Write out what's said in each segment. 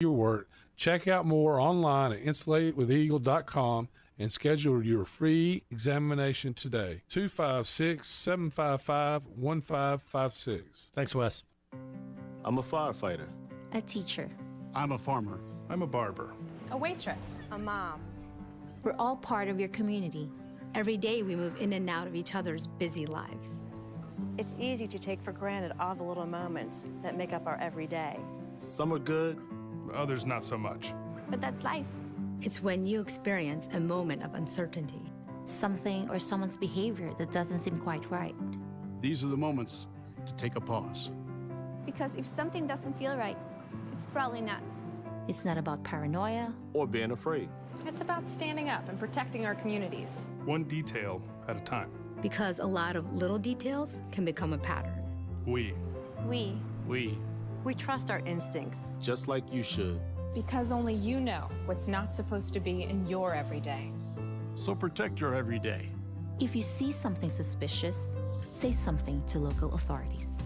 your work. Check out more online at insulatedwitheagle.com and schedule your free examination today. 256-755-1556. Thanks, Wes. I'm a firefighter. A teacher. I'm a farmer. I'm a barber. A waitress. A mom. We're all part of your community. Every day we move in and out of each other's busy lives. It's easy to take for granted all the little moments that make up our everyday. Some are good. Others not so much. But that's life. It's when you experience a moment of uncertainty. Something or someone's behavior that doesn't seem quite right. These are the moments to take a pause. Because if something doesn't feel right, it's probably not. It's not about paranoia or being afraid. It's about standing up and protecting our communities. One detail at a time. Because a lot of little details can become a pattern. We trust our instincts. Just like you should. Because only you know what's not supposed to be in your everyday. So protect your everyday. If you see something suspicious, say something to local authorities.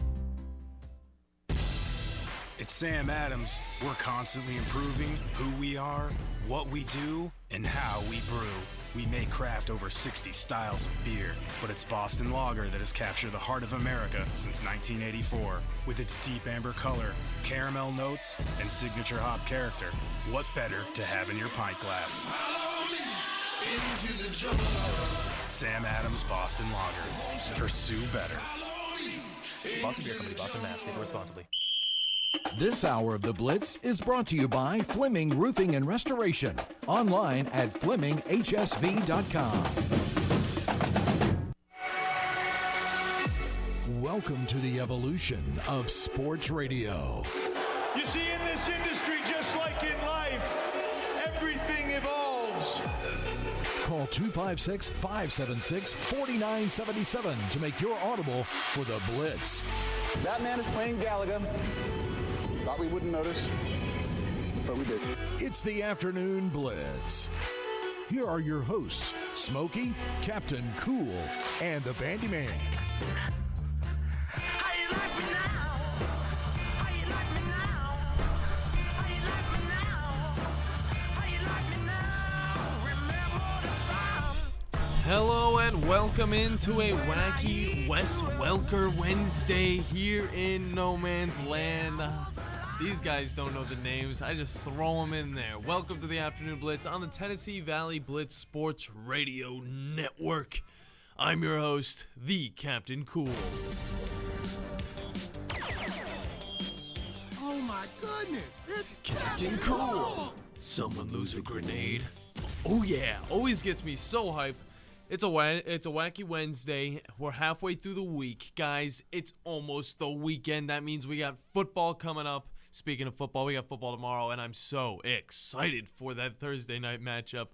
It's Sam Adams. We're constantly improving who we are, what we do, and how we brew. We may craft over 60 styles of beer, but it's Boston Lager that has captured the heart of America since 1984. With its deep amber color, caramel notes, and signature hop character, what better to have in your pint glass? Sam Adams Boston Lager. Pursue better. Boston Beer Company, Boston, Mass. Save responsibly. This hour of The Blitz is brought to you by Fleming Roofing and Restoration. Online at FlemingHSV.com. Welcome to the evolution of sports radio. You see, in this industry, just like in life, everything evolves. Call 256-576-4977 to make your audible for The Blitz. That man is playing Gallagher. Thought we wouldn't notice, but we did. It's the Afternoon Blitz. Here are your hosts, Smokey, Captain Cool, and the Bandi Man. How you like me now? How you like me now? How you like me now? How you like me now? Remember the time. Hello and welcome into a wacky Wes Welker Wednesday here in No Man's Land. These guys don't know the names. I just throw them in there. Welcome to the Afternoon Blitz on the Tennessee Valley Blitz Sports Radio Network. I'm your host, the Captain Cool. Oh my goodness, it's Captain Cool. Someone lose a grenade. Oh yeah, always gets me so hype. It's a wacky Wednesday. We're halfway through the week, guys. It's almost the weekend. That means we got football coming up. Speaking of football, we got football tomorrow, and I'm so excited for that Thursday night matchup.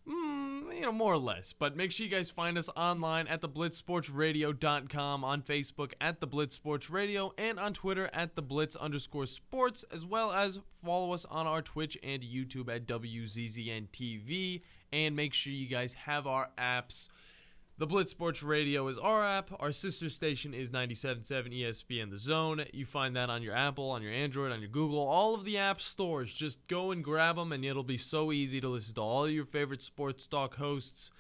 More or less. But make sure you guys find us online at theblitzsportsradio.com, on Facebook at The Blitz Sports Radio, and on Twitter at @TheBlitz_sports, as well as follow us on our Twitch and YouTube at WZZN-TV. And make sure you guys have our apps. The Blitz Sports Radio is our app. Our sister station is 97.7 ESPN The Zone. You find that on your Apple, on your Android, on your Google, all of the app stores. Just go and grab them, and it'll be so easy to listen to all your favorite sports talk hosts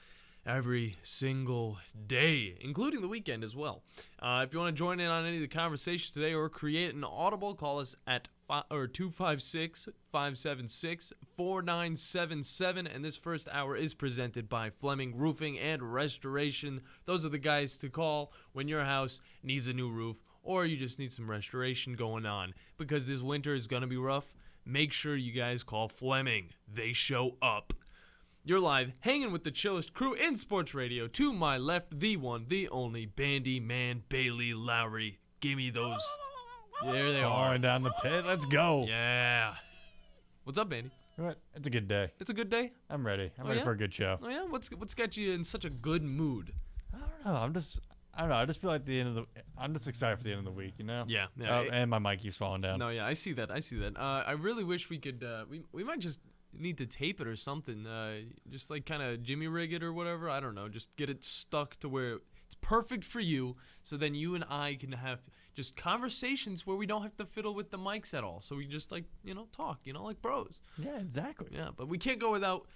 every single day, including the weekend as well. If you want to join in on any of the conversations today or create an audible, call us at 256-576-4977, and this first hour is presented by Fleming Roofing and Restoration. Those are the guys to call when your house needs a new roof or you just need some restoration going on. Because this winter is going to be rough, make sure you guys call Fleming. They show up. You're live, hanging with the chillest crew in sports radio. To my left, the one, the only, Bandi Man Bailey Lowry. Give me those. There they are. Going down the pit. Let's go. Yeah. What's up, Bandi? What? It's a good day. It's a good day? I'm ready. I'm ready for a good show. Oh, yeah? What's got you in such a good mood? I don't know. I just feel like I'm just excited for the end of the week, you know? Yeah. And my mic keeps falling down. No, yeah, I see that. I really wish we could, we might just need to tape it or something. Just like kind of Jimmy rig it or whatever. I don't know. Just get it stuck to where it's perfect for you, so then you and I can just conversations where we don't have to fiddle with the mics at all. So we just like, talk, like bros. Yeah, exactly. Yeah, but we can't go without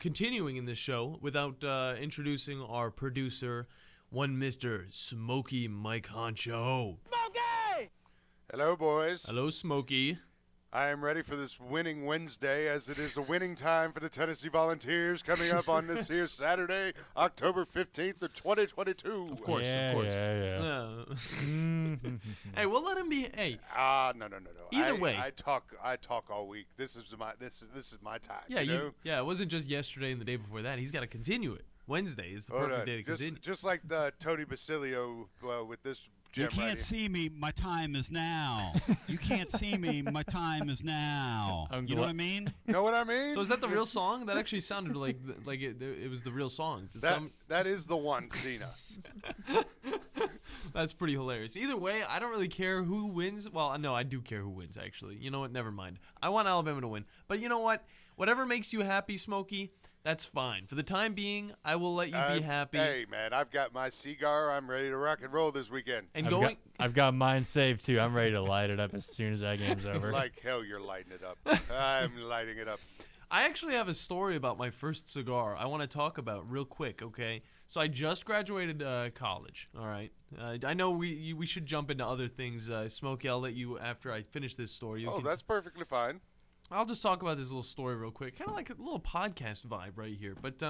continuing in this show without introducing our producer, one Mr. Smokey Mike Honcho. Smokey! Hello, boys. Hello, Smokey. I am ready for this winning Wednesday, as it is a winning time for the Tennessee Volunteers coming up on this here Saturday, October 15th of 2022. Of course. Yeah. Hey, we'll let him be. Hey. No. Either way. I talk all week. This is my time. Yeah, you know? It wasn't just yesterday and the day before that. He's got to continue it. Wednesday is the perfect day to continue. Just like the Tony Basilio with this. You can't see me. My time is now. You can't see me. My time is now. You know what I mean? Know what I mean? So is that the real song? That actually sounded like it was the real song. That is the one, Cena. That's pretty hilarious. Either way, I don't really care who wins. Well, no, I do care who wins, actually. You know what? Never mind. I want Alabama to win. But you know what? Whatever makes you happy, Smokey, that's fine. For the time being, I will let you be happy. Hey, man, I've got my cigar. I'm ready to rock and roll this weekend. And I've got mine saved, too. I'm ready to light it up as soon as that game's over. Like hell, you're lighting it up. I'm lighting it up. I actually have a story about my first cigar I want to talk about real quick, okay? So I just graduated college, all right? I know we should jump into other things. Smokey, I'll let you after I finish this story. That's perfectly fine. I'll just talk about this little story real quick. Kind of like a little podcast vibe right here. But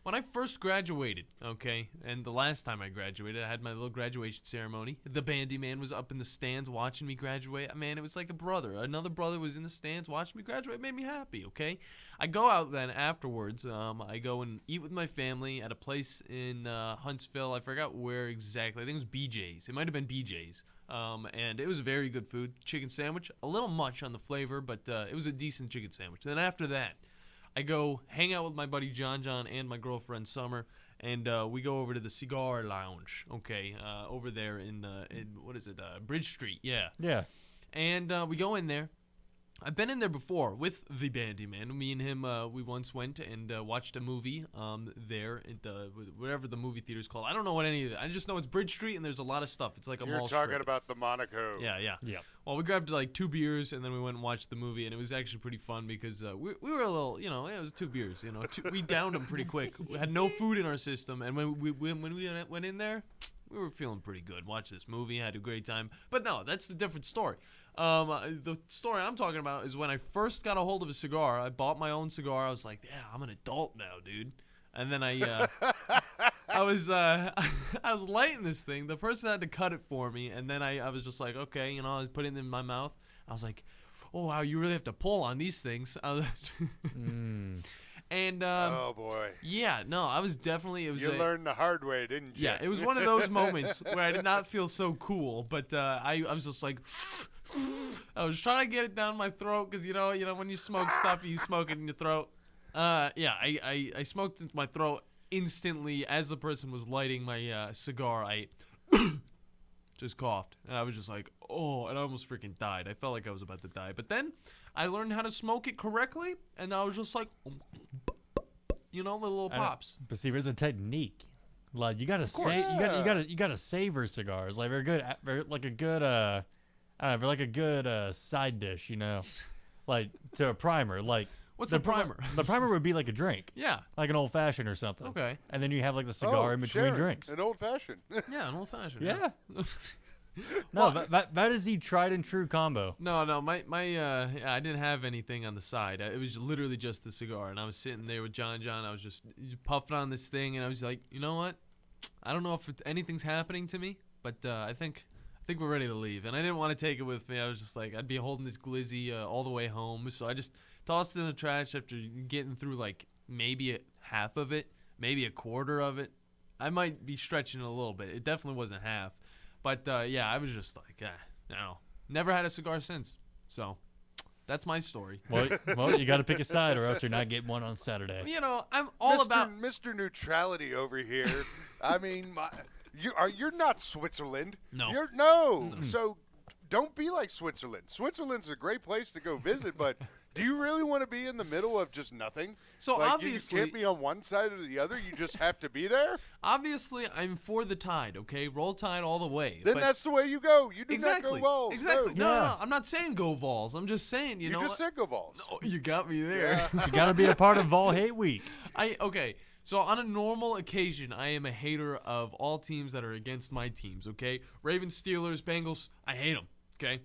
when I first graduated, okay, and the last time I graduated, I had my little graduation ceremony. The Bandi man was up in the stands watching me graduate. Man, it was like a brother. Another brother was in the stands watching me graduate. It made me happy, okay? I go out then afterwards. I go and eat with my family at a place in Huntsville. I forgot where exactly. I think it was BJ's. It might have been BJ's. And it was very good food. Chicken sandwich, a little much on the flavor, but it was a decent chicken sandwich. Then after that, I go hang out with my buddy John and my girlfriend Summer, and we go over to the cigar lounge, okay, over there in what is it, Bridge Street, yeah. And we go in there. I've been in there before with the Bandi man. Me and him, we once went and watched a movie there at whatever the movie theater's called. I don't know what any of it. I just know it's Bridge Street and there's a lot of stuff. It's like a mall You're talking strip. about the Monaco. Yeah. Well, we grabbed like 2 beers and then we went and watched the movie, and it was actually pretty fun because we were a little, it was 2 beers. We downed them pretty quick. We had no food in our system, and when we went in there, we were feeling pretty good. Watched this movie, had a great time. But no, that's the different story. The story I'm talking about is when I first got a hold of a cigar. I bought my own cigar. I was like, yeah, I'm an adult now, dude. And then I was lighting this thing. The person had to cut it for me, and then I was just like, okay, I put it in my mouth. I was like, oh wow, you really have to pull on these things. And oh boy. Yeah, no, I was definitely. You learned the hard way, didn't you? Yeah, it was one of those moments where I did not feel so cool, but I was just like. I was trying to get it down my throat because you know when you smoke stuff, you smoke it in your throat. I smoked into my throat instantly as the person was lighting my cigar. I just coughed, and I was just like, oh, and I almost freaking died. I felt like I was about to die, but then I learned how to smoke it correctly, and I was just like, the little pops. But see, there's a technique. Like you gotta you gotta savor cigars. Like they're like a good I don't know, like a good side dish, like to a primer. Like what's the primer? The primer would be like a drink. Yeah, like an old fashioned or something. Okay. And then you have like the cigar in between drinks. An old fashioned. Yeah, an old fashioned. Yeah. No, that is the tried and true combo. No, my I didn't have anything on the side. It was literally just the cigar, and I was sitting there with John. I was just puffing on this thing, and I was like, you know what? I don't know if anything's happening to me, but I think we're ready to leave. And I didn't want to take it with me. I was just like, I'd be holding this glizzy all the way home, so I just tossed it in the trash after getting through like maybe half of it, maybe a quarter of it. I might be stretching it a little bit. It definitely wasn't half. But, yeah, I was just like, no. Never had a cigar since. So, that's my story. Well, you got to pick a side or else you're not getting one on Saturday. I'm all about... Mr. Neutrality over here. I mean, you're not Switzerland. No. No. So, don't be like Switzerland. Switzerland's a great place to go visit, but Do you really want to be in the middle of just nothing? So like, obviously, you can't be on one side or the other. You just have to be there. Obviously, I'm for the Tide. Okay, roll Tide all the way. Then but that's the way you go. You do exactly, not go Vols. exactly. No. No. I'm not saying go Vols. I'm just saying You know. just said go Vols. No, you got me there. You got to be a part of Vol Hate Week. Okay. So on a normal occasion, I am a hater of all teams that are against my teams. Okay, Ravens, Steelers, Bengals. I hate them. Okay.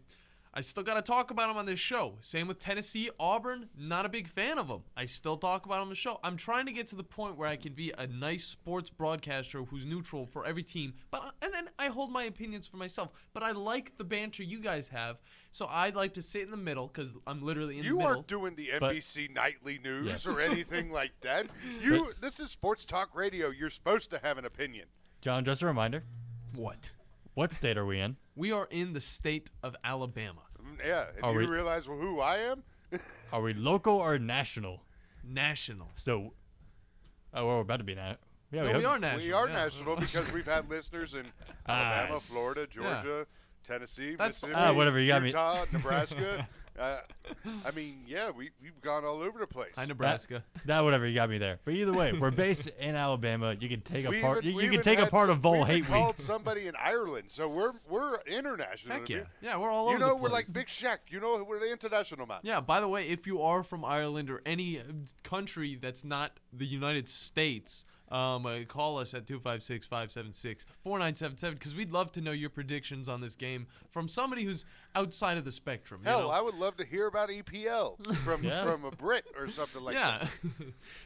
I still got to talk about them on this show. Same with Tennessee, Auburn. Not a big fan of them. I still talk about them on the show. I'm trying to get to the point where I can be a nice sports broadcaster who's neutral for every team. And then I hold my opinions for myself. But I like the banter you guys have. So I'd like to sit in the middle because I'm literally in the middle. You aren't doing the NBC Nightly News or anything like that. This is sports talk radio. You're supposed to have an opinion. John, just a reminder. What? What state are we in? We are in the state of Alabama. Yeah, and you realize who I am? Are we local or national? National. So, we're about to be now. Yeah, we are national. We are national because we've had listeners in Alabama, Florida, Georgia, Tennessee, Mississippi, whatever, you got Utah, Nebraska. I mean, yeah, we've gone all over the place. Hi, Nebraska. That whatever, you got me there. But either way, we're based in Alabama. You can take a part. You can even take a part of Vol Hate Week. Week. We called somebody in Ireland, so we're international. Heck yeah, yeah, we're all over. You know, the we're place. like Big Shaq. You know, we're the international man. Yeah. By the way, if you are from Ireland or any country that's not the United States. Call us at 256-576-4977 because we'd love to know your predictions on this game from somebody who's outside of the spectrum. Hell, I would love to hear about EPL from a Brit or something like that. Yeah.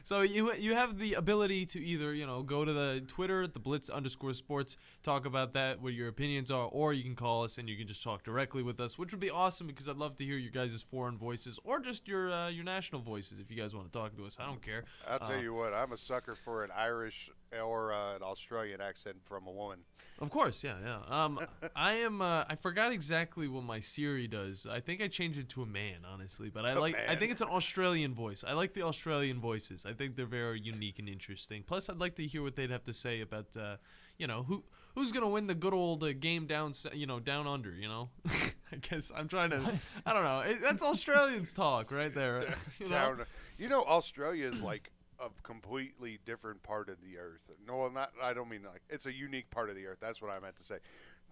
So you have the ability to either go to the Twitter, the Blitz_sports, talk about that, what your opinions are, or you can call us and you can just talk directly with us, which would be awesome because I'd love to hear your guys' foreign voices or just your national voices if you guys want to talk to us. I don't care. I'll tell you what, I'm a sucker for an Irish or an Australian accent from a woman. Of course, yeah. I am. I forgot exactly what my Siri does. I think I changed it to a man, honestly. But I think it's an Australian voice. I like the Australian voices. I think they're very unique and interesting. Plus, I'd like to hear what they'd have to say about, who's gonna win the good old game down under. I guess I'm trying to. I don't know. That's Australians talk right there. Australia is like a completely different part of the earth. No, I don't mean like it's a unique part of the earth. That's what I meant to say.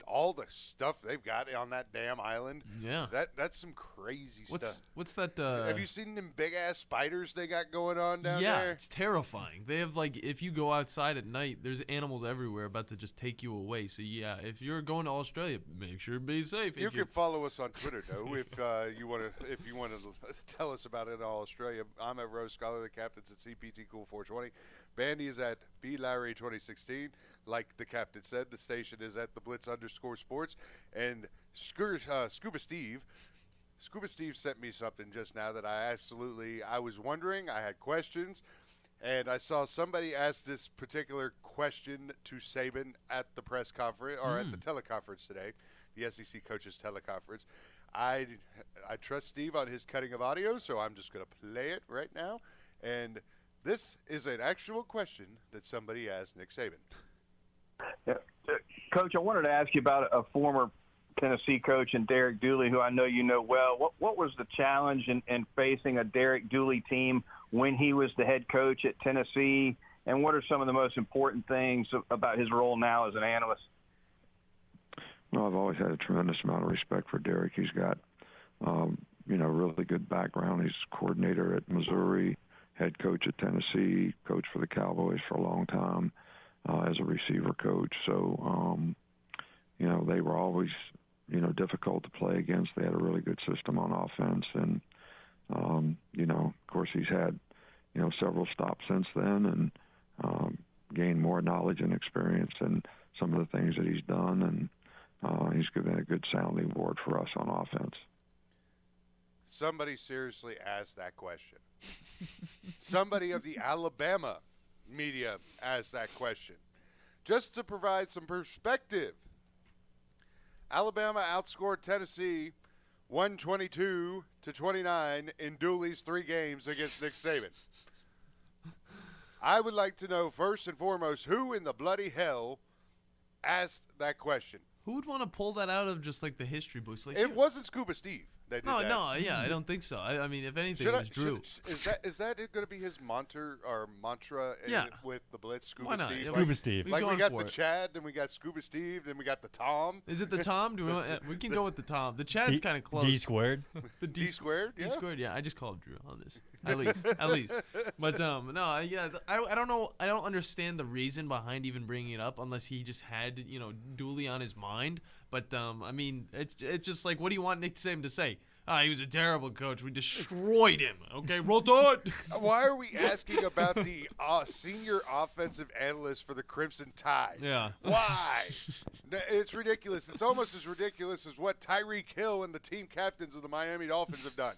All the stuff they've got on that damn island. Yeah. That's some crazy stuff. What's that? Have you seen them big ass spiders they got going on down there? Yeah, it's terrifying. They have if you go outside at night, there's animals everywhere about to just take you away. So yeah, if you're going to Australia, make sure to be safe. You can follow us on Twitter though if you want to tell us about it in Australia. I'm at Rose Scholar, the captain's at CPT Cool 420. Bandi is at BLarry2016. Like the captain said, the station is at the Blitz_sports. And Scuba Steve sent me something just now that I was wondering. I had questions. And I saw somebody ask this particular question to Saban at the press conference or at the teleconference today, the SEC coaches teleconference. I trust Steve on his cutting of audio, so I'm just going to play it right now. And this is an actual question that somebody asked Nick Saban. Yeah. Coach, I wanted to ask you about a former Tennessee coach and Derek Dooley, who I know you know well. What was the challenge in facing a Derek Dooley team when he was the head coach at Tennessee, and what are some of the most important things about his role now as an analyst? Well, I've always had a tremendous amount of respect for Derek. He's got, really good background. He's coordinator at Missouri, head coach at Tennessee, coach for the Cowboys for a long time as a receiver coach. So, they were always, difficult to play against. They had a really good system on offense. And, of course, he's had, several stops since then and gained more knowledge and experience in some of the things that he's done. And he's given a good sounding board for us on offense. Somebody seriously asked that question. Somebody of the Alabama media asked that question. Just to provide some perspective, Alabama outscored Tennessee 122-29 in Dooley's 3 games against Nick Saban. I would like to know, first and foremost, who in the bloody hell asked that question? Who would want to pull that out of just the history books? It wasn't Scuba Steve. They did No, that. no, yeah, I don't think so. I mean, if anything, Should it was Drew. Is that going to be his mantra Yeah. with the Blitz? Scuba Why not? Steve. Scuba like, Steve. Like we We've got gone the for it. Chad, then we got Scuba Steve, then we got the Tom. Is it the Tom? Do we want? We can go with the Tom. The Chad's kind of close. D squared. The D squared. D Yeah. squared. Yeah, I just called Drew on this. At least. But no, yeah, I don't know. I don't understand the reason behind even bringing it up unless he just had Dooley on his mind. But I mean, it's just like, what do you want Nick Saban to say? He was a terrible coach. We destroyed him. Okay, roll Tide. Why are we asking about the senior offensive analyst for the Crimson Tide? Yeah. Why? It's ridiculous. It's almost as ridiculous as what Tyreek Hill and the team captains of the Miami Dolphins have done.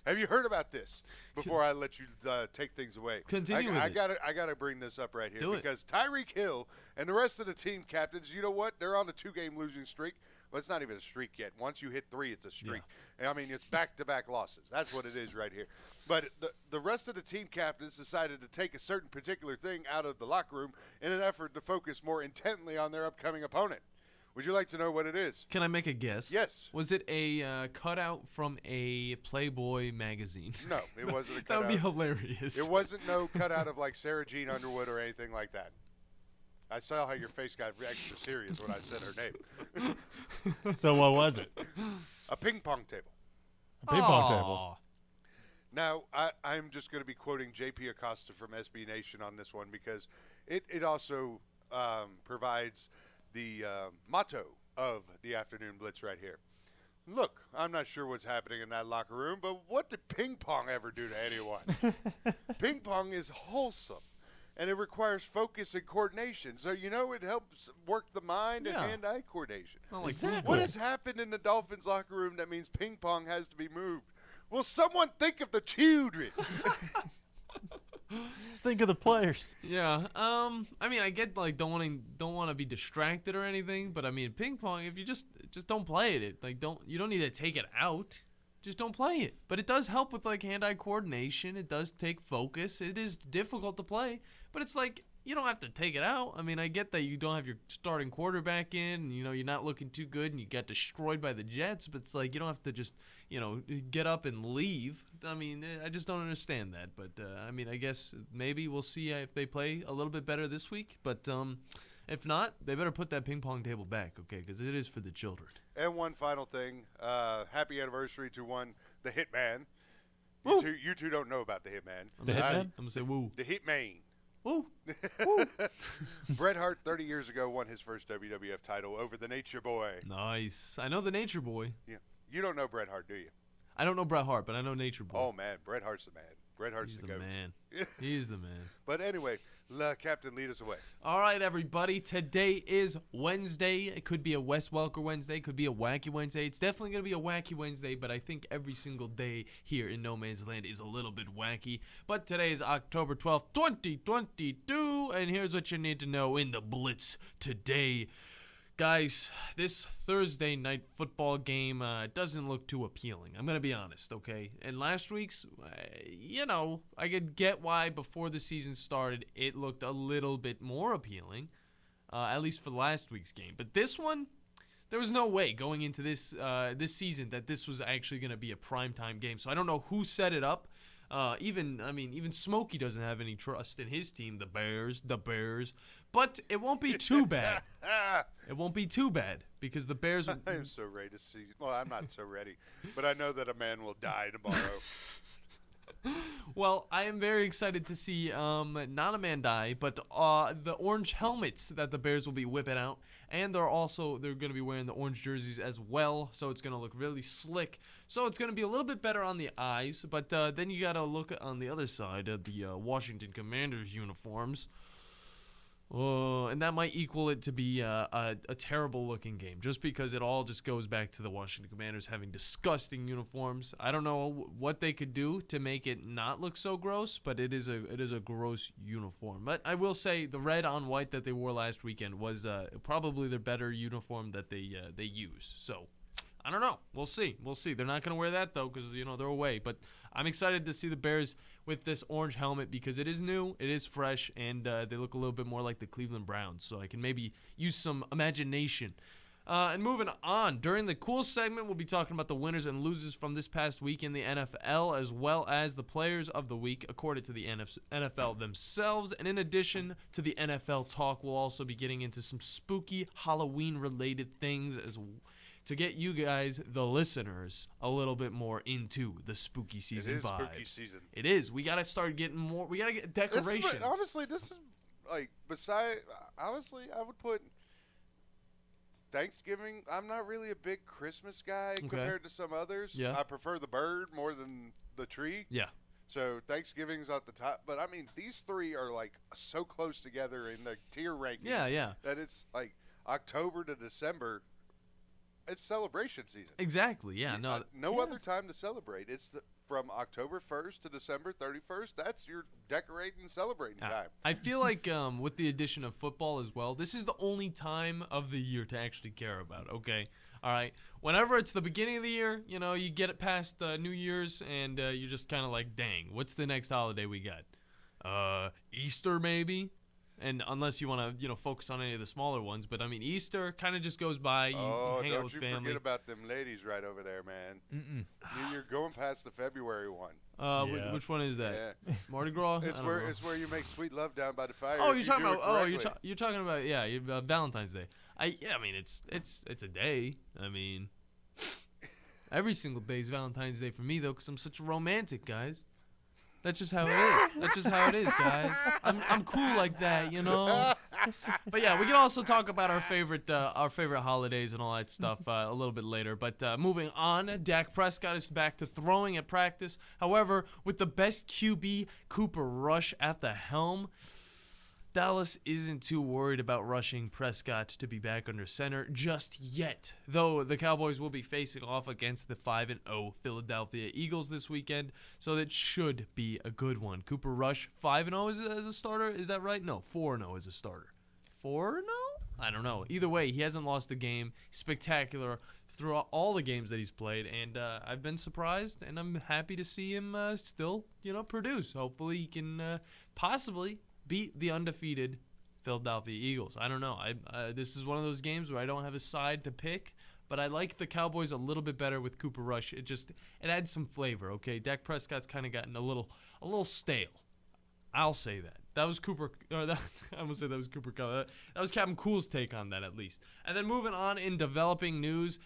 Have you heard about this? Before I let you take things away, Continue with I it. gotta bring this up right here Do it. because Tyreek Hill and the rest of the team captains, you know what? They're on a 2-game losing streak. Well, it's not even a streak yet. Once you hit 3, it's a streak. I mean, it's back-to-back losses. That's what it is right here. But the rest of the team captains decided to take a certain particular thing out of the locker room in an effort to focus more intently on their upcoming opponent. Would you like to know what it is? Can I make a guess? Yes. Was it a cutout from a Playboy magazine? No, it wasn't a cutout. That would be hilarious. It wasn't no cutout of like Sarah Jean Underwood or anything like that. I saw how your face got extra serious when I said her name. So what was it? A ping pong table. A ping pong table. Now, I'm just going to be quoting J.P. Acosta from SB Nation on this one because it also provides the motto of the afternoon blitz right here. Look, I'm not sure what's happening in that locker room, but what did ping pong ever do to anyone? Ping pong is wholesome, and it requires focus and coordination. So, it helps work the mind and hand-eye coordination. Not like What has happened in the Dolphins locker room that means ping pong has to be moved? Will someone think of the children? Think of the players. Yeah. I mean, I get like don't want to be distracted or anything, but I mean, ping pong. If you just don't play it, you don't need to take it out. Just don't play it. But it does help with like hand-eye coordination. It does take focus. It is difficult to play, but it's like you don't have to take it out. I mean, I get that you don't have your starting quarterback in, and, you're not looking too good, and you got destroyed by the Jets. But it's like you don't have to just get up and leave. I mean, I just don't understand that. But I mean, I guess maybe we'll see if they play a little bit better this week. But if not, they better put that ping pong table back, okay? Because it is for the children. And one final thing, happy anniversary to the Hitman. You two don't know about the Hitman. The Hitman? I'm gonna say woo. The Hitman. Woo. Bret Hart 30 years ago won his first WWF title over the Nature Boy. Nice. I know the Nature Boy. Yeah. You don't know Bret Hart, do you? I don't know Bret Hart, but I know Nature Boy. Oh man, Bret Hart's the man. Bret Hart's He's the the goat. man. He's the man. But anyway, Captain, lead us away. All right, everybody. Today is Wednesday. It could be a Wes Welker Wednesday. It could be a Wacky Wednesday. It's definitely going to be a Wacky Wednesday, but I think every single day here in No Man's Land is a little bit wacky. But today is October 12th, 2022, and here's what you need to know in the Blitz today. Guys, this Thursday night football game doesn't look too appealing. I'm going to be honest, okay? And last week's, I could get why before the season started it looked a little bit more appealing, at least for last week's game. But this one, there was no way going into this season that this was actually going to be a primetime game. So I don't know who set it up. Even Smokey doesn't have any trust in his team, the Bears. But it won't be too bad. It won't be too bad because the Bears. I am so ready to see. Well, I'm not so ready, but I know that a man will die tomorrow. Well, I am very excited to see not a man die, but the orange helmets that the Bears will be whipping out, and they're going to be wearing the orange jerseys as well, so it's going to look really slick. So it's going to be a little bit better on the eyes, but then you got to look on the other side of the Washington Commanders uniforms. And that might equal it to be a terrible-looking game, just because it all just goes back to the Washington Commanders having disgusting uniforms. I don't know what they could do to make it not look so gross, but it is a gross uniform. But I will say the red on white that they wore last weekend was probably their better uniform that they use. So I don't know. We'll see. They're not going to wear that, though, because, they're away. But I'm excited to see the Bears with this orange helmet because it is new, it is fresh, and they look a little bit more like the Cleveland Browns. So I can maybe use some imagination. And moving on, during the cool segment, we'll be talking about the winners and losers from this past week in the NFL, as well as the players of the week, according to the NFL themselves. And in addition to the NFL talk, we'll also be getting into some spooky Halloween-related things to get you guys, the listeners, a little bit more into the spooky season vibes. It is spooky season. It is. We got to start getting more. We got to get decorations. This is like, honestly, I would put Thanksgiving. I'm not really a big Christmas guy compared to some others. Yeah. I prefer the bird more than the tree. Yeah. So Thanksgiving's at the top. But, I mean, these three are, like, so close together in the tier rankings. Yeah. That it's, like, October to December, it's celebration season. Exactly, yeah. No other time to celebrate. It's from October 1st to December 31st. That's your decorating and celebrating time. I feel like with the addition of football as well, this is the only time of the year to actually care about, okay? All right? Whenever it's the beginning of the year, you get it past New Year's, and you're just kind of like, dang, what's the next holiday we got? Easter, maybe? And unless you want to, focus on any of the smaller ones. But, I mean, Easter kind of just goes by. You hang out with family. Don't you forget about them ladies right over there, man. You're going past the February one. Which one is that? Yeah. Mardi Gras? It's where you make sweet love down by the fire. Oh, you're talking about Valentine's Day. I mean, it's a day. I mean, every single day is Valentine's Day for me, though, because I'm such a romantic, guys. That's just how it is. That's just how it is, guys. I'm cool like that, But yeah, we can also talk about our favorite holidays and all that stuff a little bit later. But moving on, Dak Prescott is back to throwing at practice. However, with the best QB, Cooper Rush, at the helm, Dallas isn't too worried about rushing Prescott to be back under center just yet, though the Cowboys will be facing off against the 5-0 Philadelphia Eagles this weekend, so that should be a good one. Cooper Rush, 5-0 as a starter, is that right? No, 4-0 as a starter. 4-0? I don't know. Either way, he hasn't lost a game. Spectacular throughout all the games that he's played, and I've been surprised, and I'm happy to see him still, produce. Hopefully he can possibly beat the undefeated Philadelphia Eagles. I don't know. This is one of those games where I don't have a side to pick, but I like the Cowboys a little bit better with Cooper Rush. It adds some flavor, okay? Dak Prescott's kind of gotten a little stale. I'll say that. That was Cooper. I almost said that was Cooper. That was Captain Cool's take on that, at least. And then moving on in developing news,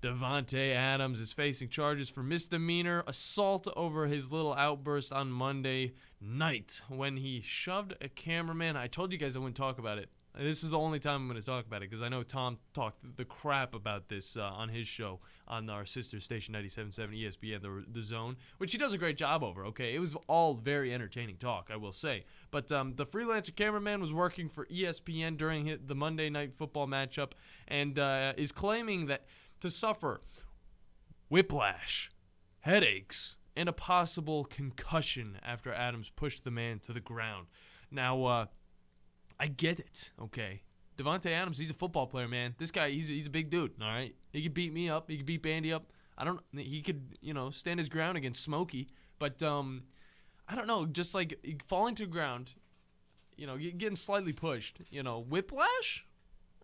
Davante Adams is facing charges for misdemeanor assault over his little outburst on Monday night when he shoved a cameraman. I told you guys I wouldn't talk about it. This is the only time I'm going to talk about it because I know Tom talked the crap about this on his show on our sister station 97.7 ESPN, the Zone, which he does a great job over, okay? It was all very entertaining talk, I will say. But the freelancer cameraman was working for ESPN during the Monday Night Football matchup and is claiming that to suffer whiplash, headaches, and a possible concussion after Adams pushed the man to the ground. Now, I get it, okay? Davante Adams, he's a football player, man. This guy, he's a big dude, all right? He could beat me up. He could beat Bandi up. He could, stand his ground against Smokey. But, I don't know, just like falling to the ground, getting slightly pushed, whiplash?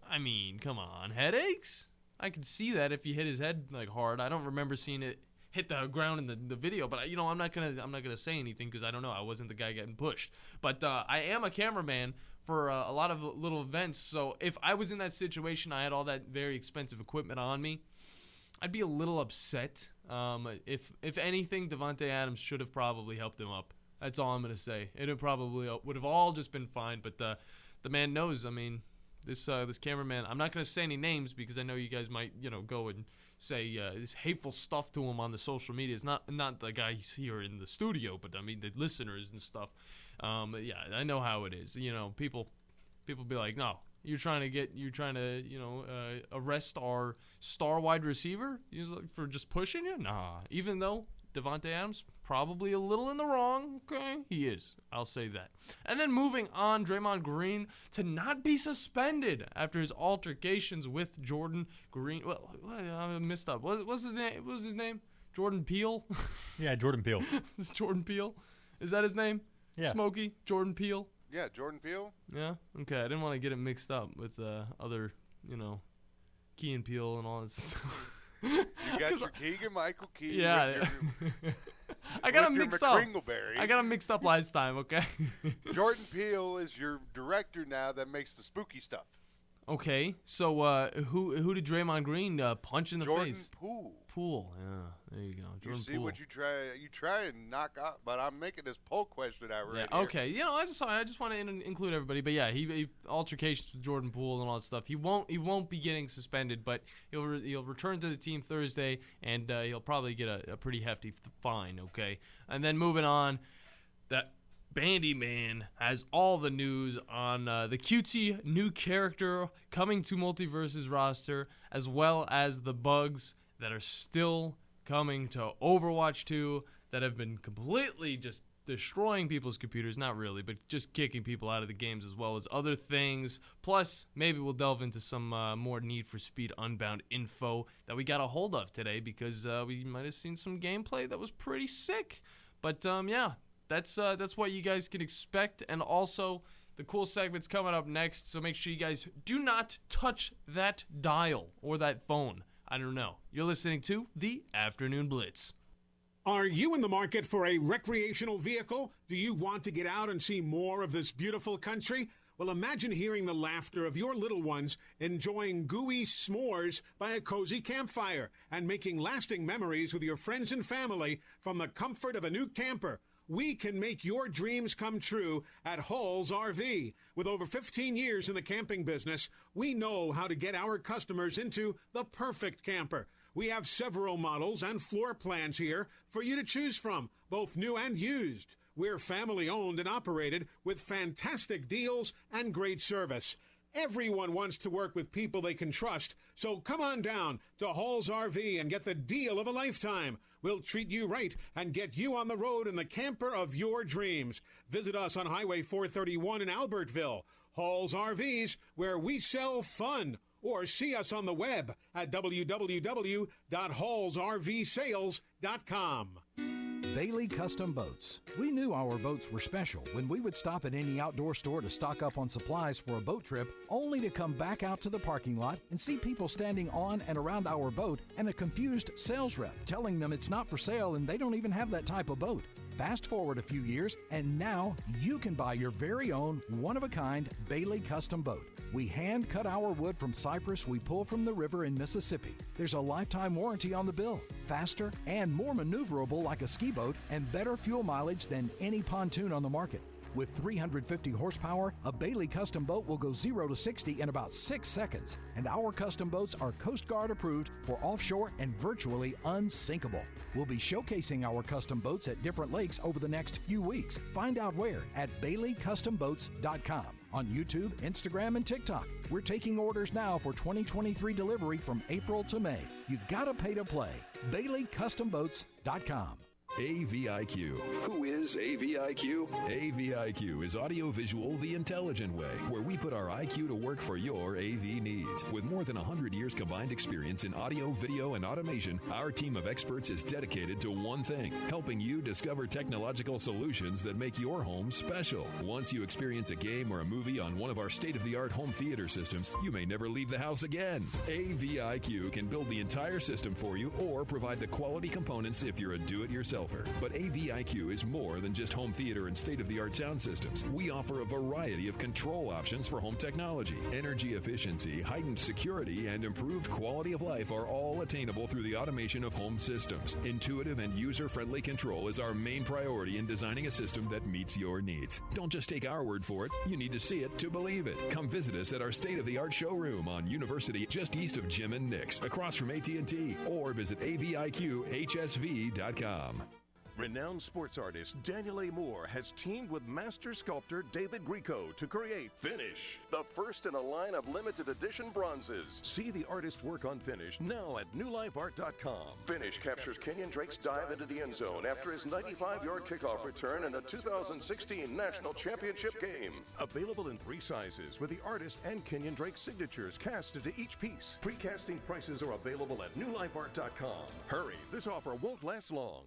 I mean, come on, headaches? I could see that if you hit his head like hard. I don't remember seeing it hit the ground in the video, but I'm not gonna say anything because I don't know. I wasn't the guy getting pushed, but I am a cameraman for a lot of little events. So if I was in that situation, I had all that very expensive equipment on me, I'd be a little upset. If anything, Davante Adams should have probably helped him up. That's all I'm gonna say. It would have all just been fine, but the man knows. I mean. This cameraman, I'm not going to say any names because I know you guys might, go and say this hateful stuff to him on the social media. It's not the guys here in the studio, but I mean the listeners and stuff. Yeah, I know how it is. People be like, no, you're trying to arrest our star wide receiver for just pushing you? Nah, even though Davante Adams probably a little in the wrong. Okay, he is. I'll say that. And then moving on, Draymond Green to not be suspended after his altercations with Jordan Green. Well, I messed up. What was his name? Jordan Peele? Yeah, Jordan Peele. Is Jordan Peele? Is that his name? Yeah. Smokey? Jordan Peele? Yeah, Jordan Peele. Yeah? Okay, I didn't want to get it mixed up with other, Key and Peele and all this stuff. You got your Keegan Michael Key. Yeah. With your, I got with him your mixed up. McCringleberry. I got him mixed up last time, okay? Jordan Peele is your director now that makes the spooky stuff. Okay, so who did Draymond Green punch in the Jordan face? Poole. Poole, yeah, there you go. You Jordan see Poole. what you try and knock out, but I'm making this poll question out right Yeah, here. okay. You know, I just want to include everybody, but yeah, he altercations with Jordan Poole and all that stuff. He won't be getting suspended, but he'll return to the team Thursday, and he'll probably get a pretty hefty fine. Okay, and then moving on, that Bandi Man has all the news on the cutesy new character coming to Multiverse's roster, as well as the bugs that are still coming to Overwatch 2 that have been completely just destroying people's computers. Not really, but just kicking people out of the games, as well as other things. Plus, maybe we'll delve into some more Need for Speed Unbound info that we got a hold of today, because we might have seen some gameplay that was pretty sick. But yeah, that's what you guys can expect. And also, the cool segment's coming up next, so make sure you guys do not touch that dial or that phone. I don't know. You're listening to the Afternoon Blitz. Are you in the market for a recreational vehicle? Do you want to get out and see more of this beautiful country? Well, imagine hearing the laughter of your little ones enjoying gooey s'mores by a cozy campfire and making lasting memories with your friends and family from the comfort of a new camper. We can make your dreams come true at Hall's RV. With over 15 years in the camping business, we know how to get our customers into the perfect camper. We have several models and floor plans here for you to choose from, both new and used. We're family owned and operated with fantastic deals and great service. Everyone wants to work with people they can trust, so come on down to Hall's RV and get the deal of a lifetime. We'll treat you right and get you on the road in the camper of your dreams. Visit us on Highway 431 in Albertville. Hall's RVs, where we sell fun. Or see us on the web at www.hallsrvsales.com. Bailey Custom Boats. We knew our boats were special when we would stop at any outdoor store to stock up on supplies for a boat trip, only to come back out to the parking lot and see people standing on and around our boat and a confused sales rep telling them it's not for sale and they don't even have that type of boat. Fast forward a few years, and now you can buy your very own one-of-a-kind Bailey Custom Boat. We hand-cut our wood from cypress we pull from the river in Mississippi. There's a lifetime warranty on the bill, faster and more maneuverable like a ski boat, and better fuel mileage than any pontoon on the market. With 350 horsepower, a Bailey Custom Boat will go 0 to 60 in about 6 seconds. And our custom boats are Coast Guard approved for offshore and virtually unsinkable. We'll be showcasing our custom boats at different lakes over the next few weeks. Find out where at BaileyCustomBoats.com. On YouTube, Instagram, and TikTok. We're taking orders now for 2023 delivery from April to May. You gotta pay to play. BaileyCustomBoats.com. AVIQ. Who is AVIQ? AVIQ is audiovisual the intelligent way, where we put our IQ to work for your AV needs. With more than 100 years combined experience in audio, video, and automation, our team of experts is dedicated to one thing: helping you discover technological solutions that make your home special. Once you experience a game or a movie on one of our state-of-the-art home theater systems, you may never leave the house again. AVIQ can build the entire system for you or provide the quality components if you're a do-it-yourselfer. But AVIQ is more than just home theater and state-of-the-art sound systems. We offer a variety of control options for home technology. Energy efficiency, heightened security, and improved quality of life are all attainable through the automation of home systems. Intuitive and user-friendly control is our main priority in designing a system that meets your needs. Don't just take our word for it. You need to see it to believe it. Come visit us at our state-of-the-art showroom on University, just east of Jim and Nick's, across from AT&T, or visit AVIQHSV.com. Renowned sports artist Daniel A. Moore has teamed with master sculptor David Grieco to create Finish, the first in a line of limited edition bronzes. See the artist's work on Finish now at newlifeart.com. Finish captures Kenyon Drake's dive into the end zone after his 95-yard kickoff return in the 2016 National Championship game. Available in 3 sizes with the artist and Kenyon Drake signatures cast into each piece. Pre-casting prices are available at newlifeart.com. Hurry, this offer won't last long.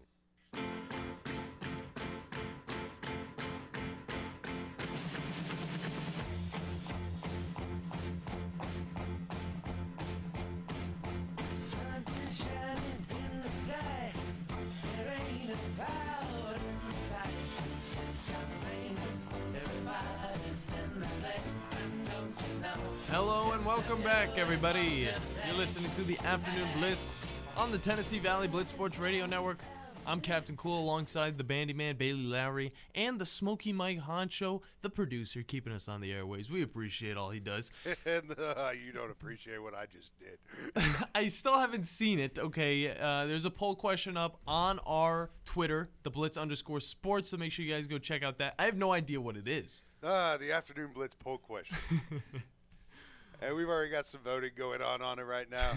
Hello and welcome back, everybody. You're listening to the Afternoon Blitz on the Tennessee Valley Blitz Sports Radio Network. I'm Captain Cool alongside the Bandi Man, Bailey Lowry, and the Smokey Mike Honcho, the producer, keeping us on the airways. We appreciate all he does. And you don't appreciate what I just did. I still haven't seen it, okay? There's a poll question up on our Twitter, the Blitz_sports, so make sure you guys go check out that. I have no idea what it is. The Afternoon Blitz poll question. And we've already got some voting going on it right now.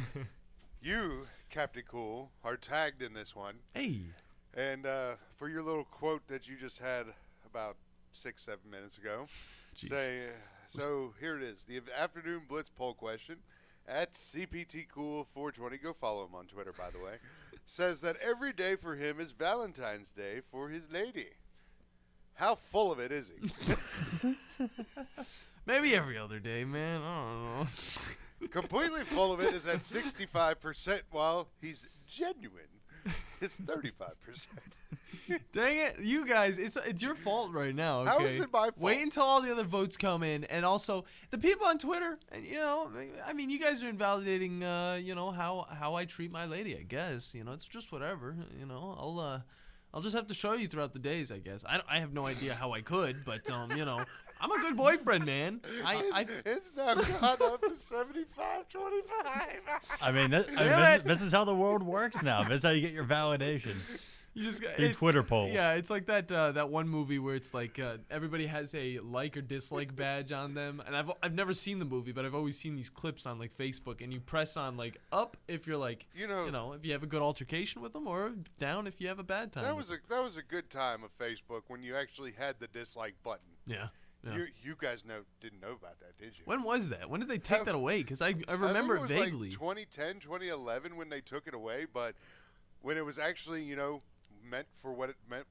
You, Captain Cool, are tagged in this one. Hey. And for your little quote that you just had about 6-7 minutes ago, so here it is. The Afternoon Blitz poll question at CPTCool420, go follow him on Twitter, by the way, says that every day for him is Valentine's Day for his lady. How full of it is he? Maybe every other day, man. I don't know. Completely full of it is at 65%, while he's genuine. It's 35%. Dang it, you guys! It's your fault right now. Okay? How is it my fault? Wait until all the other votes come in, and also the people on Twitter. And I mean, you guys are invalidating, how I treat my lady. I guess, it's just whatever. I'll just have to show you throughout the days. I guess I have no idea how I could, but I'm a good boyfriend, man. It's now gone up to 75-25. I mean, this is how the world works now. This is how you get your validation. You just through Twitter polls. Yeah, it's like that one movie where it's like everybody has a like or dislike badge on them, and I've never seen the movie, but I've always seen these clips on like Facebook, and you press on like up if you're like if you have a good altercation with them, or down if you have a bad time. That was a good time of Facebook when you actually had the dislike button. Yeah. You guys didn't know about that, did you? When was that? When did they take that away? Because I remember it vaguely. Like 2010, 2011 when they took it away, but when it was actually meant for what it meant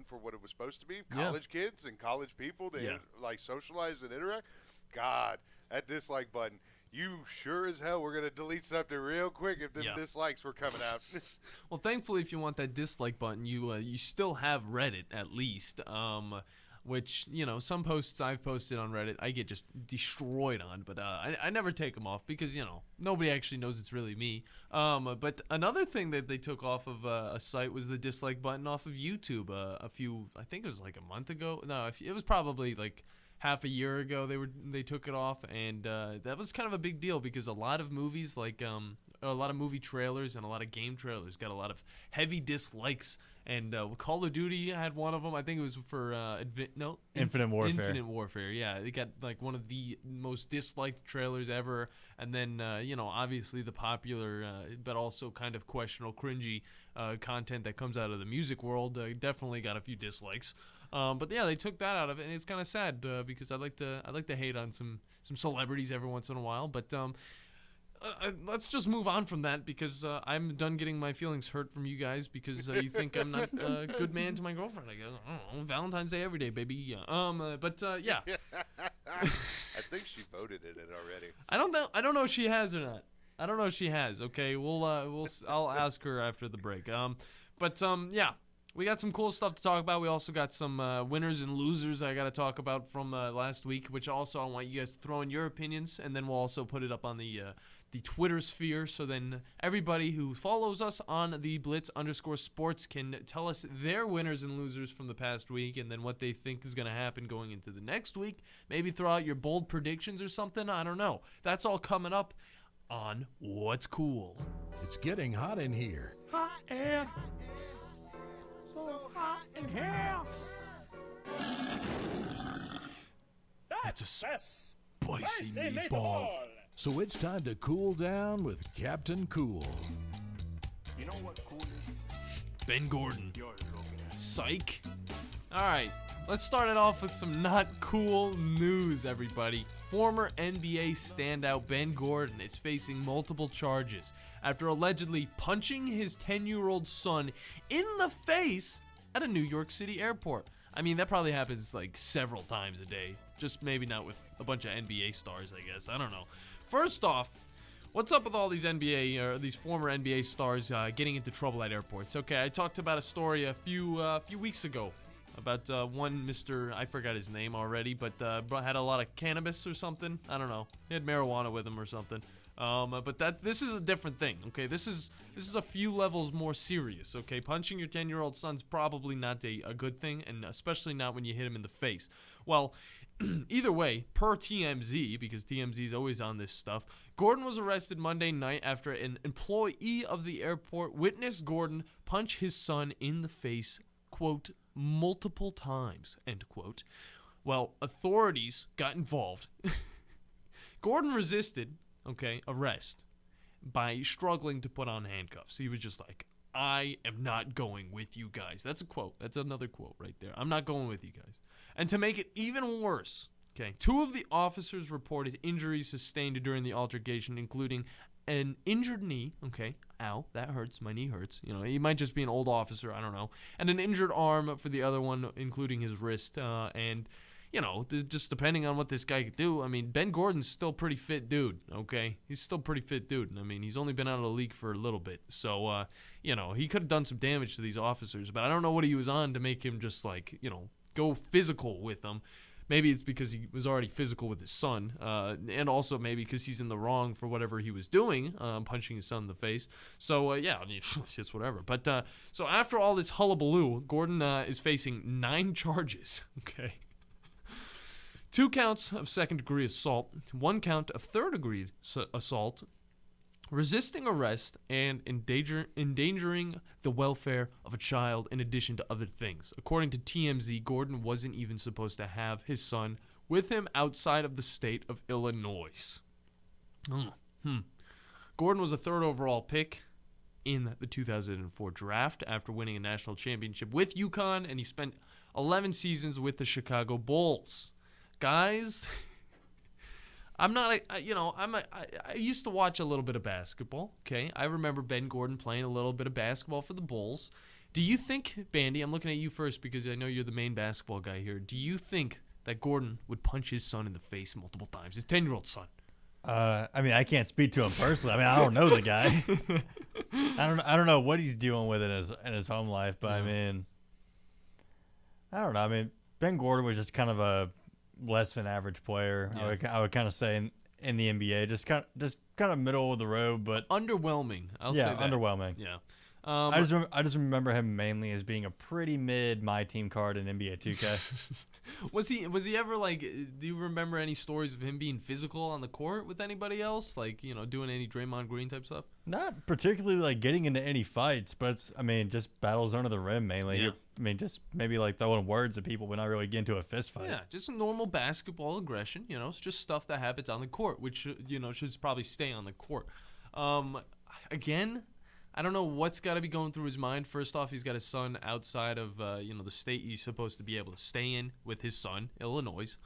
for what it was supposed to be, college kids and college people to like socialize and interact. God, that dislike button. You sure as hell were gonna delete something real quick if the dislikes were coming out. Well, thankfully, if you want that dislike button, you still have Reddit at least. Which, some posts I've posted on Reddit, I get just destroyed on. But I never take them off because, nobody actually knows it's really me. But another thing that they took off of a site was the dislike button off of YouTube. I think it was like a month ago. No, it was probably like half a year ago they took it off. And that was kind of a big deal because a lot of movies, like a lot of movie trailers and a lot of game trailers got a lot of heavy dislikes. And Call of Duty had one of them. I think it was for Infinite Warfare. Infinite Warfare, yeah. It got like one of the most disliked trailers ever. And then, obviously the popular but also kind of questionable, cringy content that comes out of the music world definitely got a few dislikes. But yeah, they took that out of it, and it's kind of sad because I like to hate on some celebrities every once in a while. But let's just move on from that because I'm done getting my feelings hurt from you guys because you think I'm not a good man to my girlfriend. I guess I don't know, Valentine's Day every day, baby. Yeah. Yeah. I think she voted in it already. I don't know if she has or not. I don't know if she has. Okay, I'll ask her after the break. Yeah. We got some cool stuff to talk about. We also got some winners and losers I got to talk about from last week, which also I want you guys to throw in your opinions, and then we'll also put it up on the Twitter sphere, so then everybody who follows us on the Blitz_sports can tell us their winners and losers from the past week, and then what they think is going to happen going into the next week. Maybe throw out your bold predictions or something. I don't know. That's all coming up on What's Cool. It's getting hot in here. Hot air. So hot in here. That's a spicy meatball. So it's time to cool down with Captain Cool. You know what cool is? Ben Gordon. Psych. All right, let's start it off with some not cool news, everybody. Former NBA standout Ben Gordon is facing multiple charges after allegedly punching his 10-year-old son in the face at a New York City airport. I mean, that probably happens like several times a day. Just maybe not with a bunch of NBA stars, I guess. I don't know. First off, what's up with all these these former NBA stars getting into trouble at airports? Okay, I talked about a story a few weeks ago about one Mr. I forgot his name already, but had a lot of cannabis or something. I don't know. He had marijuana with him or something. But this is a different thing. Okay, this is a few levels more serious. Okay, punching your 10-year-old son's probably not a good thing, and especially not when you hit him in the face. Well, either way, per TMZ, because TMZ is always on this stuff, Gordon was arrested Monday night after an employee of the airport witnessed Gordon punch his son in the face, quote, multiple times, end quote. Well, authorities got involved. Gordon resisted, arrest by struggling to put on handcuffs. He was just like, I am not going with you guys. That's a quote. That's another quote right there. I'm not going with you guys. And to make it even worse, two of the officers reported injuries sustained during the altercation, including an injured knee, ow, that hurts, my knee hurts, he might just be an old officer, I don't know, and an injured arm for the other one, including his wrist, and, just depending on what this guy could do, I mean, Ben Gordon's still a pretty fit dude, he's still a pretty fit dude, I mean, he's only been out of the league for a little bit, so, he could have done some damage to these officers, but I don't know what he was on to make him just, go physical with them. Maybe it's because he was already physical with his son, and also maybe because he's in the wrong for whatever he was doing, punching his son in the face. So, yeah, I mean, it's whatever. But so after all this hullabaloo, Gordon is facing 9 charges, 2 counts of second-degree assault, 1 count of third-degree assault, resisting arrest, and endangering the welfare of a child in addition to other things. According to TMZ, Gordon wasn't even supposed to have his son with him outside of the state of Illinois. Gordon was a 3rd overall pick in the 2004 draft after winning a national championship with UConn, and he spent 11 seasons with the Chicago Bulls. Guys... I used to watch a little bit of basketball, I remember Ben Gordon playing a little bit of basketball for the Bulls. Do you think, Bandi, I'm looking at you first because I know you're the main basketball guy here. Do you think that Gordon would punch his son in the face multiple times, his 10-year-old son? I mean, I can't speak to him personally. I mean, I don't know the guy. I don't know what he's dealing with in his home life, but I mean, I don't know. I mean, Ben Gordon was just kind of a less than average player. Yeah. I would kind of say in the NBA, just kind of middle of the road, but underwhelming. I'll say that. Underwhelming. Yeah. I just remember him mainly as being a pretty mid my team card in NBA 2K. Was he ever do you remember any stories of him being physical on the court with anybody else? Doing any Draymond Green type stuff? Not particularly getting into any fights, but just battles under the rim mainly. Yeah. Just maybe throwing words at people, but not really get into a fist fight. Yeah, just normal basketball aggression. It's just stuff that happens on the court, which should probably stay on the court. Again, I don't know what's got to be going through his mind. First off, he's got his son outside of the state he's supposed to be able to stay in with his son, Illinois.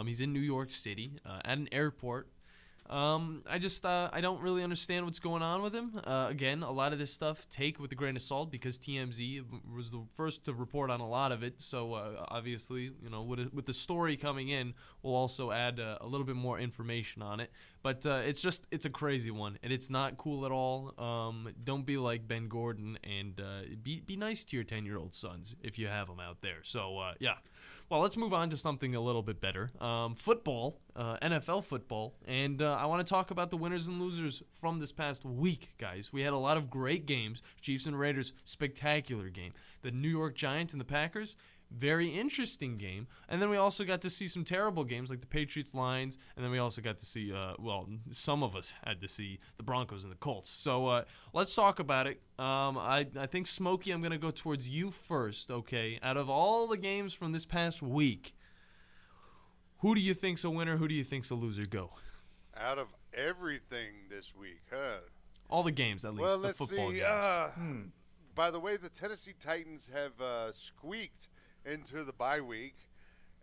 He's in New York City at an airport. I don't really understand what's going on with him. Again, a lot of this stuff take with a grain of salt because TMZ was the first to report on a lot of it. So obviously, with the story coming in, we'll also add a little bit more information on it. But it's a crazy one, and it's not cool at all. Don't be like Ben Gordon, and be nice to your 10-year-old sons if you have them out there. So yeah. Well, let's move on to something a little bit better. Football, NFL football, and I want to talk about the winners and losers from this past week, guys. We had a lot of great games. Chiefs and Raiders, spectacular game. The New York Giants and the Packers, very interesting game. And then we also got to see some terrible games like the Patriots, Lions, and then we also got to see, some of us had to see the Broncos and the Colts. So let's talk about it. I think, Smokey, I'm going to go towards you first, okay? Out of all the games from this past week, who do you think's a winner? Who do you think's a loser? Go. Out of everything this week, huh? All the games, at least. Well, the let's football see. Games. By the way, the Tennessee Titans have squeaked into the bye week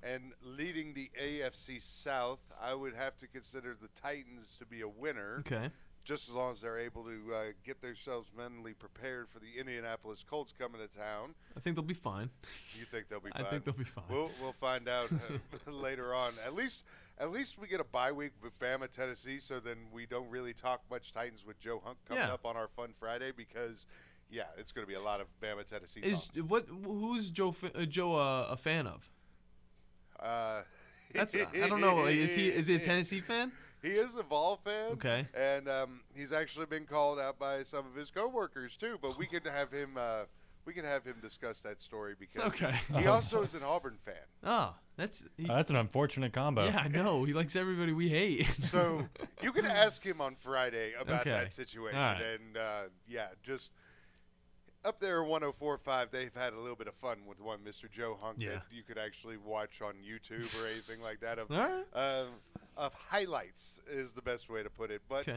and leading the AFC South. I would have to consider the Titans to be a winner. Okay. Just as long as they're able to get themselves mentally prepared for the Indianapolis Colts coming to town. I think they'll be fine. You think they'll be fine? I think they'll be fine. We'll find out later on. At least we get a bye week with Bama, Tennessee, so then we don't really talk much Titans with Joe Hunt coming up on our Fun Friday because Yeah, it's going to be a lot of Bama, Tennessee. Who's Joe a fan of? I don't know. Like, is he a Tennessee fan? He is a Vol fan. Okay. And he's actually been called out by some of his coworkers too. But we can have him. We can have him discuss that story because he also is an Auburn fan. Oh, that's an unfortunate combo. Yeah, I know. He likes everybody we hate. So you can ask him on Friday about that situation. All right. And just up there 104.5, they've had a little bit of fun with one Mr. Joe Hunk that you could actually watch on YouTube or anything like that of highlights is the best way to put it. But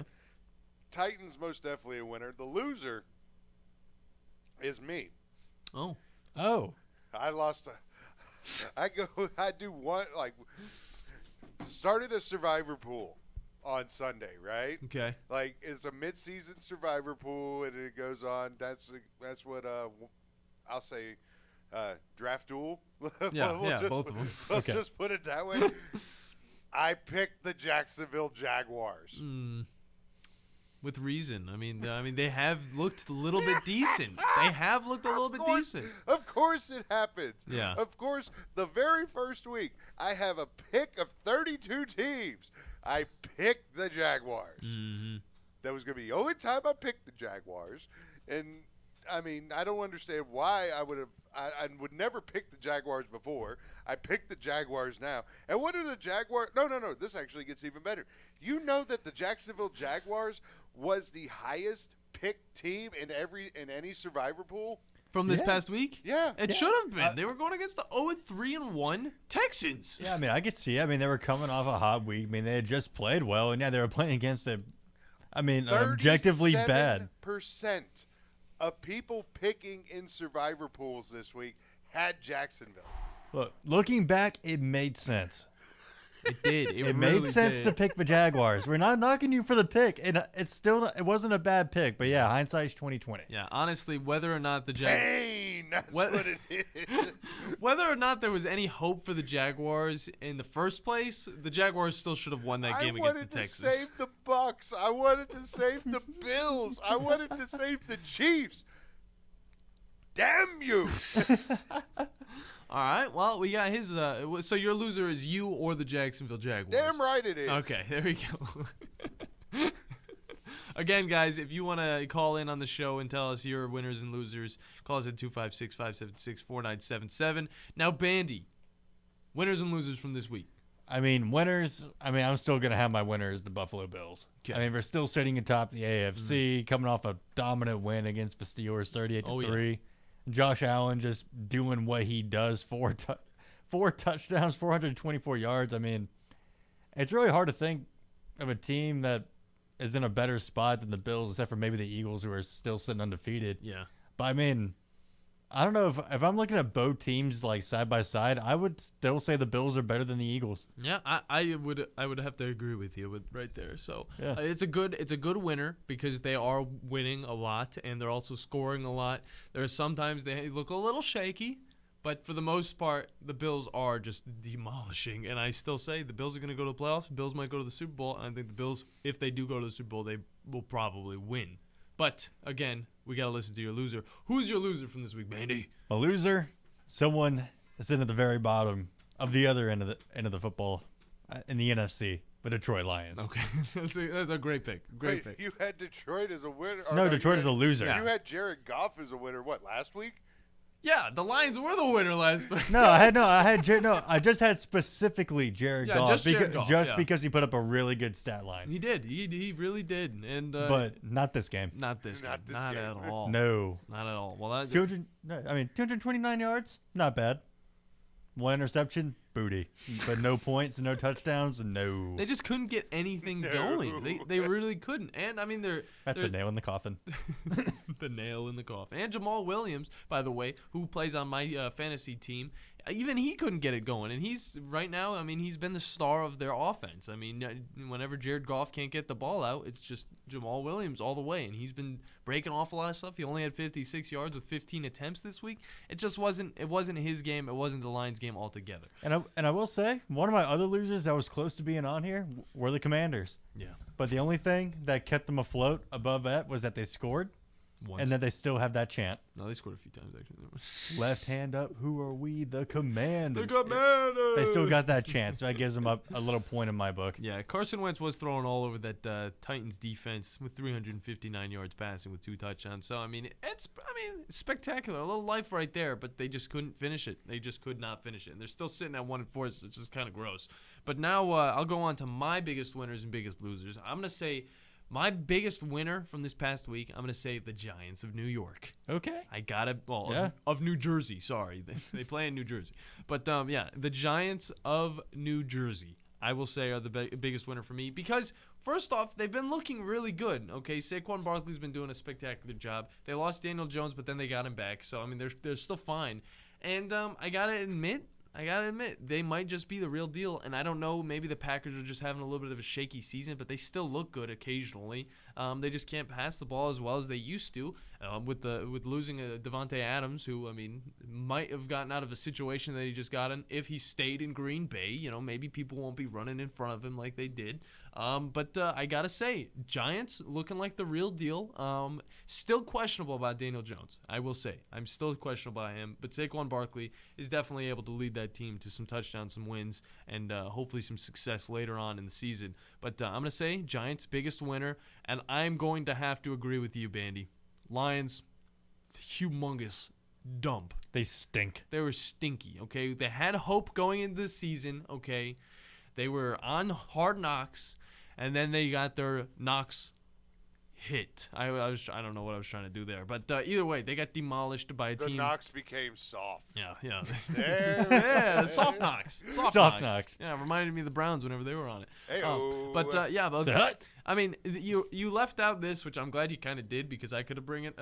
Titans most definitely a winner. The loser is me. Oh. I lost I do one, started a survivor pool on Sunday, right? Okay. Like, it's a mid-season survivor pool, and it goes on. That's what I'll say draft duel. Both of them. Let's just put it that way. I picked the Jacksonville Jaguars. With reason. I mean, they have looked a little bit decent. They have looked a little bit decent. Of course it happens. Yeah. Of course, the very first week, I have a pick of 32 teams. I picked the Jaguars. Mm-hmm. That was going to be the only time I picked the Jaguars. And, I mean, I don't understand why I would never pick the Jaguars before. I picked the Jaguars now. And what are the Jaguars? No. This actually gets even better. You know that the Jacksonville Jaguars was the highest picked team in any survivor pool? From this past week? Yeah. It should have been. They were going against the 0-3-1 Texans. Yeah, I mean, I could see it. I mean, they were coming off a hot week. I mean, they had just played well, and they were playing against objectively bad. 37% of people picking in survivor pools this week had Jacksonville. Look, looking back, it made sense. It did. It made sense to pick the Jaguars. We're not knocking you for the pick. It wasn't a bad pick, but yeah, hindsight's 20/20. Yeah, honestly, whether or not the Pain, that's what it is. Whether or not there was any hope for the Jaguars in the first place, the Jaguars still should have won that game against the Texans. I wanted to save the Bucks. I wanted to save the Bills. I wanted to save the Chiefs. Damn you. All right, well, we got his. So your loser is you or the Jacksonville Jaguars. Damn right it is. Okay, there we go. Again, guys, if you want to call in on the show and tell us your winners and losers, call us at 256-576-4977. Now, Bandi, winners and losers from this week. I mean, winners. I mean, I'm still going to have my winners, the Buffalo Bills. Okay. I mean, we're still sitting atop the AFC, coming off a dominant win against the Steelers, 38-3. Josh Allen just doing what he does, four touchdowns, 424 yards. I mean, it's really hard to think of a team that is in a better spot than the Bills, except for maybe the Eagles, who are still sitting undefeated. Yeah. But, I mean, I don't know if I'm looking at both teams like side by side, I would still say the Bills are better than the Eagles. Yeah, I would have to agree with you with right there. So yeah. It's a good winner because they are winning a lot and they're also scoring a lot. There are sometimes they look a little shaky, but for the most part, the Bills are just demolishing. And I still say the Bills are going to go to the playoffs. The Bills might go to the Super Bowl. And I think the Bills, if they do go to the Super Bowl, they will probably win. But, again, we got to listen to your loser. Who's your loser from this week, Bandi? A loser? Someone that's in at the very bottom of the other end of the football in the NFC, the Detroit Lions. Okay. That's a great pick. Great pick. You had Detroit as a winner? No, Detroit is a loser. You had Jared Goff as a winner, last week? Yeah, the Lions were the winner last week. I just had specifically Jared Goff because he put up a really good stat line. He did. He really did. And but not this game. Not at all. No. Not at all. Well, 229 yards, not bad. One interception, booty. But no points and no touchdowns, and no. They just couldn't get anything going. They really couldn't. And I mean, that's the nail in the coffin. The nail in the coffin. And Jamal Williams, by the way, who plays on my fantasy team, even he couldn't get it going. And he's right now, I mean, he's been the star of their offense. I mean, whenever Jared Goff can't get the ball out, it's just Jamal Williams all the way. And he's been breaking off a lot of stuff. He only had 56 yards with 15 attempts this week. It just wasn't his game. It wasn't the Lions game altogether. And I will say, one of my other losers that was close to being on here were the Commanders. Yeah. But the only thing that kept them afloat above that was that they scored. And then they still have that chant. No, they scored a few times, actually. Left hand up, who are we? The Commanders. The Commanders! They still got that chant, so that gives them a little point in my book. Yeah, Carson Wentz was throwing all over that Titans defense with 359 yards passing with 2 touchdowns. So, I mean, it's spectacular. A little life right there, but they just couldn't finish it. They just could not finish it. And they're still sitting at 1-4, so it's just kind of gross. But now I'll go on to my biggest winners and biggest losers. I'm going to say my biggest winner from this past week, I'm going to say the Giants of New York. Okay. I got it. Well, of New Jersey. Sorry. They play in New Jersey. But, yeah, the Giants of New Jersey, I will say, are the biggest winner for me because, first off, they've been looking really good. Okay, Saquon Barkley's been doing a spectacular job. They lost Daniel Jones, but then they got him back. So, I mean, they're still fine. And I got to admit, they might just be the real deal. And I don't know, maybe the Packers are just having a little bit of a shaky season, but they still look good occasionally. They just can't pass the ball as well as they used to. With losing Devontae Adams, who, I mean, might have gotten out of a situation that he just got in. If he stayed in Green Bay, you know, maybe people won't be running in front of him like they did. But I got to say, Giants looking like the real deal. Still questionable about Daniel Jones, I will say. I'm still questionable about him. But Saquon Barkley is definitely able to lead that team to some touchdowns, some wins, and hopefully some success later on in the season. But I'm going to say Giants, biggest winner. And I'm going to have to agree with you, Bandi. Lions, humongous dump. They stink. They were stinky, okay? They had hope going into the season, okay? They were on Hard Knocks, and then they got their knocks hit. I don't know what I was trying to do there, but either way, they got demolished by a team. The knocks became soft. Yeah. There soft knocks. Soft knocks. Yeah, reminded me of the Browns whenever they were on it. Hey-o. But I mean, you left out this, which I'm glad you kind of did because I could bring it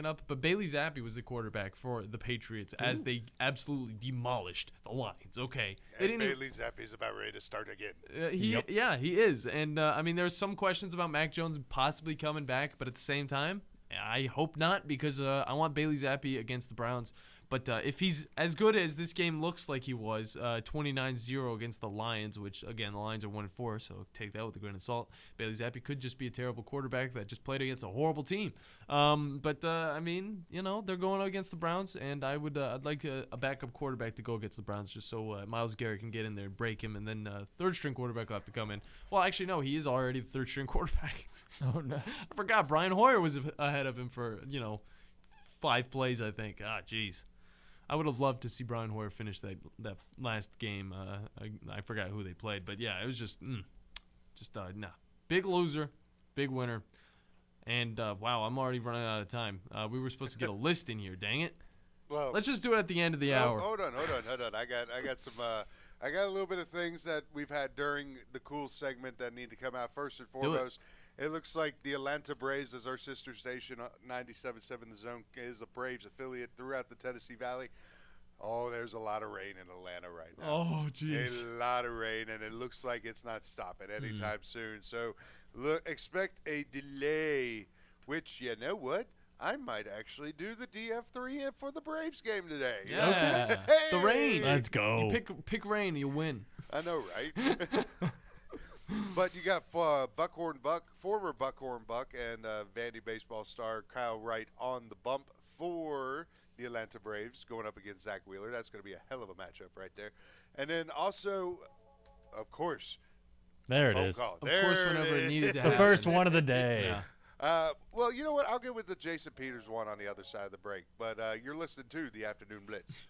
up. But Bailey Zappi was the quarterback for the Patriots as they absolutely demolished the Lions. Okay, and Bailey Zappi's about ready to start again. He is. And I mean, there's some questions about Mac Jones possibly coming back, but at the same time, I hope not because I want Bailey Zappi against the Browns. But if he's as good as this game looks like he was, 29-0 against the Lions, which, again, the Lions are 1-4, so take that with a grain of salt. Bailey Zappi could just be a terrible quarterback that just played against a horrible team. I mean, you know, they're going against the Browns, and I'd like a backup quarterback to go against the Browns just so Myles Garrett can get in there and break him, and then third-string quarterback will have to come in. Well, actually, no, he is already the third-string quarterback. Oh, no. I forgot. Brian Hoyer was ahead of him for, 5 plays, I think. Jeez. I would have loved to see Brian Hoyer finish that last game. I forgot who they played, but yeah, it was just nah. Big loser, big winner, and wow, I'm already running out of time. We were supposed to get a list in here. Dang it! Well, let's just do it at the end of the hour. Hold on. I got some. I got a little bit of things that we've had during the cool segment that need to come out. First and foremost, it looks like the Atlanta Braves, as our sister station, 97.7 The Zone, is a Braves affiliate throughout the Tennessee Valley. Oh, there's a lot of rain in Atlanta right now. Oh, jeez. A lot of rain, and it looks like it's not stopping anytime soon. So expect a delay, which, you know what? I might actually do the DF3 for the Braves game today. Yeah. Okay. The rain. Let's go. You pick rain, you win. I know, right? But you got Buckhorn Buck, former Buckhorn Buck, and Vandy baseball star Kyle Wright on the bump for the Atlanta Braves going up against Zach Wheeler. That's going to be a hell of a matchup right there. And then also, of course, there it phone is. call. Of course, whenever it needed to The happen. first one of the day. Yeah. Well, you know what? I'll get with the Jason Peters one on the other side of the break. But you're listening to the Afternoon Blitz.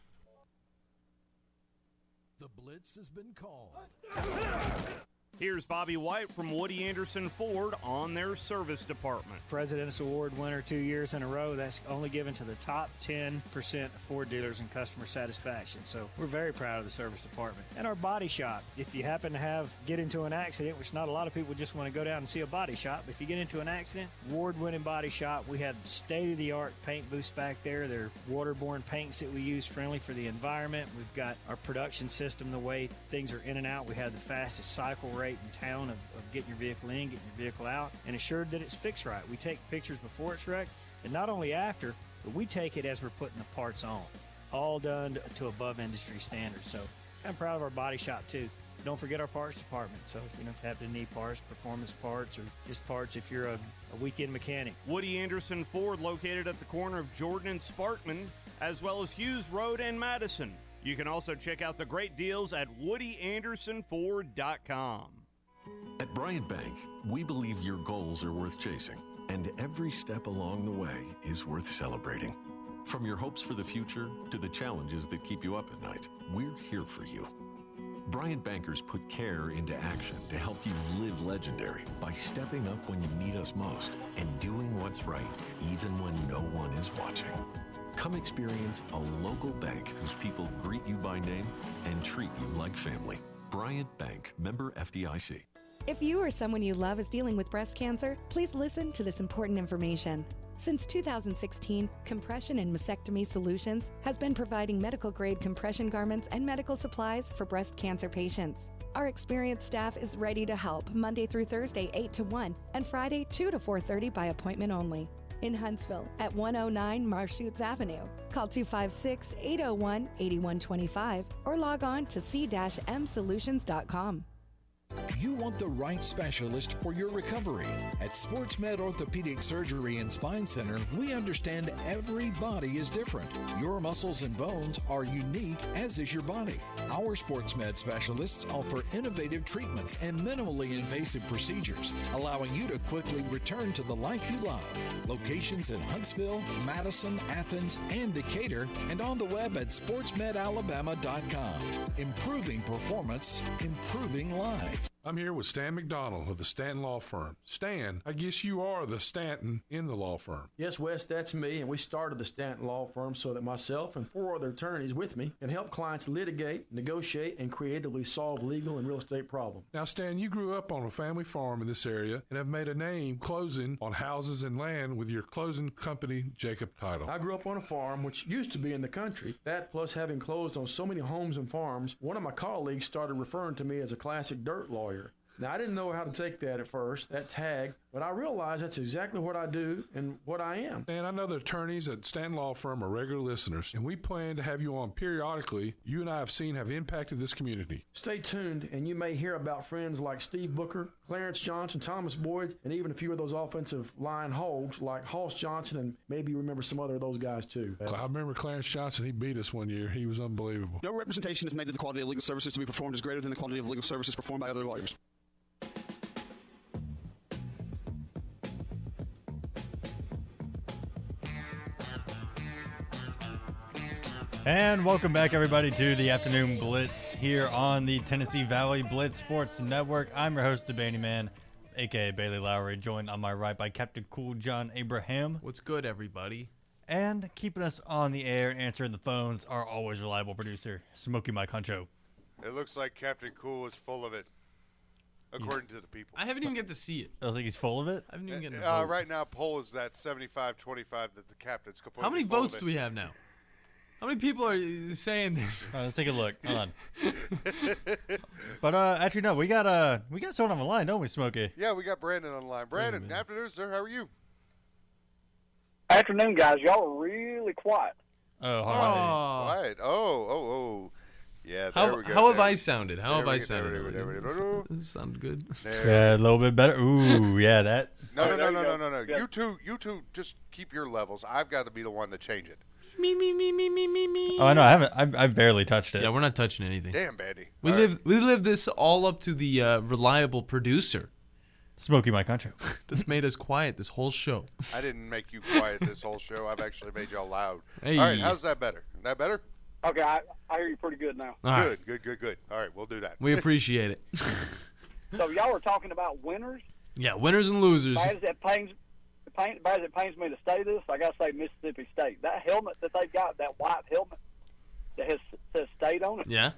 The Blitz has been called. Here's Bobby White from Woody Anderson Ford on their service department. President's Award winner 2 years in a row. That's only given to the top 10% of Ford dealers in customer satisfaction. So we're very proud of the service department. And our body shop. If you happen to get into an accident, which not a lot of people just want to go down and see a body shop, but if you get into an accident, award-winning body shop. We have state-of-the-art paint booths back there. They're waterborne paints that we use, friendly for the environment. We've got our production system, the way things are in and out. We have the fastest cycle rate in town of getting your vehicle in, getting your vehicle out, and assured that it's fixed right. We take pictures before it's wrecked, and not only after, but we take it as we're putting the parts on. All done to above industry standards. So I'm proud of our body shop too. Don't forget our parts department. So, if you have to need parts, performance parts, or just parts if you're a weekend mechanic. Woody Anderson Ford, located at the corner of Jordan and Sparkman, as well as Hughes Road and Madison. You can also check out the great deals at WoodyAndersonFord.com. At Bryant Bank, we believe your goals are worth chasing, and every step along the way is worth celebrating. From your hopes for the future to the challenges that keep you up at night, we're here for you. Bryant Bankers put care into action to help you live legendary by stepping up when you need us most and doing what's right, even when no one is watching. Come experience a local bank whose people greet you by name and treat you like family. Bryant Bank, member FDIC. If you or someone you love is dealing with breast cancer, please listen to this important information. Since 2016, Compression and Mastectomy Solutions has been providing medical-grade compression garments and medical supplies for breast cancer patients. Our experienced staff is ready to help Monday through Thursday 8 to 1 and Friday 2 to 4:30 by appointment only. In Huntsville at 109 Marshoots Avenue. Call 256-801-8125 or log on to c-msolutions.com. You want the right specialist for your recovery. At SportsMed Orthopedic Surgery and Spine Center, we understand every body is different. Your muscles and bones are unique, as is your body. Our SportsMed specialists offer innovative treatments and minimally invasive procedures, allowing you to quickly return to the life you love. Locations in Huntsville, Madison, Athens, and Decatur, and on the web at sportsmedalabama.com. Improving performance, improving lives. I'm here with Stan McDonald of the Stanton Law Firm. Stan, I guess you are the Stanton in the law firm. Yes, Wes, that's me, and we started the Stanton Law Firm so that myself and 4 other attorneys with me can help clients litigate, negotiate, and creatively solve legal and real estate problems. Now, Stan, you grew up on a family farm in this area and have made a name closing on houses and land with your closing company, Jacob Title. I grew up on a farm which used to be in the country. That, plus having closed on so many homes and farms, one of my colleagues started referring to me as a classic dirt lawyer. Now, I didn't know how to take that at first, that tag, but I realized that's exactly what I do and what I am. And I know the attorneys at Stanton Law Firm are regular listeners, and we plan to have you on periodically. You and I have seen have impacted this community. Stay tuned, and you may hear about friends like Steve Booker, Clarence Johnson, Thomas Boyd, and even a few of those offensive line hogs like Hoss Johnson, and maybe you remember some other of those guys too. I remember Clarence Johnson. He beat us one year. He was unbelievable. No representation is made that the quality of legal services to be performed is greater than the quality of legal services performed by other lawyers. And welcome back, everybody, to the Afternoon Blitz here on the Tennessee Valley Blitz Sports Network. I'm your host, the Bandi Man, a.k.a. Bailey Lowry, joined on my right by Captain Cool John Abraham. What's good, everybody? And keeping us on the air and answering the phones, our always reliable producer, Smokey Mike Huncho. It looks like Captain Cool is full of it, according to the people. I haven't even get to see it. I think he's full of it? I haven't even get to vote. Right now, poll is at 75-25 that the captain's completely How many full votes of it. do we have now? How many people are saying this? All right, let's take a look. Hold on. But actually, no, we got someone on the line, don't we, Smokey? Yeah, we got Brandon on the line. Brandon, afternoon, sir. How are you? Afternoon, guys. Y'all are really quiet. Oh, quiet. Oh. Yeah, there we go. How have I sounded? How have I sounded? Sounded good. Yeah, a little bit better. Ooh, yeah, that. No. You two, just keep your levels. I've got to be the one to change it. Me. Oh, I know. I haven't. I've barely touched it. Yeah, we're not touching anything. Damn, Bandi. We live this all up to the reliable producer, Smokey Mike Huncho. That's made us quiet this whole show. I didn't make you quiet this whole show. I've actually made y'all loud. Hey. All right, how's that better? That better? Okay, I hear you pretty good now. All Good. All right, we'll do that. We appreciate it. So y'all were talking about winners? Yeah, winners and losers. Bad as it pains me to say this, I got to say Mississippi State. That helmet that they've got, that white helmet that says State on it, Yeah.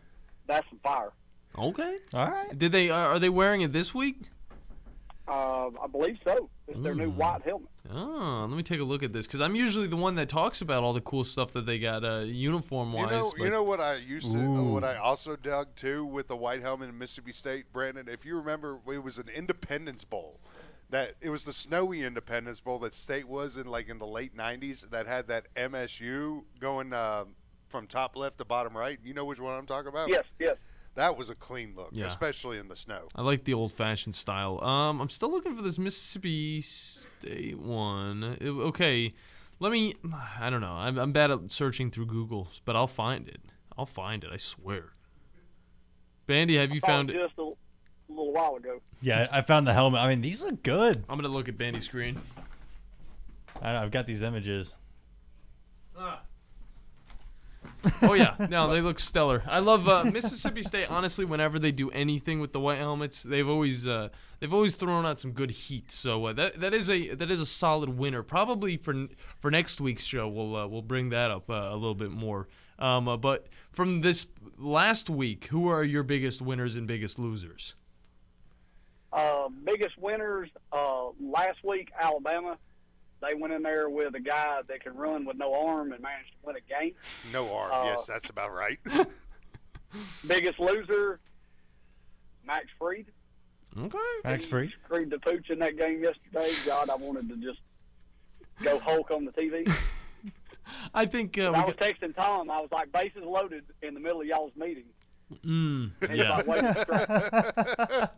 that's some fire. Okay. All right. Did they? Are they wearing it this week? I believe so. It's their new white helmet. Oh, let me take a look at this because I'm usually the one that talks about all the cool stuff that they got uniform wise. You know what I used to, what I also dug too with the white helmet in Mississippi State, Brandon. If you remember, it was an Independence Bowl. That it was the snowy Independence Bowl that State was in, like in the late '90s. That had that MSU going from top left to bottom right. You know which one I'm talking about? Yes. That was a clean look, Yeah. especially in the snow. I like the old-fashioned style. I'm still looking for this Mississippi State one. Okay, I don't know. I'm bad at searching through Google, but I'll find it. I swear. Bandy, have you found it? Just a little while ago. Yeah, I found the helmet. I mean, these look good. I'm gonna look at Bandy's screen. I've got these images. Oh yeah, no, they look stellar. I love Mississippi State. Honestly, whenever they do anything with the white helmets, they've always thrown out some good heat. So that is a solid winner. Probably for next week's show, we'll bring that up a little bit more. But from this last week, who are your biggest winners and biggest losers? Biggest winners last week, Alabama. They went in there with a guy that can run with no arm and managed to win a game. No arm, yes, that's about right. Biggest loser, Max Fried. Okay. Max Fried. Screwed the pooch in that game yesterday. God, I wanted to just go Hulk on the TV. I think I was texting Tom. I was like, bases loaded in the middle of y'all's meeting. Yeah.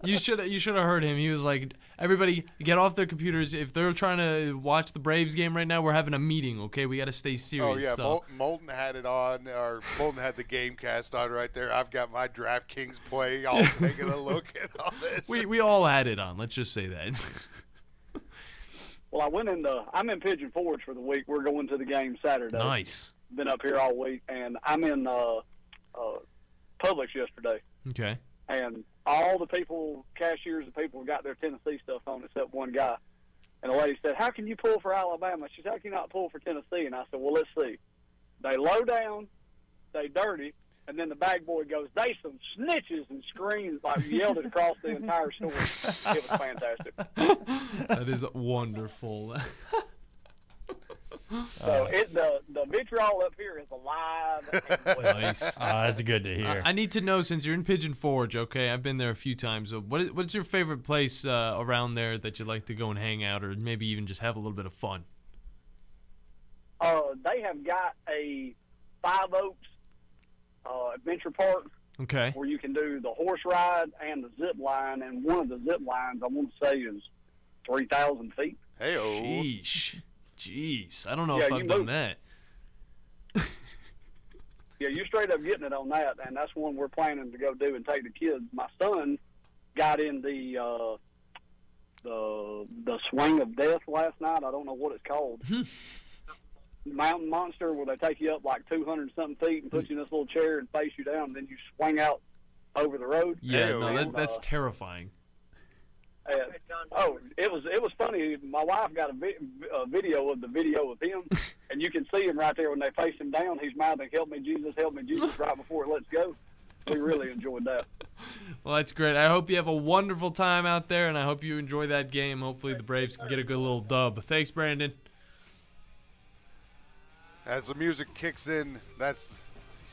You should have heard him. He was like, "Everybody, get off their computers. If they're trying to watch the Braves game right now, we're having a meeting. Okay, we got to stay serious." Oh yeah, so. Molten had it on, or Molten had the game cast on right there. I've got my DraftKings play. Y'all taking a look at all this. We all had it on. Let's just say that. Well, I'm in Pigeon Forge for the week. We're going to the game Saturday. Nice. Been up here all week, and I'm in Publix yesterday. Okay. And all the people, cashiers and people, got their Tennessee stuff on except one guy. And the lady said, "How can you pull for Alabama?" She said, "How can you not pull for Tennessee?" And I said, "Well, let's see. They low down, they dirty, and then the bag boy goes, 'They some snitches,' and screams, like yelled it across the entire store." It was fantastic. That is wonderful. So the vitriol up here is alive. And well. Nice. That's good to hear. I need to know, since you're in Pigeon Forge, okay, I've been there a few times. What's your favorite place around there that you'd like to go and hang out, or maybe even just have a little bit of fun? They have got a Five Oaks adventure park. Okay. Where you can do the horse ride and the zip line, and one of the zip lines I want to say is 3,000 feet. Hey-oh. Jeez, I don't know if I've done that. Yeah, you're straight up getting it on that, and that's one we're planning to go do and take the kids. My son got in the swing of death last night. I don't know what it's called. Mountain Monster, where they take you up like 200-something feet and put you in this little chair and face you down, and then you swing out over the road. Yeah, no, that's terrifying. It was funny. My wife got a video of the video of him, and you can see him right there when they face him down. He's mouthing, "Help me, Jesus, right before it lets go." We really enjoyed that. Well, that's great. I hope you have a wonderful time out there, and I hope you enjoy that game. Hopefully the Braves can get a good little dub. Thanks, Brandon. As the music kicks in, that's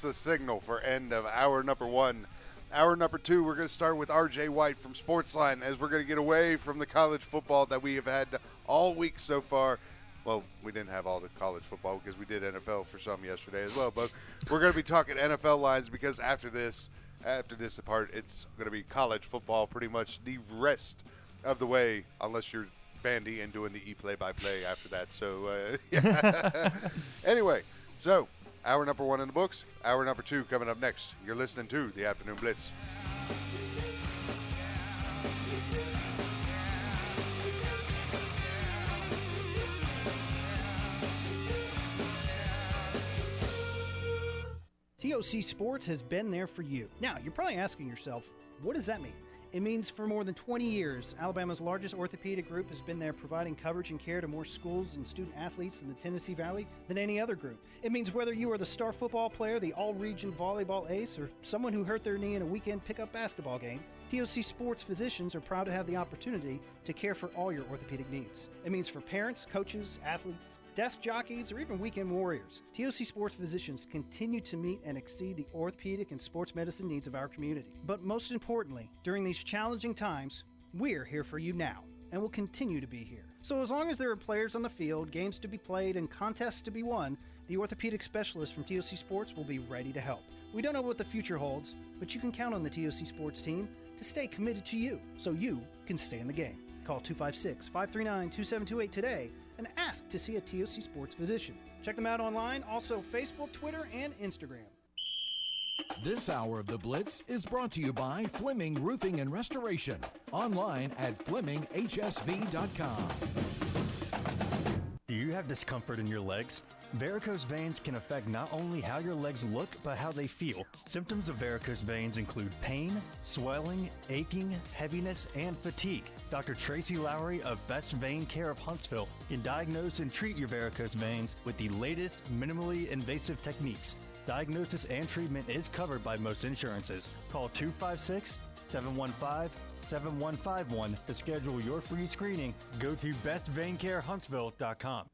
the signal for end of hour number one. Hour number two, we're going to start with R.J. White from Sportsline, as we're going to get away from the college football that we have had all week so far. Well, we didn't have all the college football because we did NFL for some yesterday as well. But we're going to be talking NFL lines, because after this part, it's going to be college football pretty much the rest of the way, unless you're Bandi and doing the play-by-play after that. So, yeah. Anyway, so hour number one in the books. Hour number two coming up next. You're listening to the Afternoon Blitz. TOC Sports has been there for you. Now, you're probably asking yourself, what does that mean? It means for more than 20 years, Alabama's largest orthopedic group has been there providing coverage and care to more schools and student athletes in the Tennessee Valley than any other group. It means whether you are the star football player, the all-region volleyball ace, or someone who hurt their knee in a weekend pickup basketball game, TOC Sports physicians are proud to have the opportunity to care for all your orthopedic needs. It means for parents, coaches, athletes, desk jockeys, or even weekend warriors, TOC Sports physicians continue to meet and exceed the orthopedic and sports medicine needs of our community. But most importantly, during these challenging times, we're here for you now, and will continue to be here. So as long as there are players on the field, games to be played, and contests to be won, The orthopedic specialist from TOC Sports will be ready to help. We don't know what the future holds, but you can count on the TOC Sports team to stay committed to you so you can stay in the game. Call 256-539-2728 today and ask to see a TOC Sports physician. Check them out online, also Facebook, Twitter, and Instagram. This hour of the Blitz is brought to you by Fleming Roofing and Restoration. Online at FlemingHSV.com. Do you have discomfort in your legs? Varicose veins can affect not only how your legs look, but how they feel. Symptoms of varicose veins include pain, swelling, aching, heaviness, and fatigue. Dr. Tracy Lowry of Best Vein Care of Huntsville can diagnose and treat your varicose veins with the latest minimally invasive techniques. Diagnosis and treatment is covered by most insurances. Call 256-715-7151 to schedule your free screening. Go to bestveincarehuntsville.com.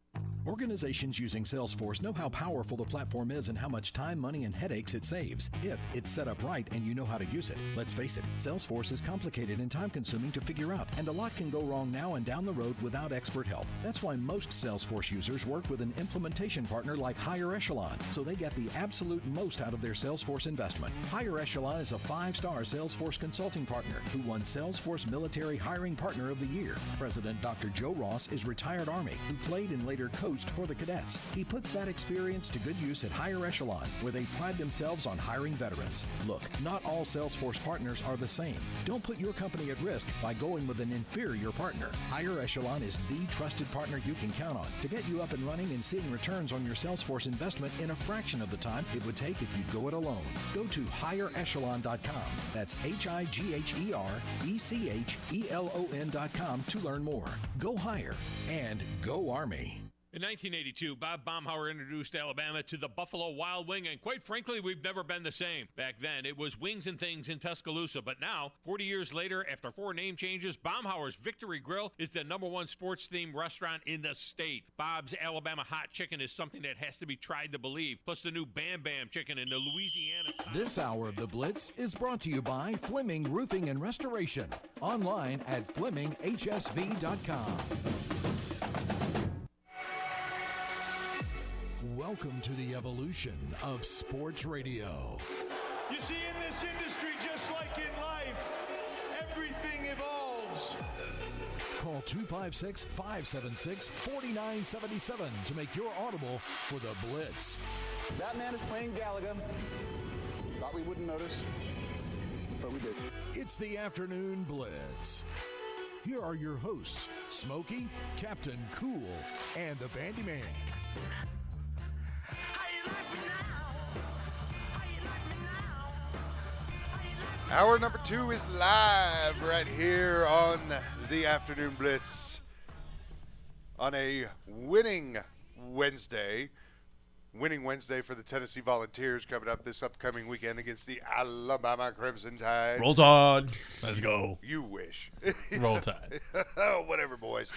Organizations using Salesforce know how powerful the platform is and how much time, money, and headaches it saves if it's set up right and you know how to use it. Let's face it, Salesforce is complicated and time-consuming to figure out, and a lot can go wrong now and down the road without expert help. That's why most Salesforce users work with an implementation partner like Higher Echelon, so they get the absolute most out of their Salesforce investment. Higher Echelon is a 5-star Salesforce consulting partner who won Salesforce Military Hiring Partner of the Year. President Dr. Joe Ross is retired Army who played and later coached for the cadets. He puts that experience to good use at Higher Echelon, where they pride themselves on hiring veterans. Look, not all Salesforce partners are the same. Don't put your company at risk by going with an inferior partner. Higher Echelon is the trusted partner you can count on to get you up and running and seeing returns on your Salesforce investment in a fraction of the time it would take if you go it alone. Go to higherechelon.com. That's HIGHERECHELON.com to learn more. Go higher and go Army. In 1982, Bob Baumhauer introduced Alabama to the Buffalo Wild Wing, and quite frankly, we've never been the same. Back then, it was Wings and Things in Tuscaloosa, but now, 40 years later, after 4 name changes, Baumhauer's Victory Grill is the #1 sports-themed restaurant in the state. Bob's Alabama Hot Chicken is something that has to be tried to believe, plus the new Bam Bam Chicken in the Louisiana style. This hour of the Blitz is brought to you by Fleming Roofing and Restoration. Online at FlemingHSV.com. Welcome to the evolution of sports radio. You see, in this industry, just like in life, everything evolves. Call 256-576-4977 to make your audible for the Blitz. That man is playing Galaga. Thought we wouldn't notice, but we did. It's the Afternoon Blitz. Here are your hosts, Smokey, Captain Cool, and the Bandi Man. Hour number 2 is live right here on the Afternoon Blitz on a winning Wednesday. Winning Wednesday for the Tennessee Volunteers coming up this upcoming weekend against the Alabama Crimson Tide. Roll Tide. Let's go. You wish. Roll Tide. Oh, whatever, boys.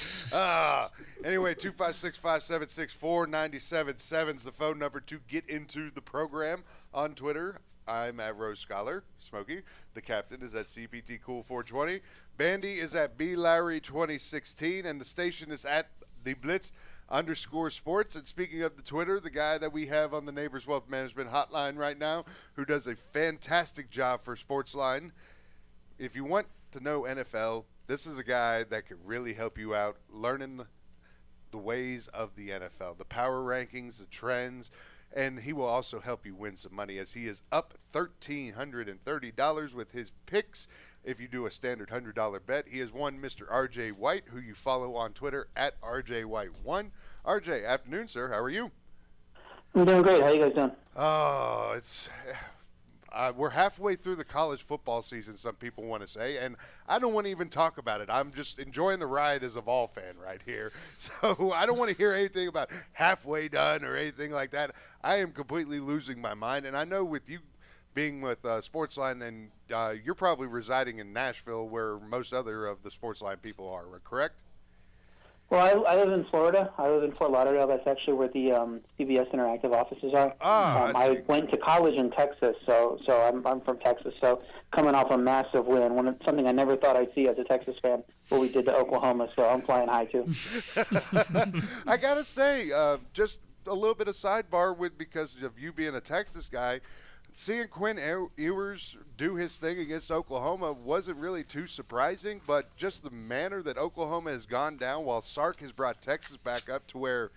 Anyway, 256-576-4977 is the phone number to get into the program. On Twitter, I'm at Rose Scholar. Smokey, the captain, is at CPT Cool 420. Bandi is at B Larry 2016, and the station is at the Blitz _sports. And speaking of the Twitter, the guy that we have on the Neighbors Wealth Management hotline right now, who does a fantastic job for Sportsline. If you want to know NFL, this is a guy that could really help you out learning the ways of the NFL, the power rankings, the trends. And he will also help you win some money, as he is up $1,330 with his picks. If you do a standard $100 bet, he has won Mr. RJ White, who you follow on Twitter at RJWhite1. RJ, afternoon, sir. How are you? I'm doing great. How you guys doing? Oh, we're halfway through the college football season, some people want to say, and I don't want to even talk about it. I'm just enjoying the ride as a Vol fan right here. So I don't want to hear anything about halfway done or anything like that. I am completely losing my mind, and I know with you being with Sportsline, and you're probably residing in Nashville where most other of the Sportsline people are, correct? Well, I live in Florida. I live in Fort Lauderdale. That's actually where the CBS Interactive offices are. I went to college in Texas, so I'm from Texas. So coming off a massive win, something I never thought I'd see as a Texas fan, what we did to Oklahoma. So I'm flying high too. I gotta say, just a little bit of sidebar with because of you being a Texas guy. Seeing Quinn Ewers do his thing against Oklahoma wasn't really too surprising, but just the manner that Oklahoma has gone down while Sark has brought Texas back up to where,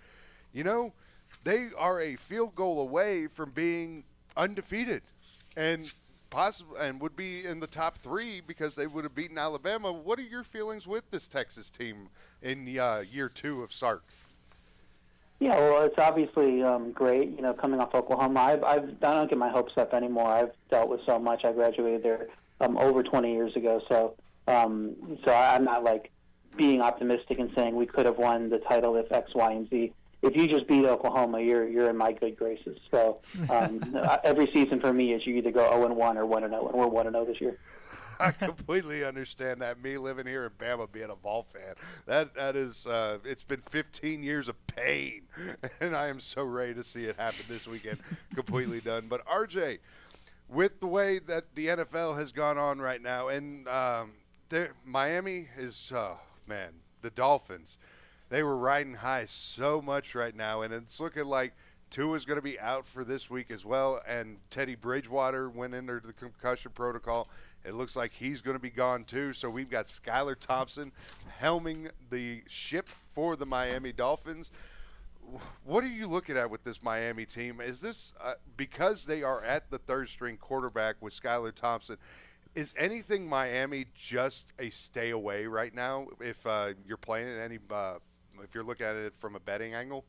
they are a field goal away from being undefeated and would be in the top 3 because they would have beaten Alabama. What are your feelings with this Texas team in year 2 of Sark? Yeah, well, it's obviously great, coming off Oklahoma. I don't get my hopes up anymore. I've dealt with so much. I graduated there over 20 years ago, so I'm not, being optimistic and saying we could have won the title if X, Y, and Z. If you just beat Oklahoma, you're in my good graces. So every season for me is you either go 0-1 or 1-0, and we're 1-0 this year. I completely understand that. Me living here in Bama, being a Vol fan, that is, it's been 15 years of pain, and I am so ready to see it happen this weekend. Completely done. But RJ, with the way that the NFL has gone on right now, and Miami is, the Dolphins, they were riding high so much right now, and it's looking like Tua's going to be out for this week as well, and Teddy Bridgewater went into the concussion protocol. It looks like he's going to be gone too. So we've got Skylar Thompson helming the ship for the Miami Dolphins. What are you looking at with this Miami team? Is this because they are at the third-string quarterback with Skylar Thompson, is anything Miami just a stay away right now if you're playing if you're looking at it from a betting angle?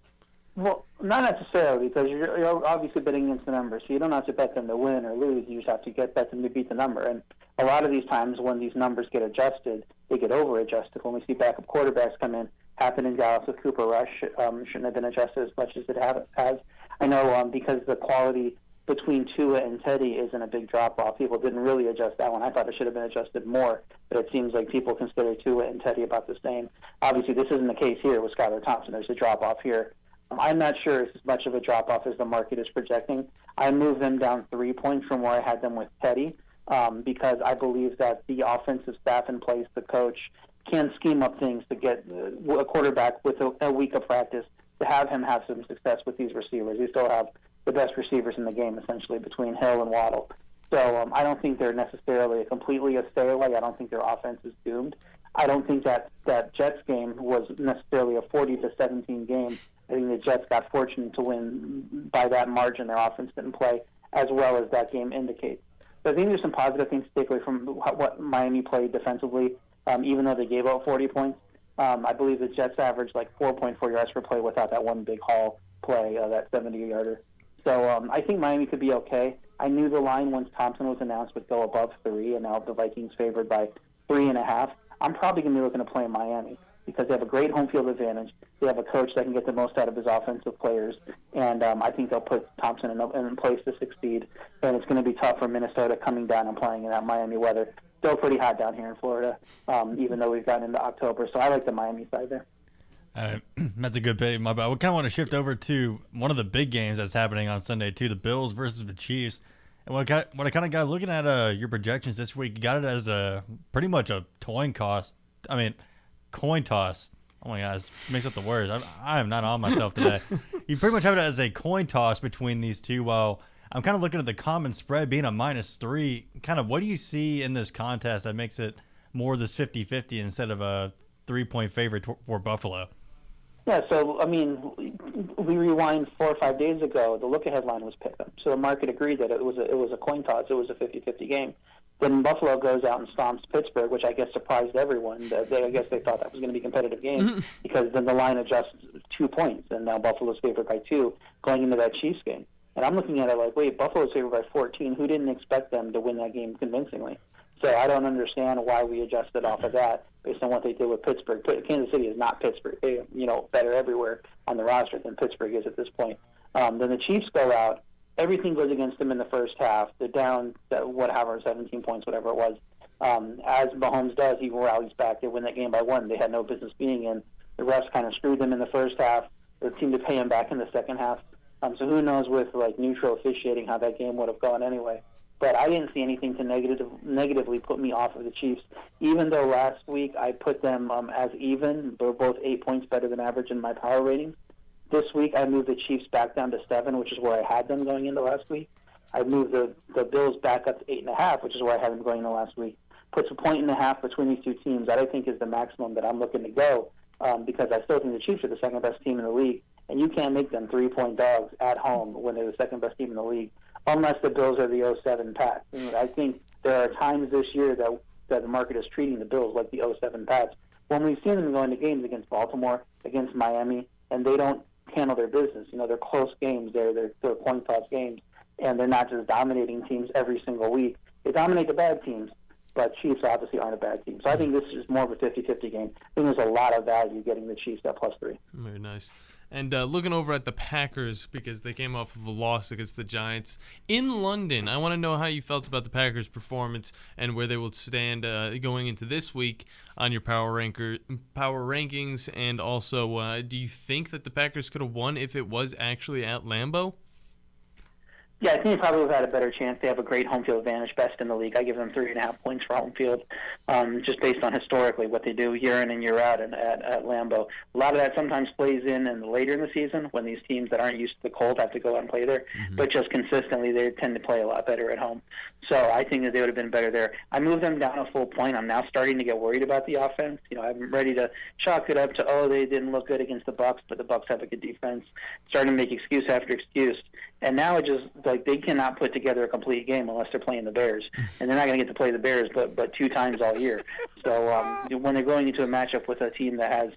Well, not necessarily, because you're obviously betting against the number, so you don't have to bet them to win or lose. You just have to bet them to beat the number. And a lot of these times when these numbers get adjusted, they get over-adjusted. When we see backup quarterbacks come in, happened in Dallas with Cooper Rush, shouldn't have been adjusted as much as it has. I know because the quality between Tua and Teddy isn't a big drop-off. People didn't really adjust that one. I thought it should have been adjusted more, but it seems like people consider Tua and Teddy about the same. Obviously, this isn't the case here with Skylar Thompson. There's a drop-off here. I'm not sure it's as much of a drop-off as the market is projecting. I moved them down 3 points from where I had them with Teddy because I believe that the offensive staff in place, the coach, can scheme up things to get a quarterback with a week of practice to have him have some success with these receivers. You still have the best receivers in the game, essentially, between Hill and Waddle. So I don't think they're necessarily completely a stay away. I don't think their offense is doomed. I don't think that Jets game was necessarily a 40-17 game. I think the Jets got fortunate to win by that margin. Their offense didn't play as well as that game indicates. So I think there's some positive things to take away from what Miami played defensively, even though they gave out 40 points. I believe the Jets averaged 4.4 yards per play without that one big haul play, that 70-yarder. So I think Miami could be okay. I knew the line once Thompson was announced would go above 3, and now the Vikings favored by 3.5. I'm probably going to be looking to play Miami because they have a great home field advantage. They have a coach that can get the most out of his offensive players, and I think they'll put Thompson in place to succeed. And it's going to be tough for Minnesota coming down and playing in that Miami weather. Still pretty hot down here in Florida, even though we've gotten into October. So I like the Miami side there. That's a good pick. My bad. We kind of want to shift over to one of the big games that's happening on Sunday too, the Bills versus the Chiefs. And what I kind of got looking at your projections this week, you got it as pretty much a coin toss. Oh my gosh, mix up the words. I am not on myself today. You pretty much have it as a coin toss between these two. While I'm kind of looking at the common spread being a -3. Kind of what do you see in this contest that makes it more this 50-50 instead of a 3-point favorite for Buffalo? Yeah, so, I mean, we rewind 4 or 5 days ago, the look-ahead line was picked up. So the market agreed that it was a coin toss. It was a 50-50 game. Then Buffalo goes out and stomps Pittsburgh, which I guess surprised everyone. I guess they thought that was going to be a competitive game because then the line adjusts 2 points, and now Buffalo's favored by 2 going into that Chiefs game. And I'm looking at it like, wait, Buffalo's favored by 14. Who didn't expect them to win that game convincingly? So I don't understand why we adjusted off of that based on what they did with Pittsburgh. Kansas City is not Pittsburgh. They, better everywhere on the roster than Pittsburgh is at this point. Then the Chiefs go out. Everything goes against them in the first half. They're down, 17 points, whatever it was. As Mahomes does, he rallies back. They win that game by 1. They had no business being in. The refs kind of screwed them in the first half. They seemed to pay him back in the second half. So who knows with neutral officiating how that game would have gone anyway. But I didn't see anything to negatively put me off of the Chiefs, even though last week I put them as even. They're both 8 points better than average in my power ratings. This week, I moved the Chiefs back down to 7, which is where I had them going into last week. I moved the Bills back up to 8.5, which is where I had them going into last week. Puts a 1.5 between these two teams. That I think is the maximum that I'm looking to go, because I still think the Chiefs are the second best team in the league, and you can't make them 3-point dogs at home when they're the second best team in the league, unless the Bills are the 07 Pats. And I think there are times this year that the market is treating the Bills like the 07 Pats. When we've seen them go into games against Baltimore, against Miami, and they don't handle their business. They're close games. They're coin toss games, and they're not just dominating teams every single week. They dominate the bad teams, but Chiefs obviously aren't a bad team. So I think this is more of a 50-50 game. I think there's a lot of value getting the Chiefs at +3. Very nice. And looking over at the Packers, because they came off of a loss against the Giants in London, I want to know how you felt about the Packers' performance and where they will stand going into this week on your power rankings. And also, do you think that the Packers could have won if it was actually at Lambeau? Yeah, I think they probably would have had a better chance. They have a great home field advantage, best in the league. I give them 3.5 points for home field, just based on historically what they do year in and year out at Lambeau. A lot of that sometimes plays in later in the season when these teams that aren't used to the cold have to go out and play there. But just consistently, they tend to play a lot better at home. So I think that they would have been better there. I moved them down a full point. I'm now starting to get worried about the offense. I'm ready to chalk it up to, they didn't look good against the Bucs, but the Bucs have a good defense. Starting to make excuse after excuse. And now it just, they cannot put together a complete game unless they're playing the Bears. And they're not going to get to play the Bears but 2 times all year. So when they're going into a matchup with a team that has,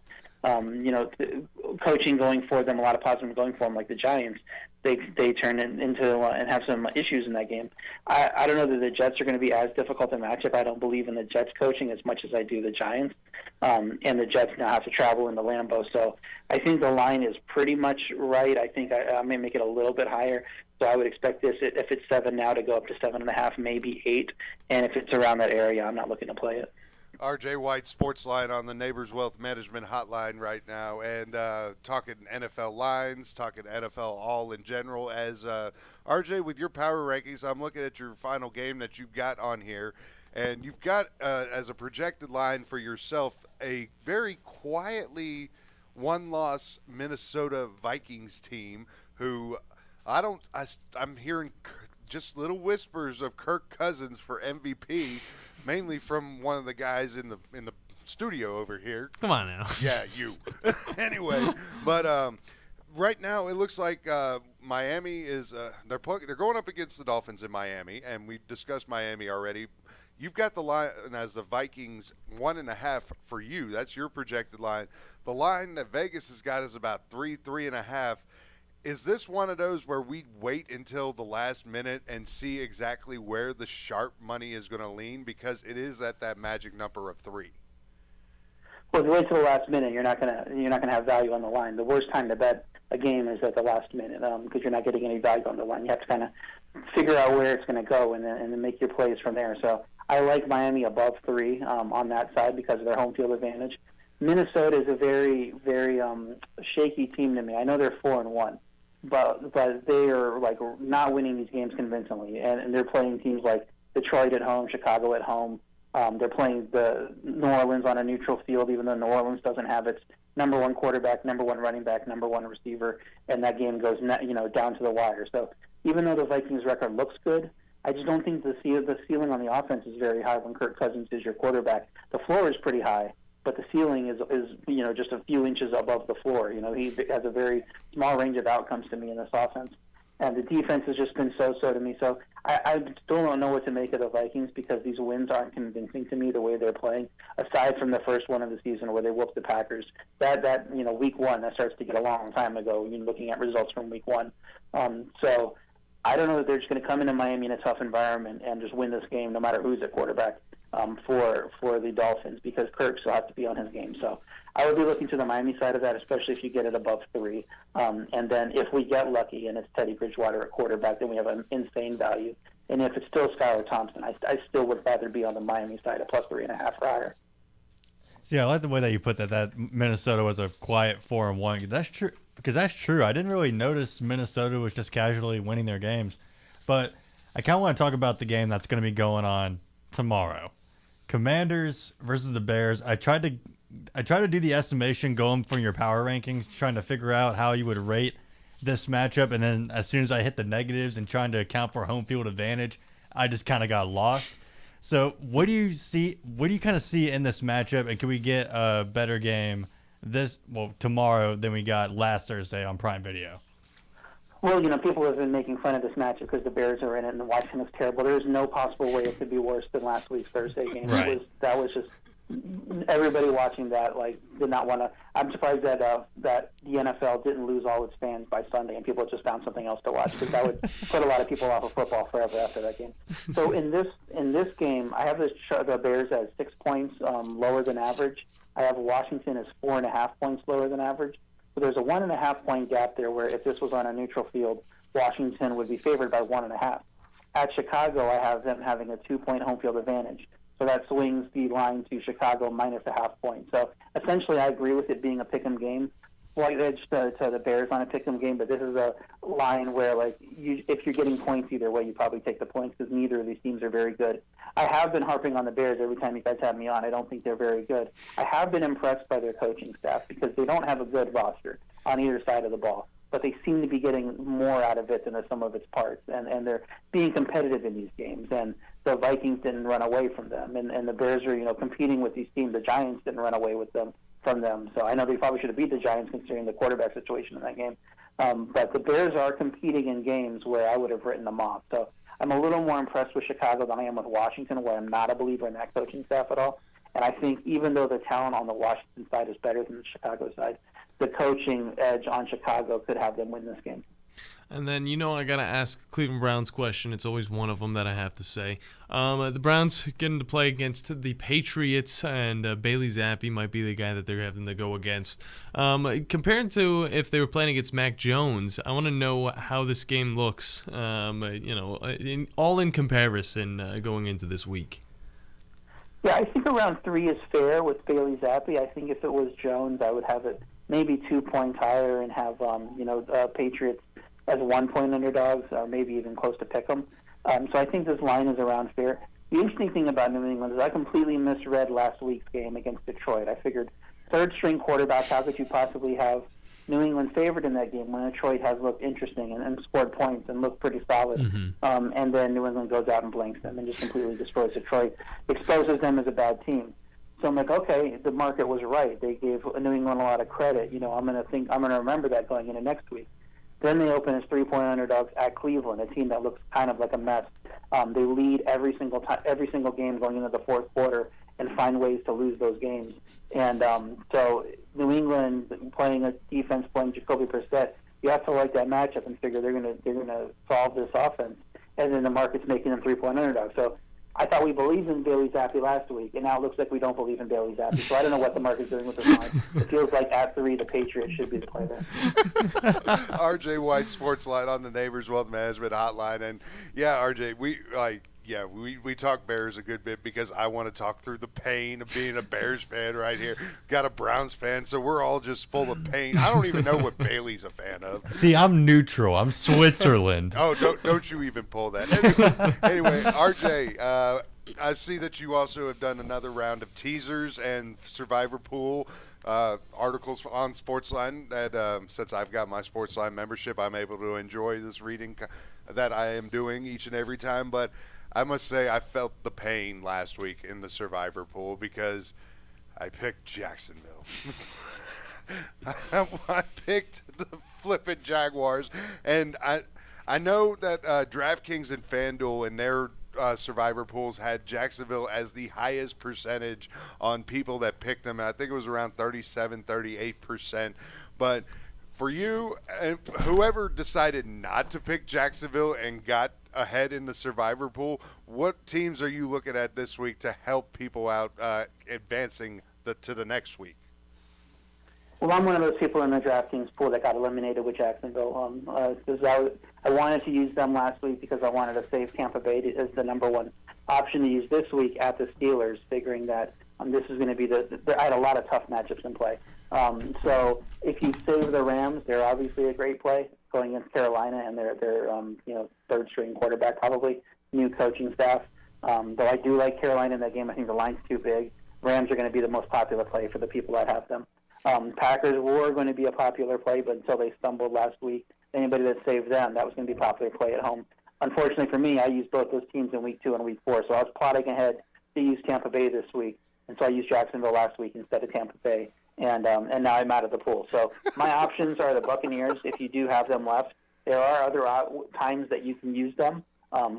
coaching going for them, a lot of positive going for them, like the Giants, they turn into and have some issues in that game. I don't know that the Jets are going to be as difficult a matchup. I don't believe in the Jets coaching as much as I do the Giants. And the Jets now have to travel into Lambeau. So I think the line is pretty much right. I think I may make it a little bit higher. So I would expect this, if it's 7 now, to go up to 7.5, maybe 8. And if it's around that area, I'm not looking to play it. RJ White, Sports Line on the Neighbors Wealth Management Hotline right now, and talking NFL lines, talking NFL all in general. As RJ, with your power rankings, I'm looking at your final game that you've got on here, and you've got as a projected line for yourself a very quietly one-loss Minnesota Vikings team who I'm hearing just little whispers of Kirk Cousins for MVP, mainly from one of the guys in the studio over here. Come on now. Yeah, you. Anyway, but right now it looks like Miami is they're going up against the Dolphins in Miami, and we discussed Miami already. You've got the line as the Vikings 1.5 for you. That's your projected line. The line that Vegas has got is about 3.5. Is this one of those where we wait until the last minute and see exactly where the sharp money is going to lean, because it is at that magic number of 3? Well, if you wait till the last minute, you're not gonna have value on the line. The worst time to bet a game is at the last minute, because you're not getting any value on the line. You have to kind of figure out where it's going to go and then make your plays from there. So I like Miami above 3 on that side because of their home field advantage. Minnesota is a very, very shaky team to me. I know they're 4-1. But they are not winning these games convincingly, and they're playing teams like Detroit at home, Chicago at home. They're playing the New Orleans on a neutral field, even though New Orleans doesn't have its number 1 quarterback, number 1 running back, number 1 receiver, and that game goes down to the wire. So even though the Vikings record looks good, I just don't think the ceiling on the offense is very high when Kirk Cousins is your quarterback. The floor is pretty high, but the ceiling is just a few inches above the floor. He has a very small range of outcomes to me in this offense. And the defense has just been so-so to me. So I still don't know what to make of the Vikings because these wins aren't convincing to me the way they're playing, aside from the first one of the season where they whooped the Packers. That week 1, that starts to get a long time ago, looking at results from week 1. So I don't know that they're just going to come into Miami in a tough environment and just win this game no matter who's at quarterback. For the Dolphins, because Kirk still has to be on his game. So I would be looking to the Miami side of that, especially if you get it above 3. And then if we get lucky and it's Teddy Bridgewater at quarterback, then we have an insane value. And if it's still Skylar Thompson, I still would rather be on the Miami side at +3.5 or higher. See, I like the way that you put that Minnesota was a quiet 4-1. That's true, because that's true. I didn't really notice Minnesota was just casually winning their games. But I kind of want to talk about the game that's going to be going on tomorrow. Commanders versus the Bears. I tried to I tried to do the estimation going from your power rankings, trying to figure out how you would rate this matchup, and then as soon as I hit the negatives and trying to account for home field advantage, I just kind of got lost. So what do you see? What do you kind of see in this matchup, and can we get a better game tomorrow than we got last Thursday on Prime Video? Well, people have been making fun of this matchup because the Bears are in it and the Washington looks terrible. There's no possible way it could be worse than last week's Thursday game. Right. That was just everybody watching that did not want to. I'm surprised that the NFL didn't lose all its fans by Sunday and people just found something else to watch, because that would put a lot of people off of football forever after that game. So in this game, I have the Bears as 6 points lower than average. I have Washington as 4.5 points lower than average. So there's a 1.5 point gap there where if this was on a neutral field, Washington would be favored by 1.5. At Chicago, I have them having a 2-point home field advantage. So that swings the line to Chicago minus a half point. So essentially, I agree with it being a pick'em game. Slight edge to the Bears on a pick'em game, but this is a line where, if you're getting points either way, you probably take the points because neither of these teams are very good. I have been harping on the Bears every time you guys have me on. I don't think they're very good. I have been impressed by their coaching staff because they don't have a good roster on either side of the ball, but they seem to be getting more out of it than the sum of its parts, and they're being competitive in these games. And the Vikings didn't run away from them, and the Bears are competing with these teams. The Giants didn't run away from them. So I know they probably should have beat the Giants considering the quarterback situation in that game. But the Bears are competing in games where I would have written them off. So I'm a little more impressed with Chicago than I am with Washington, where I'm not a believer in that coaching staff at all. And I think even though the talent on the Washington side is better than the Chicago side, the coaching edge on Chicago could have them win this game. And then, I got to ask Cleveland Browns question. It's always one of them that I have to say. The Browns getting to play against the Patriots, and Bailey Zappi might be the guy that they're having to go against. Compared to if they were playing against Mac Jones, I want to know how this game looks, all in comparison going into this week. Yeah, I think around 3 is fair with Bailey Zappi. I think if it was Jones, I would have it maybe 2 points higher and have, Patriots as 1 point underdogs, or maybe even close to pick 'em. So I think this line is around fair. The interesting thing about New England is I completely misread last week's game against Detroit. I figured third-string quarterback, how could you possibly have New England favored in that game when Detroit has looked interesting and scored points and looked pretty solid? Mm-hmm. And then New England goes out and blanks them and just completely destroys Detroit, exposes them as a bad team. So I'm like, okay, the market was right. They gave New England a lot of credit. I'm going to remember that going into next week. Then they open as 3-point underdogs at Cleveland, a team that looks kind of like a mess. They lead every single game going into the fourth quarter and find ways to lose those games. And so New England playing a defense, playing Jacoby Brissett, you have to like that matchup and figure they're gonna solve this offense. And then the market's making them 3-point underdogs. So I thought we believed in Bailey Zappi last week, and now it looks like we don't believe in Bailey Zappi. So I don't know what the market's doing with this line. It feels like at 3, the Patriots should be the play there. RJ White, Sports Line on the Neighbors Wealth Management Hotline. And, yeah, RJ, we talk Bears a good bit because I want to talk through the pain of being a Bears fan right here. Got a Browns fan, so we're all just full of pain. I don't even know what Bailey's a fan of. See, I'm neutral. I'm Switzerland. Oh, don't you even pull that. Anyway, RJ, I see that you also have done another round of teasers and Survivor Pool articles on Sportsline. That since I've got my Sportsline membership, I'm able to enjoy this reading that I am doing each and every time. But I must say I felt the pain last week in the Survivor Pool because I picked Jacksonville. I picked the flippin' Jaguars, and I know that DraftKings and FanDuel and their Survivor Pools had Jacksonville as the highest percentage on people that picked them. And I think it was around 38%. But for you, and whoever decided not to pick Jacksonville and got ahead in the Survivor Pool, what teams are you looking at this week to help people out advancing to the next week? Well, I'm one of those people in the DraftKings pool that got eliminated with Jacksonville. Because I wanted to use them last week because I wanted to save Tampa Bay as the number one option to use this week at the Steelers, figuring that this is going to be I had a lot of tough matchups in play. So if you save the Rams, they're obviously a great play going against Carolina and their third string quarterback, probably new coaching staff. Though I do like Carolina in that game, I think the line's too big. Rams are going to be the most popular play for the people that have them. Packers were going to be a popular play, but until they stumbled last week, anybody that saved them, that was going to be a popular play at home. Unfortunately for me, I used both those teams in week 2 and week 4, so I was plotting ahead to use Tampa Bay this week, and so I used Jacksonville last week instead of Tampa Bay, and now I'm out of the pool. So my options are the Buccaneers if you do have them left. There are other times that you can use them.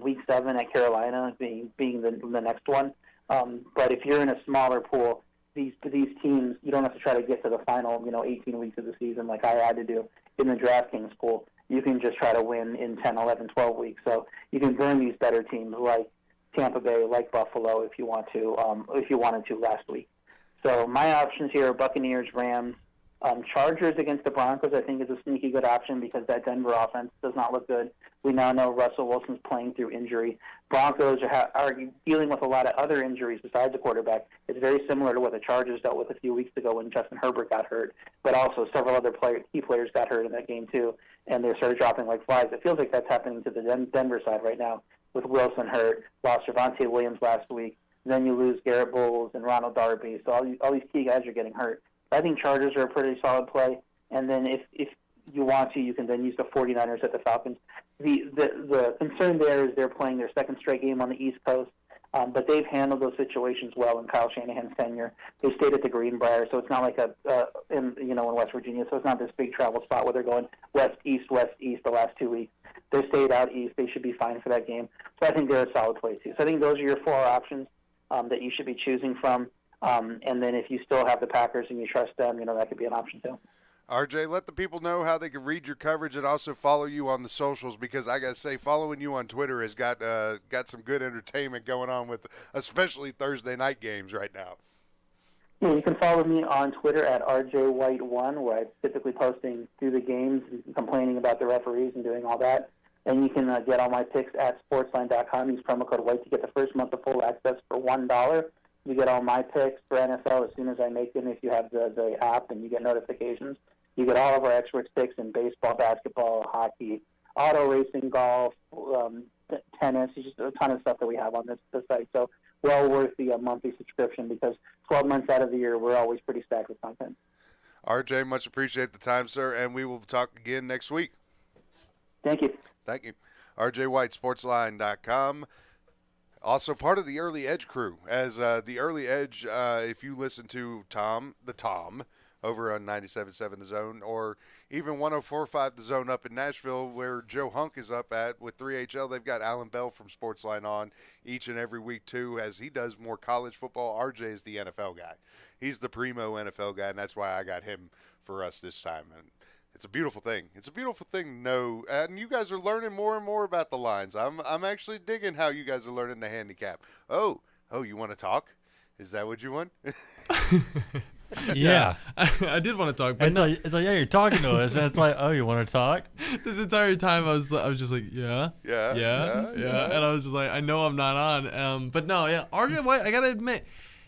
Week 7 at Carolina being the next one. But if you're in a smaller pool, these teams, you don't have to try to get to the final 18 weeks of the season like I had to do in the DraftKings pool. You can just try to win in 10, 11, 12 weeks. So you can burn these better teams like Tampa Bay, like Buffalo, if you want to, if you wanted to last week. So my options here are Buccaneers, Rams, Chargers against the Broncos. I think is a sneaky good option because that Denver offense does not look good. We now know Russell Wilson's playing through injury. Broncos are dealing with a lot of other injuries besides the quarterback. It's very similar to what the Chargers dealt with a few weeks ago when Justin Herbert got hurt, but also several other key players got hurt in that game too, and they started dropping like flies. It feels like that's happening to the Denver side right now with Wilson hurt, lost Javonte Williams last week. Then you lose Garrett Bowles and Ronald Darby. So all these key guys are getting hurt. I think Chargers are a pretty solid play. And then if you want to, you can then use the 49ers at the Falcons. The concern there is they're playing their second straight game on the East Coast, but they've handled those situations well in Kyle Shanahan's tenure. They stayed at the Greenbrier, so it's not like in West Virginia, so it's not this big travel spot where they're going west, east the last 2 weeks. They stayed out east. They should be fine for that game. So I think they're a solid play, too. So I think those are your 4 options that you should be choosing from. And then if you still have the Packers and you trust them, that could be an option, too. RJ, let the people know how they can read your coverage and also follow you on the socials, because I got to say, following you on Twitter has got some good entertainment going on with especially Thursday night games right now. Yeah, you can follow me on Twitter at RJWhite1, where I'm typically posting through the games and complaining about the referees and doing all that. And you can get all my picks at sportsline.com. Use promo code WHITE to get the first month of full access for $1. You get all my picks for NFL as soon as I make them if you have the app and you get notifications. You get all of our experts picks in baseball, basketball, hockey, auto racing, golf, tennis. It's just a ton of stuff that we have on this site. So well worth the monthly subscription because 12 months out of the year, we're always pretty stacked with content. RJ, much appreciate the time, sir, and we will talk again next week. Thank you. Thank you. RJ White, sportsline.com. Also part of the Early Edge crew, as the Early Edge, if you listen to Tom over on 97.7 The Zone, or even 104.5 The Zone up in Nashville, where Joe Hunk is up at with 3HL. They've got Alan Bell from Sportsline on each and every week, too, as he does more college football. RJ is the NFL guy. He's the primo NFL guy, and that's why I got him for us this time. And it's a beautiful thing. It's a beautiful thing to know. And you guys are learning more and more about the lines. I'm actually digging how you guys are learning the handicap. Oh, you want to talk? Is that what you want? Yeah. I did want to talk, but it's like, yeah, you're talking to us, and it's like, oh, you want to talk? This entire time I was just like, yeah, and I was just like, I know I'm not on, but no, yeah, RJ White, I gotta admit,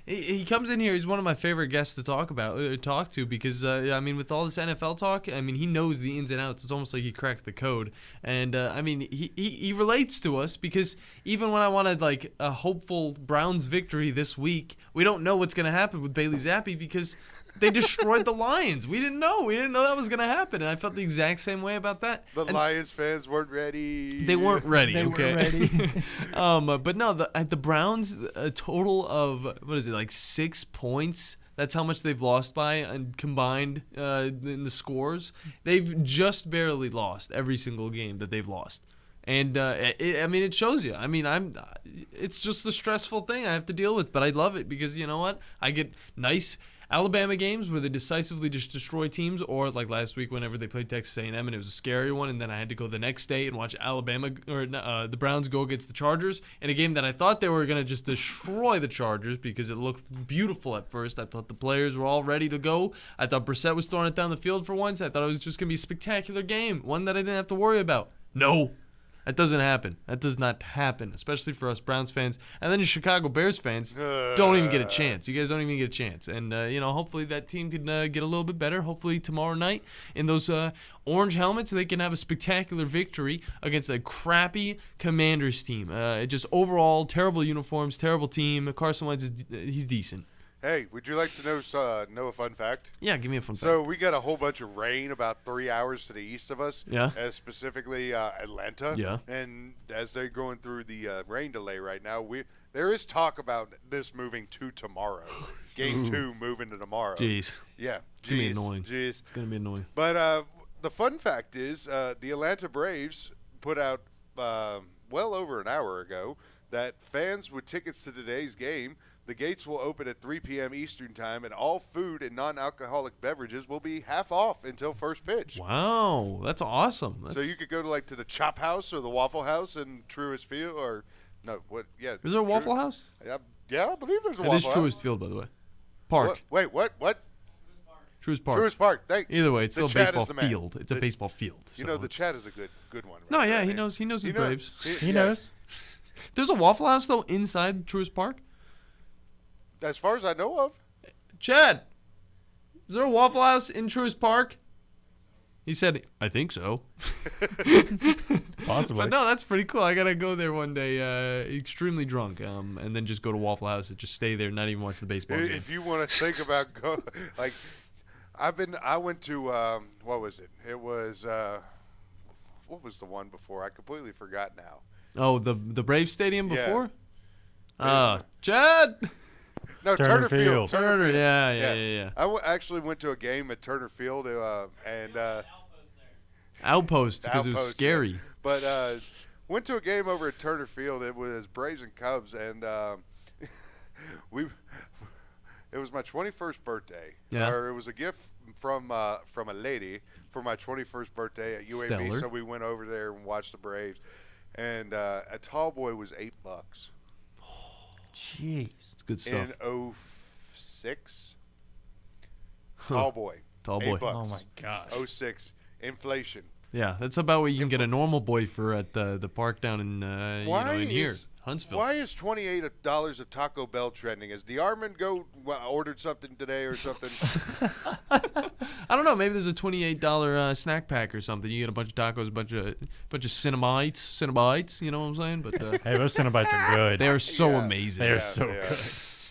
he comes in here. He's one of my favorite guests to talk to because I mean, with all this NFL talk, I mean, he knows the ins and outs. It's almost like he cracked the code, and I mean, he relates to us because even when I wanted like a hopeful Browns victory this week, we don't know what's gonna happen with Bailey Zappi because they destroyed the Lions. We didn't know that was gonna happen, and I felt the exact same way about that. Lions fans weren't ready. They weren't ready. They okay. weren't ready. But no, the Browns, a total of what is it, like 6 points? That's how much they've lost by and combined in the scores. They've just barely lost every single game that they've lost. And I mean, it shows you. I mean, it's just a stressful thing I have to deal with, but I love it because you know what? I get nice Alabama games where they decisively just destroy teams, or like last week whenever they played Texas A&M and it was a scary one, and then I had to go the next day and watch the Browns go against the Chargers in a game that I thought they were going to just destroy the Chargers because it looked beautiful at first. I thought the players were all ready to go. I thought Brissett was throwing it down the field for once. I thought it was just going to be a spectacular game, one that I didn't have to worry about. No. That doesn't happen. That does not happen, especially for us Browns fans. And then the Chicago Bears fans don't even get a chance. You guys don't even get a chance. And, hopefully that team can get a little bit better. Hopefully tomorrow night in those orange helmets, they can have a spectacular victory against a crappy Commanders team. Just overall, terrible uniforms, terrible team. Carson Wentz, he's decent. Hey, would you like to know a fun fact? Yeah, give me a fun fact. So we got a whole bunch of rain about 3 hours to the east of us. Yeah. Specifically Atlanta. Yeah. And as they're going through the rain delay right now, there is talk about this moving to tomorrow. Game 2 moving to tomorrow. Jeez. Yeah. It's going to be annoying. Jeez. It's going to be annoying. But the fun fact is the Atlanta Braves put out well over an hour ago that fans with tickets to today's game, the gates will open at 3 p.m. Eastern time, and all food and non-alcoholic beverages will be half off until first pitch. Wow, that's awesome. So you could go to the Chop House or the Waffle House in Truist Field, or no, what? Yeah, is there a Waffle House? Yeah, I believe there's a It Waffle is House. Truist Field, by the way. Park. What? Truist Park. Truist Park. Either way, it's the still a Chad baseball is the man. field. It's a baseball field. You know, the Chad is a good one. No, right? yeah, Right? he knows the Braves. He knows. There's a Waffle House though inside Truist Park. As far as I know of. Chad, is there a Waffle House in Truist Park? He said, I think so. Possibly. But no, that's pretty cool. I got to go there one day extremely drunk and then just go to Waffle House and just stay there, not even watch the baseball game. If you want to think about I went to what was it? It was what was the one before? I completely forgot now. Oh, the Braves Stadium before? Yeah. Chad! No, Turner Field. Turner, yeah. I actually went to a game at Turner Field and Outpost because it was scary. But went to a game over at Turner Field. It was Braves and Cubs, and it was my 21st birthday. Yeah. Or it was a gift from a lady for my 21st birthday at UAB. Stellar. So we went over there and watched the Braves, and a tall boy was $8. Jeez, it's good stuff. In 06, tall boy. Tall boy. $8. Oh my gosh. 06, inflation. Yeah, that's about what you can get a normal boy for at the park down in in here, Huntsville. Why is $28 of Taco Bell trending? Has the Armand ordered something today or something? I don't know. Maybe there's a $28 snack pack or something. You get a bunch of tacos, a bunch of Cinnabites. You know what I'm saying? But hey, those Cinnabites are good. They are so amazing. They are so they good.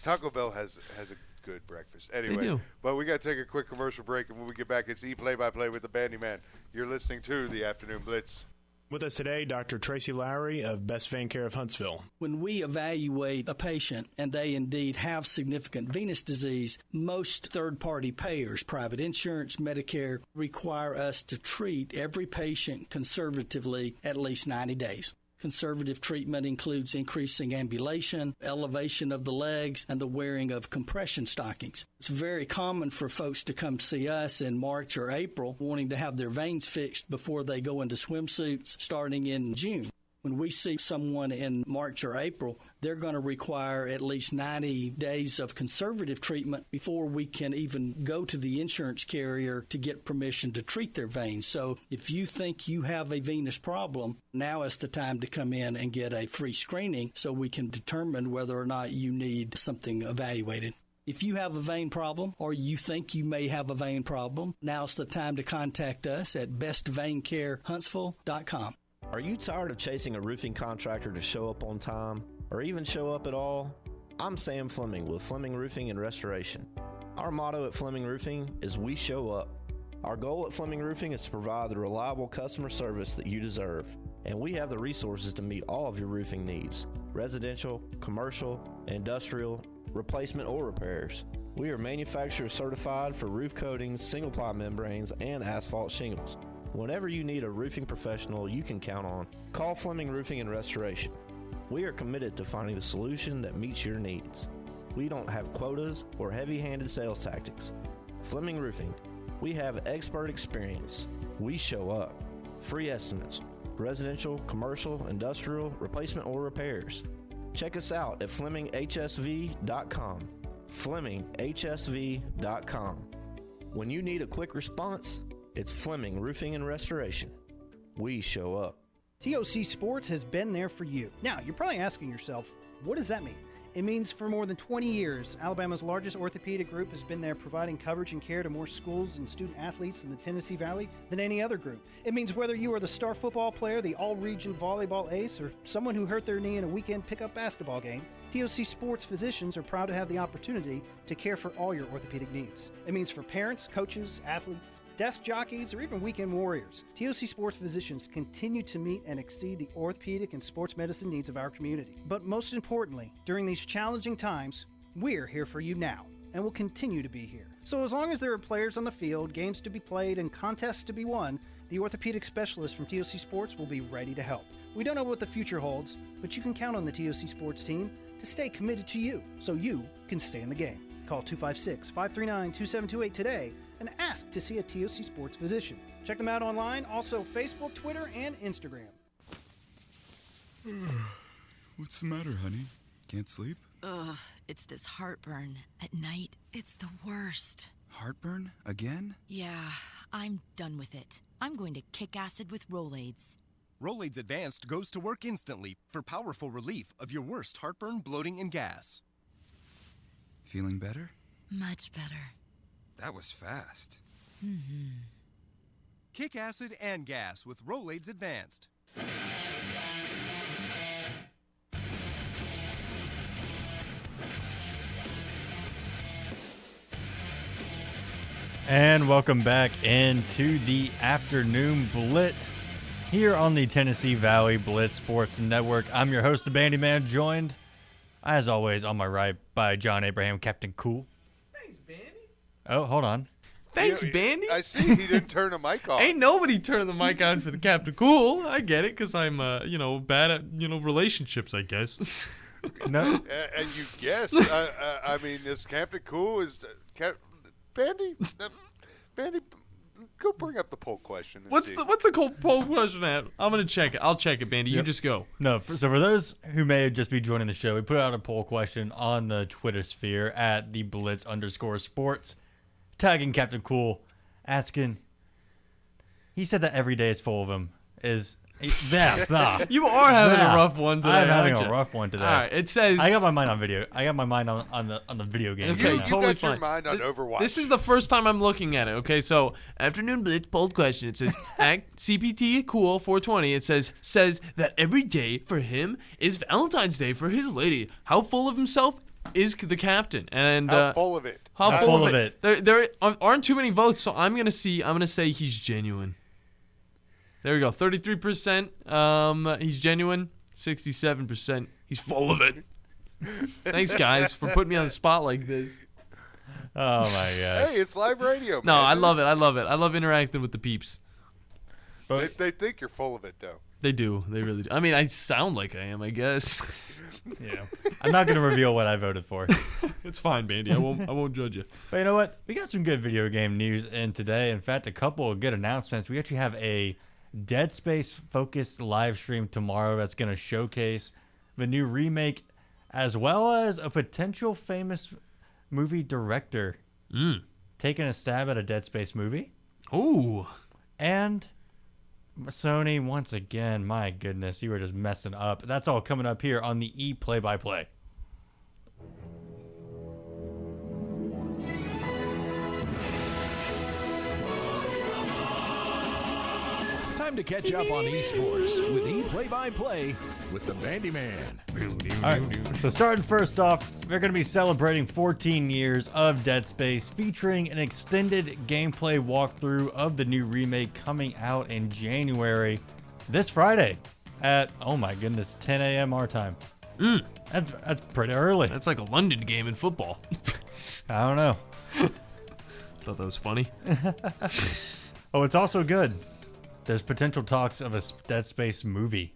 Taco Bell has a good breakfast. Anyway, do. But we got to take a quick commercial break, and when we get back, it's play-by-play with the Bandi Man. You're listening to the Afternoon Blitz. With us today, Dr. Tracy Lowry of Best Vein Care of Huntsville. When we evaluate a patient and they indeed have significant venous disease, most third-party payers, private insurance, Medicare, require us to treat every patient conservatively at least 90 days. Conservative treatment includes increasing ambulation, elevation of the legs, and the wearing of compression stockings. It's very common for folks to come see us in March or April wanting to have their veins fixed before they go into swimsuits starting in June. When we see someone in March or April, they're going to require at least 90 days of conservative treatment before we can even go to the insurance carrier to get permission to treat their veins. So if you think you have a venous problem, now is the time to come in and get a free screening so we can determine whether or not you need something evaluated. If you have a vein problem or you think you may have a vein problem, now's the time to contact us at bestveincarehuntsville.com. Are you tired of chasing a roofing contractor to show up on time or even show up at all? I'm Sam Fleming with Fleming Roofing and Restoration. Our motto at Fleming Roofing is we show up. Our goal at Fleming Roofing is to provide the reliable customer service that you deserve, and we have the resources to meet all of your roofing needs: residential, commercial, industrial, replacement, or repairs. We are manufacturer certified for roof coatings, single-ply membranes, and asphalt shingles. Whenever you need a roofing professional you can count on, call Fleming Roofing and Restoration. We are committed to finding the solution that meets your needs. We don't have quotas or heavy-handed sales tactics. Fleming Roofing, we have expert experience. We show up. Free estimates, residential, commercial, industrial, replacement, or repairs. Check us out at FlemingHSV.com. FlemingHSV.com. When you need a quick response, it's Fleming Roofing and Restoration. We show up. TOC Sports has been there for you. Now, you're probably asking yourself, what does that mean? It means for more than 20 years, Alabama's largest orthopedic group has been there providing coverage and care to more schools and student athletes in the Tennessee Valley than any other group. It means whether you are the star football player, the all-region volleyball ace, or someone who hurt their knee in a weekend pickup basketball game, TOC Sports physicians are proud to have the opportunity to care for all your orthopedic needs. It means for parents, coaches, athletes, desk jockeys, or even weekend warriors. TOC Sports physicians continue to meet and exceed the orthopedic and sports medicine needs of our community. But most importantly, during these challenging times, we're here for you now and will continue to be here. So as long as there are players on the field, games to be played, and contests to be won, the orthopedic specialist from TOC Sports will be ready to help. We don't know what the future holds, but you can count on the TOC Sports team to stay committed to you so you can stay in the game. Call 256-539-2728 today and ask to see a TOC Sports physician. Check them out online, also Facebook, Twitter, and Instagram. What's the matter, honey? Can't sleep? Ugh, it's this heartburn. At night, it's the worst. Heartburn? Again? Yeah, I'm done with it. I'm going to kick acid with Rolaids. Rolaids Advanced goes to work instantly for powerful relief of your worst heartburn, bloating, and gas. Feeling better? Much better. That was fast. Mm-hmm. Kick acid and gas with Rolaids Advanced. And welcome back into the afternoon Blitz here on the Tennessee Valley Blitz Sports Network. I'm your host, the Bandi Man, joined, as always, on my right by John Abraham, Captain Cool. Thanks, Bandi. Oh, hold on. Thanks, Bandi. I see he didn't turn the mic on. Ain't nobody turning the mic on for the Captain Cool. I get it, because I'm, bad at, relationships, I guess. No. And you guess. I mean, is Captain Cool is... Bandi, go bring up the poll question. And What's the poll question at? I'm gonna check it. I'll check it, Bandi. You just go. No, so for those who may just be joining the show, we put out a poll question on the Twitter sphere at the Blitz_sports, tagging Captain Cool, asking. He said that every day is full of him. You are having a rough one today. I'm having a rough one today. All right, it says I got my mind on video. I got my mind on the video game. Okay, you totally got fine. your mind on Overwatch. This is the first time I'm looking at it. Okay, so afternoon Blitz poll question. It says CPT Cool 420. It says that every day for him is Valentine's Day for his lady. How full of himself is the captain? And how full of it? How full of it? There aren't too many votes, so I'm gonna say he's genuine. There we go. 33%. He's genuine. 67%. He's full of it. Thanks, guys, for putting me on the spot like this. Oh my god. Hey, it's live radio. No, man. I love it. I love interacting with the peeps. They think you're full of it, though. They do. They really do. I mean, I sound like I am, I guess. Yeah. I'm not gonna reveal what I voted for. It's fine, Bandi. I won't judge you. But you know what? We got some good video game news in today. In fact, a couple of good announcements. We actually have a Dead Space focused live stream tomorrow that's going to showcase the new remake as well as a potential famous movie director taking a stab at a Dead Space movie. Ooh. And Sony, once again, my goodness, you were just messing up. That's all coming up here on the E Play-by-Play. Time to catch up on esports with E-Play-by-Play with the Bandi Man. All right, so starting first off, we're going to be celebrating 14 years of Dead Space, featuring an extended gameplay walkthrough of the new remake coming out in January this Friday at, oh my goodness, 10 a.m. our time. That's pretty early. That's like a London game in football. I don't know. Thought that was funny. Oh, it's also good. There's potential talks of a Dead Space movie.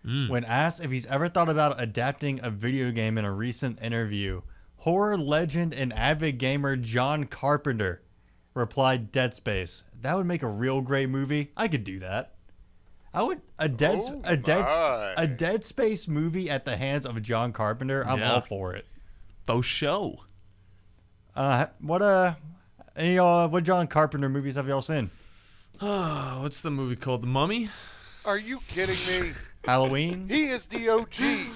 When asked if he's ever thought about adapting a video game in a recent interview, horror legend and avid gamer John Carpenter replied, "Dead Space. That would make a real great movie. I could do that. I would a Dead Space movie at the hands of John Carpenter. I'm all for it. Faux show. What John Carpenter movies have y'all seen? What's the movie called? The Mummy? Are you kidding me? Halloween? He is the OG.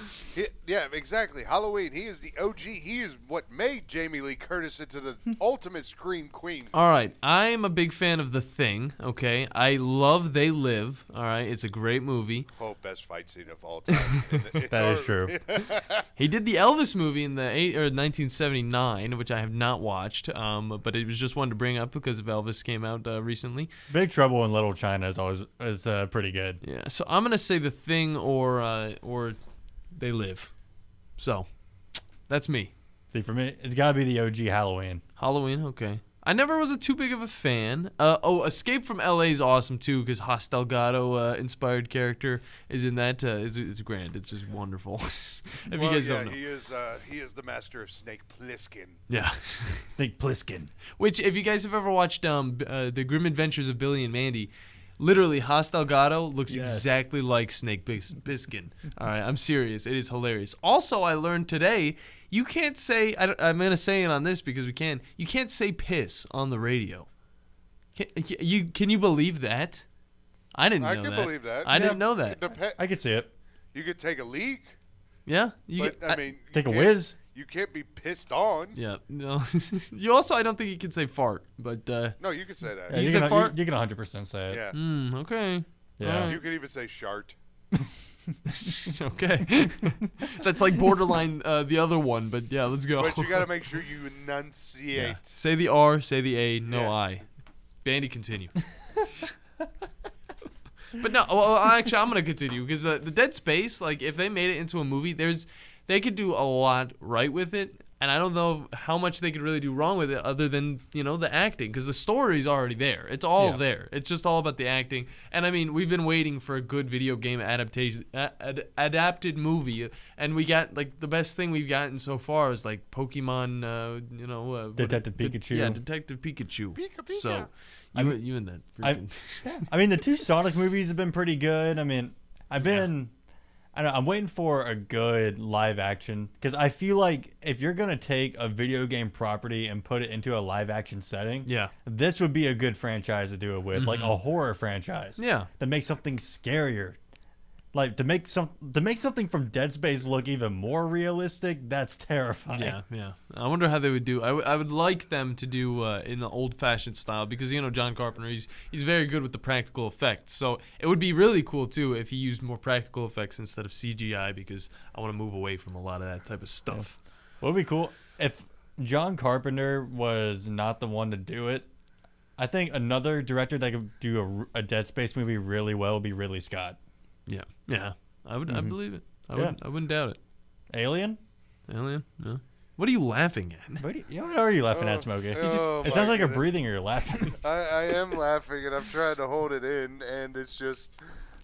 Yeah, exactly. Halloween. He is the OG. He is what made Jamie Lee Curtis into the ultimate scream queen. All right, I'm a big fan of The Thing. Okay, I love They Live. All right, it's a great movie. Oh, best fight scene of all time. That is true. He did the Elvis movie in the 1979, which I have not watched. But it was just one to bring up because of Elvis came out recently. Big Trouble in Little China is pretty good. Yeah, so I'm gonna say The Thing or They Live. So that's me. See, for me, it's got to be the OG Halloween. Halloween, okay. I never was too big of a fan. Escape from L.A. is awesome too because Hoss Delgado inspired character is in that. It's grand. It's just wonderful. If you guys don't know, he is the master of Snake Plissken. Yeah, Snake Plissken. Which, if you guys have ever watched The Grim Adventures of Billy and Mandy, literally Hoss Delgado looks exactly like Snake Plissken. All right, I'm serious. It is hilarious. Also, I learned today. You can't say. I'm gonna say it on this because we can. You can't say piss on the radio. Can you believe that? I didn't know that. I can believe that. I didn't know that. I could see it. You could take a leak. Yeah. Take a whiz. You can't be pissed on. Yeah. No. You also. I don't think you can say fart. But. No, you can say that. Yeah, you say fart. You can 100% say it. Yeah. Okay. Yeah. Right. You can even say shart. Okay. That's like borderline the other one, but yeah, let's go. But you got to make sure you enunciate. Yeah. Say the R, say the A, no I. Bandi, continue. But no, well, actually, I'm going to continue because the Dead Space, like, if they made it into a movie, they could do a lot right with it. And I don't know how much they could really do wrong with it other than, the acting. Because the story's already there. It's all there. It's just all about the acting. And, I mean, we've been waiting for a good video game adapted movie. And we got, like, the best thing we've gotten so far is, like, Pokemon, Detective Pikachu. Yeah, Detective Pikachu. Pika. So, you and that. I mean, the two Sonic movies have been pretty good. I mean, I'm waiting for a good live action because I feel like if you're going to take a video game property and put it into a live action setting, this would be a good franchise to do it with, like a horror franchise. Yeah. To make something scarier. Like to make something from Dead Space look even more realistic, that's terrifying. Yeah. I wonder how they would do. I would like them to do in the old-fashioned style because John Carpenter, he's very good with the practical effects. So it would be really cool too if he used more practical effects instead of CGI because I want to move away from a lot of that type of stuff. What would be cool if John Carpenter was not the one to do it? I think another director that could do a Dead Space movie really well would be Ridley Scott. Yeah. I would. I believe it. I wouldn't doubt it. Alien. Yeah. What are you laughing at? What are you laughing at, Smokey? It sounds like you're breathing or you're laughing. I am laughing, and I'm trying to hold it in, and it's just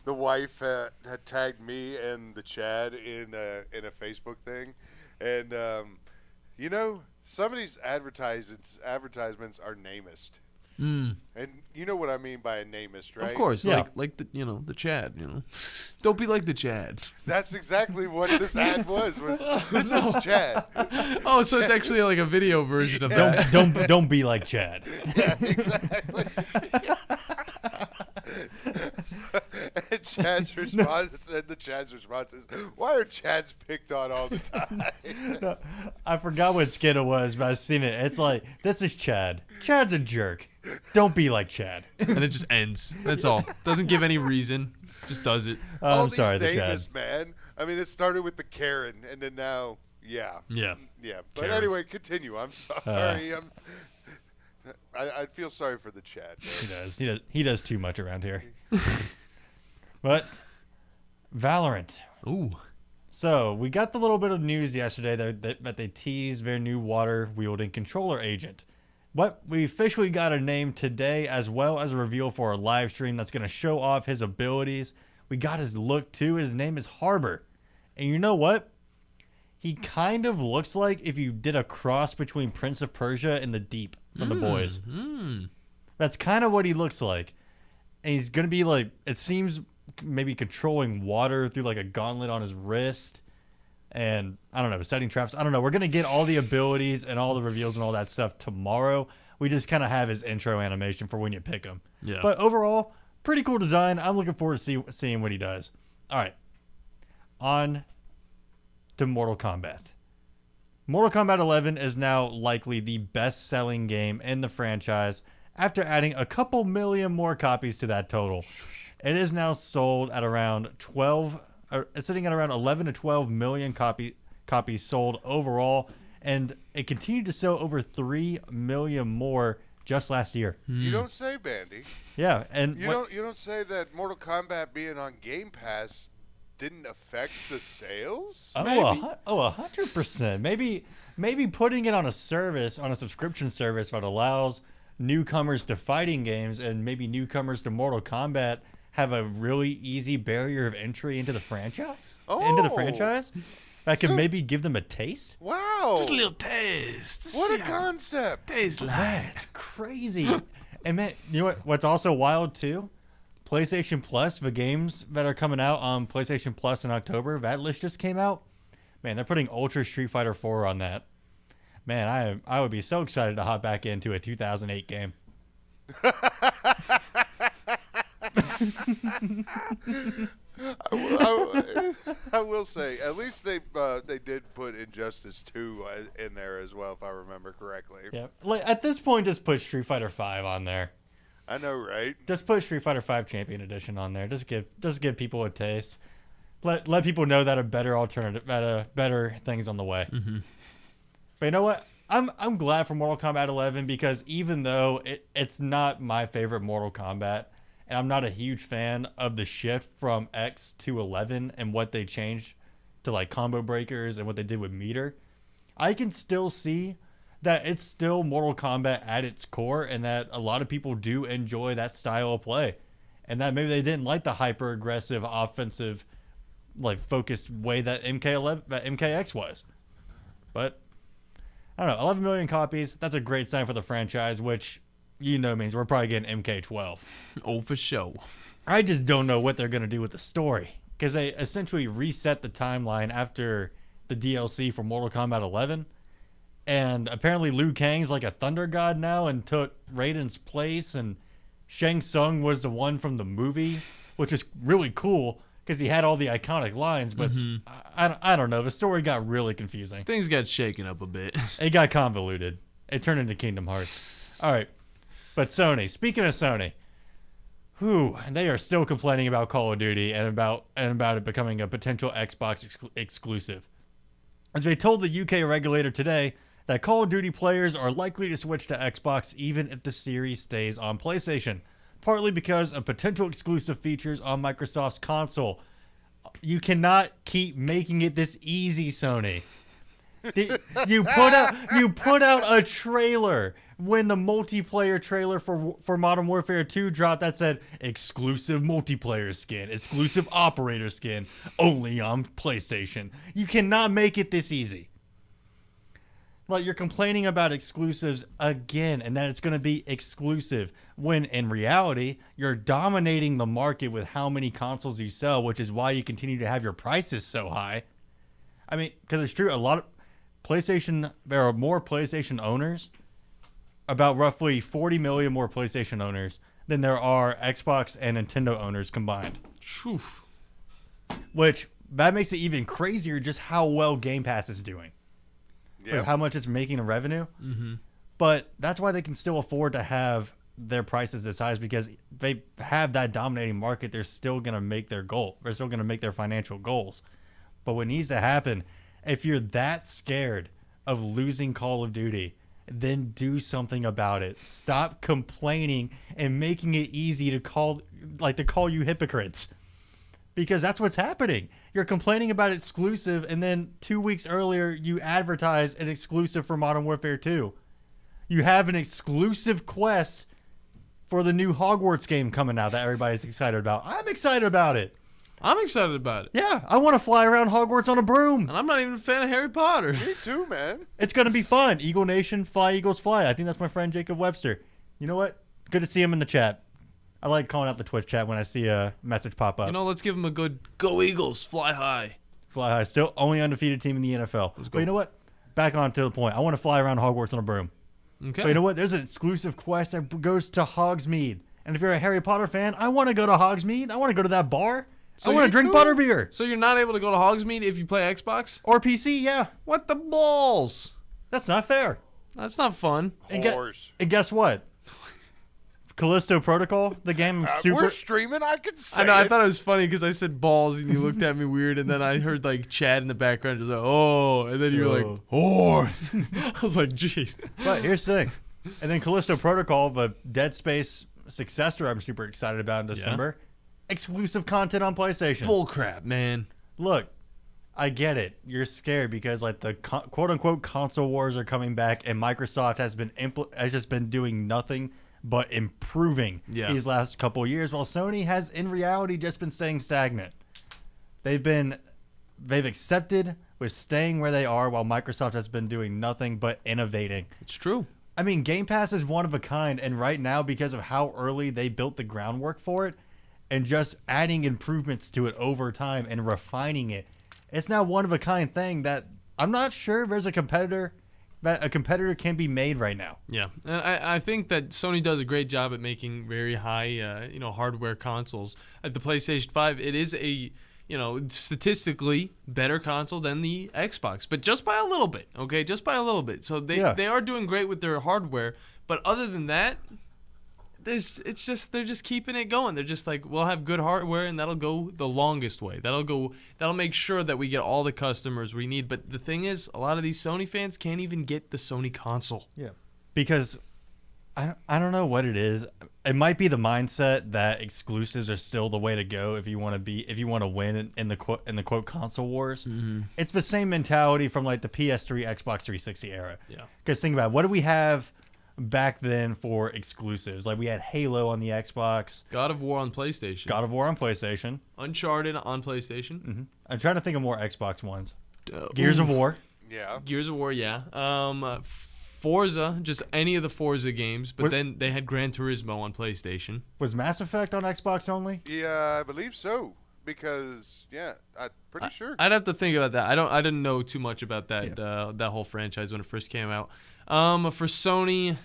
the wife had tagged me and the Chad in a Facebook thing, and some of these advertisements are namist. And you know what I mean by a namist, right? Of course, like the the Chad. Don't be like the Chad. That's exactly what this ad was. This is Chad. Oh, so it's actually like a video version of that. Don't be like Chad. Yeah, exactly. And the Chad's response is, "Why are Chads picked on all the time?" I forgot what skit it was, but I've seen it. It's like, this is Chad. Chad's a jerk. Don't be like Chad. And it just ends. That's all. Doesn't give any reason. Just does it. I'm sorry, the Chad. Man. I mean, it started with the Karen, and then now, yeah. But Karen. anyway, continue. I'm sorry. I feel sorry for the Chad. He does too much around here. But Valorant. Ooh. So we got the little bit of news yesterday that they teased their new water wielding controller agent. But we officially got a name today, as well as a reveal for a live stream that's going to show off his abilities. We got his look too. His name is Harbor. And you know what? He kind of looks like if you did a cross between Prince of Persia and the Deep from the boys. That's kind of what he looks like. And he's going to be like, it seems, maybe controlling water through like a gauntlet on his wrist. And I don't know, setting traps. I don't know. We're going to get all the abilities and all the reveals and all that stuff tomorrow. We just kind of have his intro animation for when you pick him. Yeah. But overall, pretty cool design. I'm looking forward to seeing what he does. All right. On to Mortal Kombat. Mortal Kombat 11 is now likely the best-selling game in the franchise after adding a couple million more copies to that total. It is now sold at around it's sitting at around 11 to 12 million copies sold overall, and it continued to sell over 3 million more just last year. You don't say, Bandi. Yeah, and you don't say that Mortal Kombat being on Game Pass didn't affect the sales? 100%. Maybe putting it on a subscription service that allows newcomers to fighting games and maybe newcomers to Mortal Kombat have a really easy barrier of entry into the franchise. That could maybe give them a taste. Wow. Just a little taste. What a concept. Tastes like. Man, it's crazy. And man, you know what's also wild too? PlayStation Plus, the games that are coming out on PlayStation Plus in October, that list just came out. Man, they're putting Ultra Street Fighter 4 on that. Man, I would be so excited to hop back into a 2008 game. I will say, at least they did put Injustice 2 in there as well, if I remember correctly. Yeah, like at this point, just put Street Fighter 5 on there. I know, right? Just put Street Fighter 5 Champion Edition on there. Just give people a taste. Let people know that a better alternative, better things on the way. Mm-hmm. But you know what? I'm glad for Mortal Kombat 11 because even though it's not my favorite Mortal Kombat, and I'm not a huge fan of the shift from X to 11 and what they changed to like combo breakers and what they did with meter, I can still see that it's still Mortal Kombat at its core and that a lot of people do enjoy that style of play. And that maybe they didn't like the hyper aggressive offensive like focused way that MKX was. But I don't know, 11 million copies, that's a great sign for the franchise, which means we're probably getting MK12. Oh, for sure. I just don't know what they're going to do with the story because they essentially reset the timeline after the DLC for Mortal Kombat 11. And apparently Liu Kang's like a thunder god now and took Raiden's place, and Shang Tsung was the one from the movie, which is really cool because he had all the iconic lines, but I don't know. The story got really confusing. Things got shaken up a bit. It got convoluted. It turned into Kingdom Hearts. All right. But Sony, speaking of Sony, they are still complaining about Call of Duty and about it becoming a potential Xbox exclusive. As they told the UK regulator today that Call of Duty players are likely to switch to Xbox even if the series stays on PlayStation, partly because of potential exclusive features on Microsoft's console. You cannot keep making it this easy, Sony. You put out a trailer when the multiplayer trailer for Modern Warfare 2 dropped that said exclusive multiplayer skin, exclusive operator skin, only on PlayStation. You cannot make it this easy. Like, you're complaining about exclusives again, and that it's going to be exclusive, when in reality, you're dominating the market with how many consoles you sell, which is why you continue to have your prices so high. I mean, because it's true, there are more PlayStation owners, about roughly 40 million more PlayStation owners than there are Xbox and Nintendo owners combined. Oof. Which, that makes it even crazier just how well Game Pass is doing. Yeah. Like how much it's making in revenue. Mm-hmm. But that's why they can still afford to have their prices this high, is because they have that dominating market. They're still going to make their goal. They're still going to make their financial goals. But what needs to happen, if you're that scared of losing Call of Duty, then do something about it. Stop complaining and making it easy to call you hypocrites. Because that's what's happening. You're complaining about exclusive, and then 2 weeks earlier, you advertise an exclusive for Modern Warfare 2. You have an exclusive quest for the new Hogwarts game coming out that everybody's excited about. I'm excited about it. I'm excited about it. Yeah, I want to fly around Hogwarts on a broom. And I'm not even a fan of Harry Potter. Me too, man. It's going to be fun. Eagle Nation, fly, Eagles, fly. I think that's my friend Jacob Webster. You know what? Good to see him in the chat. I like calling out the Twitch chat when I see a message pop up. Let's give him a good go Eagles, fly high. Fly high. Still only undefeated team in the NFL. But you know what? Back on to the point. I want to fly around Hogwarts on a broom. Okay. But you know what? There's an exclusive quest that goes to Hogsmeade. And if you're a Harry Potter fan, I want to go to Hogsmeade. I want to go to that bar. I want to drink butterbeer. So you're not able to go to Hogsmeade if you play Xbox or PC. Yeah. What the balls? That's not fair. That's not fun. And guess what? Callisto Protocol, the game super. We're streaming. I can say I know. I it. thought it was funny because I said balls and you looked at me weird, and then I heard like Chad in the background just like, oh, and then you were like, oh. I was like, jeez. But here's the thing, and then Callisto Protocol, the Dead Space successor, I'm super excited about in December. Exclusive content on PlayStation. Bull crap, man. Look, I get it. You're scared because like the quote unquote console wars are coming back, and Microsoft has just been doing nothing but improving these last couple of years, while Sony has in reality just been staying stagnant. They've accepted with staying where they are, while Microsoft has been doing nothing but innovating. It's true. I mean, Game Pass is one of a kind, and right now, because of how early they built the groundwork for it, and just adding improvements to it over time and refining it, it's now one of a kind thing that I'm not sure there's a competitor can be made right now. Yeah, and I think that Sony does a great job at making very high, hardware consoles. At the PlayStation 5, it is a, statistically better console than the Xbox, but just by a little bit, okay? Just by a little bit. So they are doing great with their hardware, but other than that, they're just keeping it going. They're just like, we'll have good hardware, and that'll go the longest way. That'll make sure that we get all the customers we need. But the thing is, a lot of these Sony fans can't even get the Sony console. Yeah, because I don't know what it is. It might be the mindset that exclusives are still the way to go if you want to win in the quote console wars. Mm-hmm. It's the same mentality from like the PS3, Xbox 360 era. Yeah. Because think about it, what do we have back then for exclusives? Like we had Halo on the Xbox, God of War on PlayStation, Uncharted on PlayStation. Mm-hmm. I'm trying to think of more Xbox ones. Gears of War. Yeah. Gears of War, yeah. Forza, just any of the Forza games, but then they had Gran Turismo on PlayStation. Was Mass Effect on Xbox only? Yeah, I believe so. Because I'm pretty sure. I'd have to think about that. I didn't know too much about that that whole franchise when it first came out. For Sony,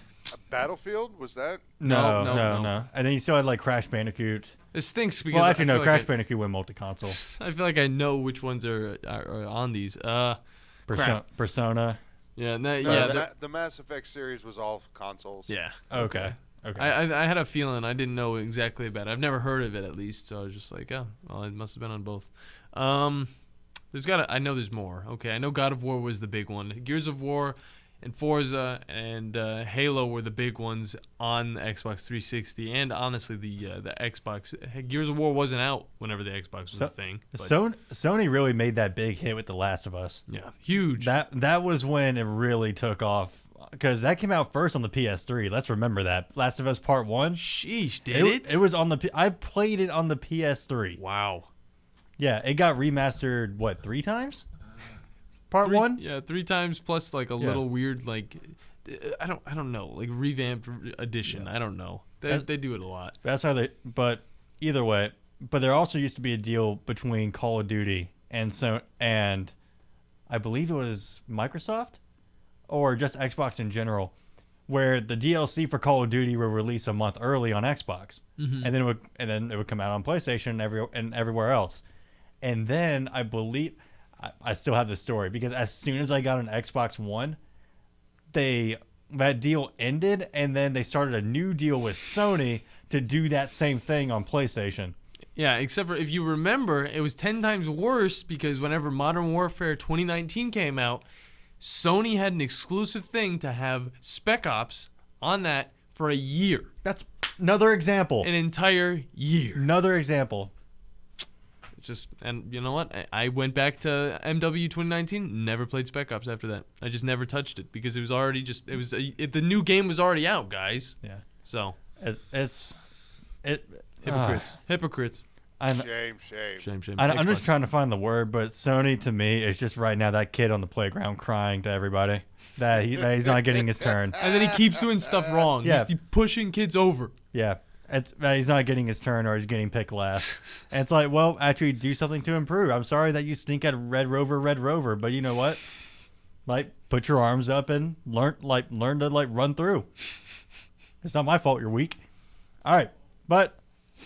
Battlefield, was that? No. And then you still had like Crash Bandicoot. It stinks because Crash Bandicoot went multi-console. I feel like I know which ones are on these. Persona. Yeah, the Mass Effect series was all consoles. Yeah. Okay. I had a feeling. I didn't know exactly about it. I've never heard of it, at least, so I was just like, oh, well, it must have been on both. I know there's more. Okay, I know God of War was the big one. Gears of War and Forza and Halo were the big ones on the Xbox 360, and honestly, the Xbox. Gears of War wasn't out whenever the Xbox was a thing. Sony really made that big hit with The Last of Us. Yeah, huge. That was when it really took off, because that came out first on the PS3. Let's remember that. Last of Us Part 1. Sheesh, did it? It was on the I played it on the PS3. Wow. Yeah, it got remastered, 3 times? Part 1? Yeah, 3 times plus like a little weird I don't know, like revamped edition. Yeah. I don't know. They do it a lot. That's how but either way, but there also used to be a deal between Call of Duty and I believe it was Microsoft or just Xbox in general, where the DLC for Call of Duty would release a month early on Xbox, mm-hmm. and then it would come out on PlayStation and everywhere else. And then I believe I still have this story, because as soon as I got an Xbox One, that deal ended, and then they started a new deal with Sony to do that same thing on PlayStation. Yeah, except for if you remember, it was 10 times worse, because whenever Modern Warfare 2019 came out, Sony had an exclusive thing to have Spec Ops on that for a year. That's another example. An entire year. Another example. It's just, and you know what? I went back to MW 2019, never played Spec Ops after that. I just never touched it, because it was already the new game was already out, guys. Yeah. So. Hypocrites. Shame. I'm just trying to find the word, but Sony to me is just right now that kid on the playground crying to everybody that he's not getting his turn. And then he keeps doing stuff wrong. Yeah. He's pushing kids over. Yeah. He's not getting his turn, or he's getting picked last. And it's like, well, actually do something to improve. I'm sorry that you stink at Red Rover, but you know what? Like, put your arms up and learn to run through. It's not my fault you're weak. All right. But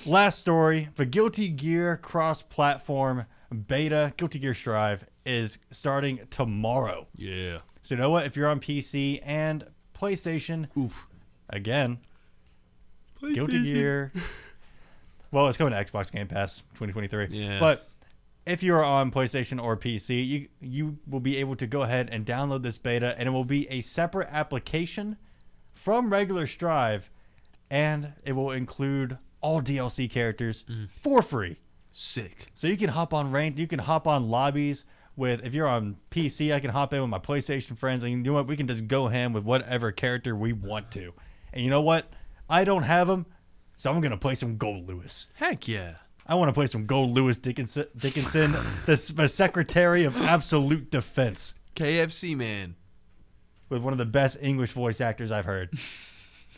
last story, the Guilty Gear cross-platform beta, Guilty Gear Strive, is starting tomorrow. Yeah. So you know what? If you're on PC and PlayStation, again, Guilty Gear. Well, it's coming to Xbox Game Pass 2023. Yeah. But if you're on PlayStation or PC, you will be able to go ahead and download this beta, and it will be a separate application from regular Strive, and it will include all DLC characters for free. Sick. So you can hop on ranked, you can hop on lobbies with, if you're on PC, I can hop in with my PlayStation friends, and you know what? We can just go ham with whatever character we want to. And you know what? I don't have them, so I'm going to play some Gold Lewis. Heck yeah. I want to play some Gold Lewis Dickinson the Secretary of Absolute Defense. KFC man. With one of the best English voice actors I've heard.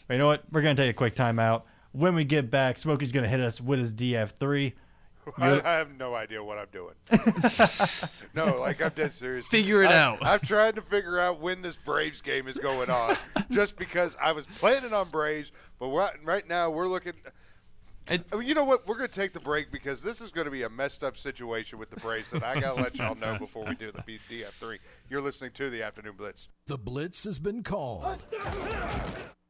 But you know what? We're going to take a quick timeout. When we get back, Smokey's going to hit us with his DF3. I have no idea what I'm doing. No, like, I'm dead serious. Figure it out. I've tried to figure out when this Braves game is going on, just because I was planning on Braves, but right now we're looking. And you know what? We're going to take the break because this is going to be a messed up situation with the Braves that I got to let y'all know before we do the DF3. You're listening to the Afternoon Blitz. The Blitz has been called.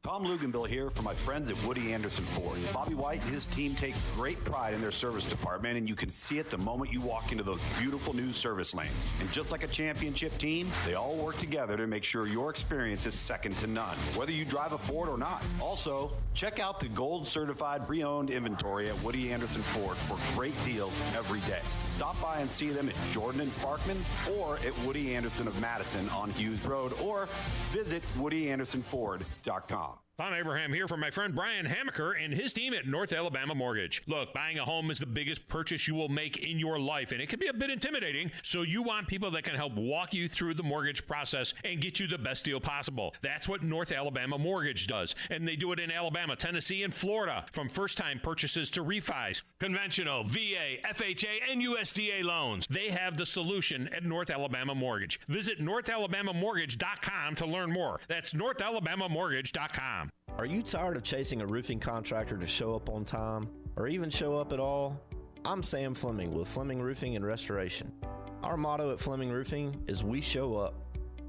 Tom Luganbill here for my friends at Woody Anderson Ford. Bobby White and his team take great pride in their service department, and you can see it the moment you walk into those beautiful new service lanes. And just like a championship team, they all work together to make sure your experience is second to none, whether you drive a Ford or not. Also, check out the gold certified pre-owned inventory at Woody Anderson Ford for great deals every day. Stop by and see them at Jordan and Sparkman or at Woody Anderson of Madison on Hughes Road, or visit WoodyAndersonFord.com. Tom Abraham here for my friend Brian Hamaker and his team at North Alabama Mortgage. Look, buying a home is the biggest purchase you will make in your life, and it can be a bit intimidating, so you want people that can help walk you through the mortgage process and get you the best deal possible. That's what North Alabama Mortgage does, and they do it in Alabama, Tennessee, and Florida, from first-time purchases to refis, conventional, VA, FHA, and USDA loans. They have the solution at North Alabama Mortgage. Visit NorthAlabamaMortgage.com to learn more. That's NorthAlabamaMortgage.com. Are you tired of chasing a roofing contractor to show up on time, or even show up at all? I'm Sam Fleming with Fleming Roofing and Restoration. Our motto at Fleming Roofing is we show up.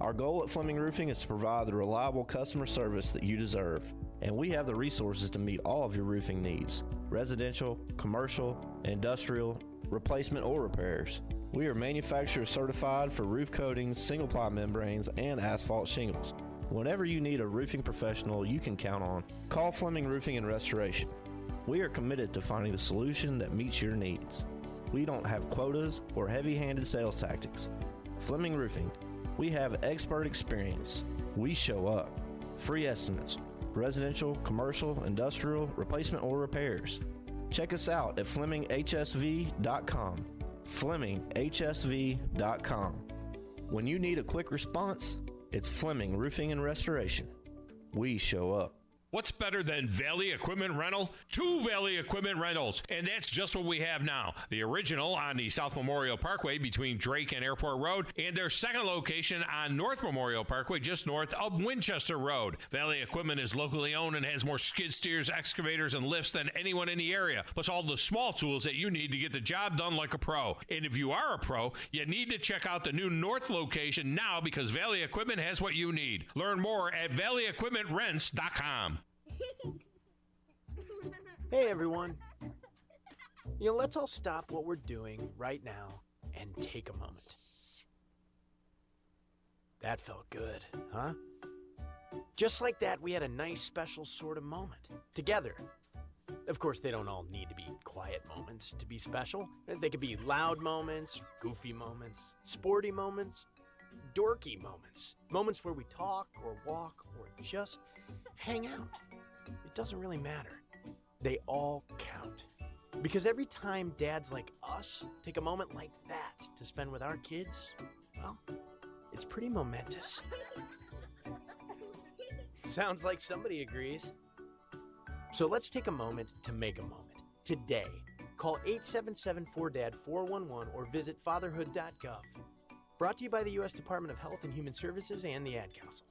Our goal at Fleming Roofing is to provide the reliable customer service that you deserve, and we have the resources to meet all of your roofing needs: residential, commercial, industrial, replacement, or repairs. We are manufacturer certified for roof coatings, single-ply membranes, and asphalt shingles. Whenever you need a roofing professional you can count on, call Fleming Roofing and Restoration. We are committed to finding the solution that meets your needs. We don't have quotas or heavy-handed sales tactics. Fleming Roofing, we have expert experience. We show up. Free estimates, residential, commercial, industrial, replacement, or repairs. Check us out at FlemingHSV.com. FlemingHSV.com. When you need a quick response, it's Fleming Roofing and Restoration. We show up. What's better than Valley Equipment Rental? 2 Valley Equipment Rentals, and that's just what we have now. The original on the South Memorial Parkway between Drake and Airport Road, and their second location on North Memorial Parkway just north of Winchester Road. Valley Equipment is locally owned and has more skid steers, excavators, and lifts than anyone in the area, plus all the small tools that you need to get the job done like a pro. And if you are a pro, you need to check out the new North location now, because Valley Equipment has what you need. Learn more at valleyequipmentrents.com. Hey everyone. Let's all stop what we're doing right now and take a moment. That felt good, huh? Just like that, we had a nice special sort of moment together. Of course, they don't all need to be quiet moments to be special. They could be loud moments, goofy moments, sporty moments, dorky moments. Moments where we talk or walk or just hang out. It doesn't really matter. They all count. Because every time dads like us take a moment like that to spend with our kids, well, it's pretty momentous. Sounds like somebody agrees. So let's take a moment to make a moment. Today, call 877-4DAD-411 or visit fatherhood.gov. Brought to you by the U.S. Department of Health and Human Services and the Ad Council.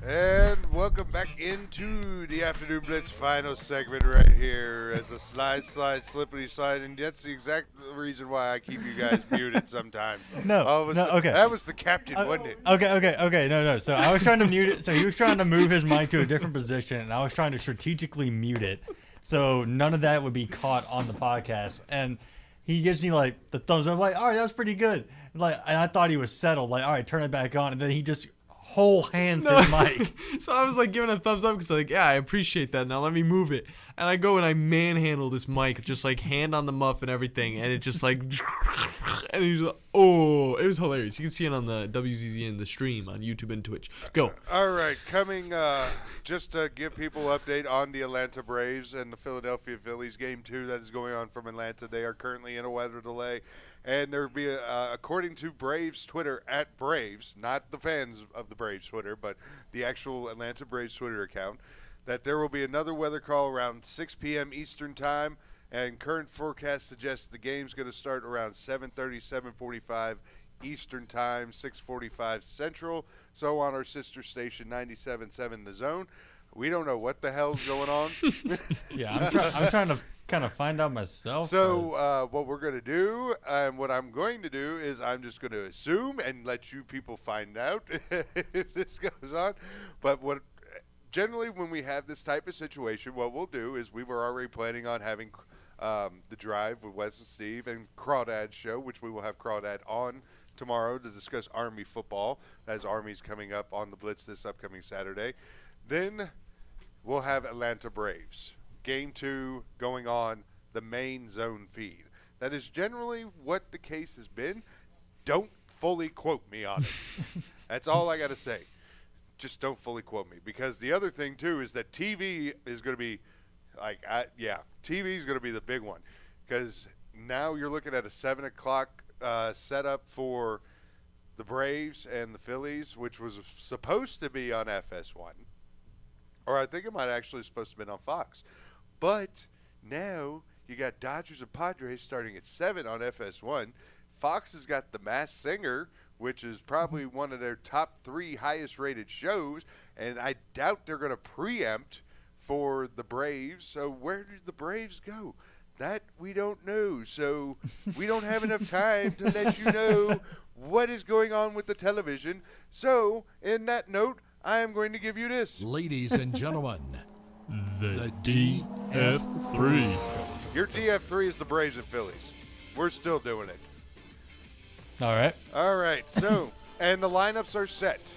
And welcome back into the Afternoon Blitz final segment right here as the slide, slippery slide, and that's the exact reason why I keep you guys muted sometimes. Okay. That was the captain, wasn't it? Okay, no. So I was trying to mute it. So he was trying to move his mic to a different position, and I was trying to strategically mute it, so none of that would be caught on the podcast. And he gives me like the thumbs up. I'm like, all right, that was pretty good. And I thought he was settled. Like, all right, turn it back on, and then he just whole hands his mic. So I was like giving a thumbs up because like, yeah, I appreciate that. Now let me move it. And I go and I manhandle this mic, just like hand on the muff and everything, and it just like, and he's like, oh, it was hilarious. You can see it on the WZZN, the stream on YouTube and Twitch. Go. All right, coming just to give people an update on the Atlanta Braves and the Philadelphia Phillies game 2 that is going on from Atlanta. They are currently in a weather delay, and there will be, according to Braves Twitter at Braves, not the fans of the Braves Twitter, but the actual Atlanta Braves Twitter account, that there will be another weather call around 6 p.m. Eastern Time, and current forecast suggests the game's going to start around 7:30, 7:45 Eastern Time, 6:45 Central. So on our sister station 97.7 The Zone. We don't know what the hell's going on. Yeah, I'm trying to kind of find out myself. So what we're going to do, and what I'm going to do is I'm just going to assume and let you people find out if this goes on. But what generally when we have this type of situation, what we'll do is we were already planning on having the drive with Wes and Steve and Crawdad's show, which we will have Crawdad on tomorrow to discuss Army football, as Army's coming up on the Blitz this upcoming Saturday. Then we'll have Atlanta Braves. Game 2 going on the main zone feed. That is generally what the case has been. Don't fully quote me on it. That's all I got to say. Just don't fully quote me. Because the other thing, too, is that TV is going to be, TV is going to be the big one. Because now you're looking at a 7 o'clock setup for the Braves and the Phillies, which was supposed to be on FS1. Or I think it might actually supposed to have been on Fox. But now you got Dodgers and Padres starting at 7 on FS1. Fox has got The Masked Singer, which is probably one of their top 3 highest rated shows, and I doubt they're going to preempt for the Braves. So where did the Braves go? That we don't know. So we don't have enough time to let you know what is going on with the television. So in that note, I am going to give you this. Ladies and gentlemen, the DF3. Your DF3 is the Braves and Phillies. We're still doing it. All right. All right. So, and the lineups are set.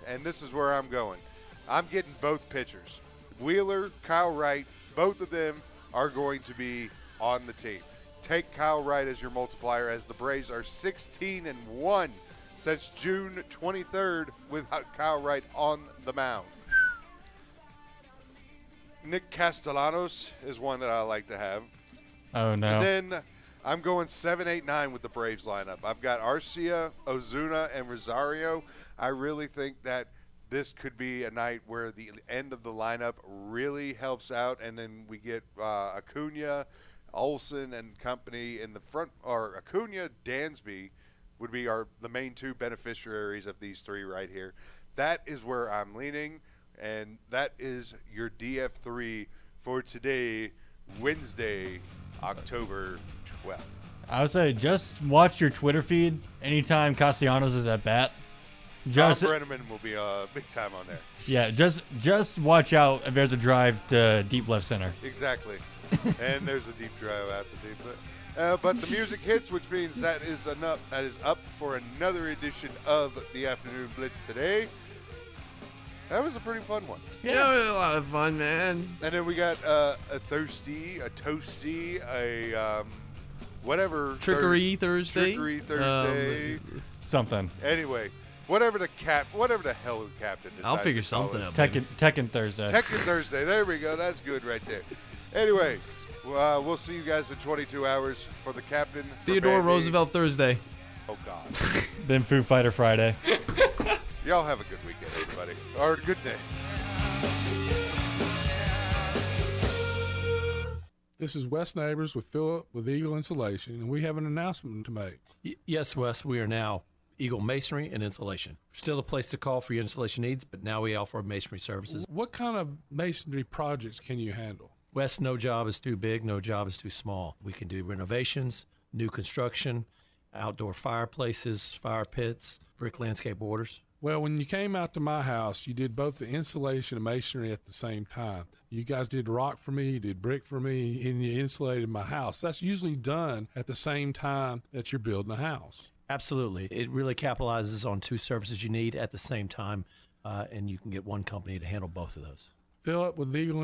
And this is where I'm going. I'm getting both pitchers. Wheeler, Kyle Wright, both of them are going to be on the team. Take Kyle Wright as your multiplier, as the Braves are 16-1 since June 23rd with Kyle Wright on the mound. Nick Castellanos is one that I like to have. Oh, no. And then I'm going 7-8-9 with the Braves lineup. I've got Arcia, Ozuna, and Rosario. I really think that this could be a night where the end of the lineup really helps out, and then we get Acuna, Olsen, and company in the front, or Acuna, Dansby would be the main 2 beneficiaries of these 3 right here. That is where I'm leaning, and that is your DF3 for today, Wednesday, October 12th. I would say just watch your Twitter feed anytime Castellanos is at bat. Tom Brenneman will be big time on there. Yeah, just watch out if there's a drive to deep left center. Exactly. And there's a deep drive out to deep left. But the music hits, which means that is enough. That is up for another edition of the Afternoon Blitz today. That was a pretty fun one. Yeah, it was a lot of fun, man. And then we got a toasty, whatever. Trickery Thursday. Trickery Thursday. Something. Anyway, whatever the hell the captain decides. I'll figure something out. Tekken Thursday. Tekken Thursday. There we go. That's good right there. Anyway, we'll see you guys in 22 hours for the captain. Theodore Roosevelt Thursday. Oh, God. Then Foo Fighter Friday. Y'all have a good weekend, everybody. Or a good day. This is Wes Neighbors with Philip with Eagle Insulation, and we have an announcement to make. Yes, Wes, we are now Eagle Masonry and Insulation. Still a place to call for your installation needs, but now we offer masonry services. What kind of masonry projects can you handle? Wes, no job is too big, no job is too small. We can do renovations, new construction, outdoor fireplaces, fire pits, brick landscape borders. Well, when you came out to my house, you did both the insulation and masonry at the same time. You guys did rock for me, you did brick for me, and you insulated my house. That's usually done at the same time that you're building a house. Absolutely. It really capitalizes on two services you need at the same time, and you can get one company to handle both of those. Fill up with Eagle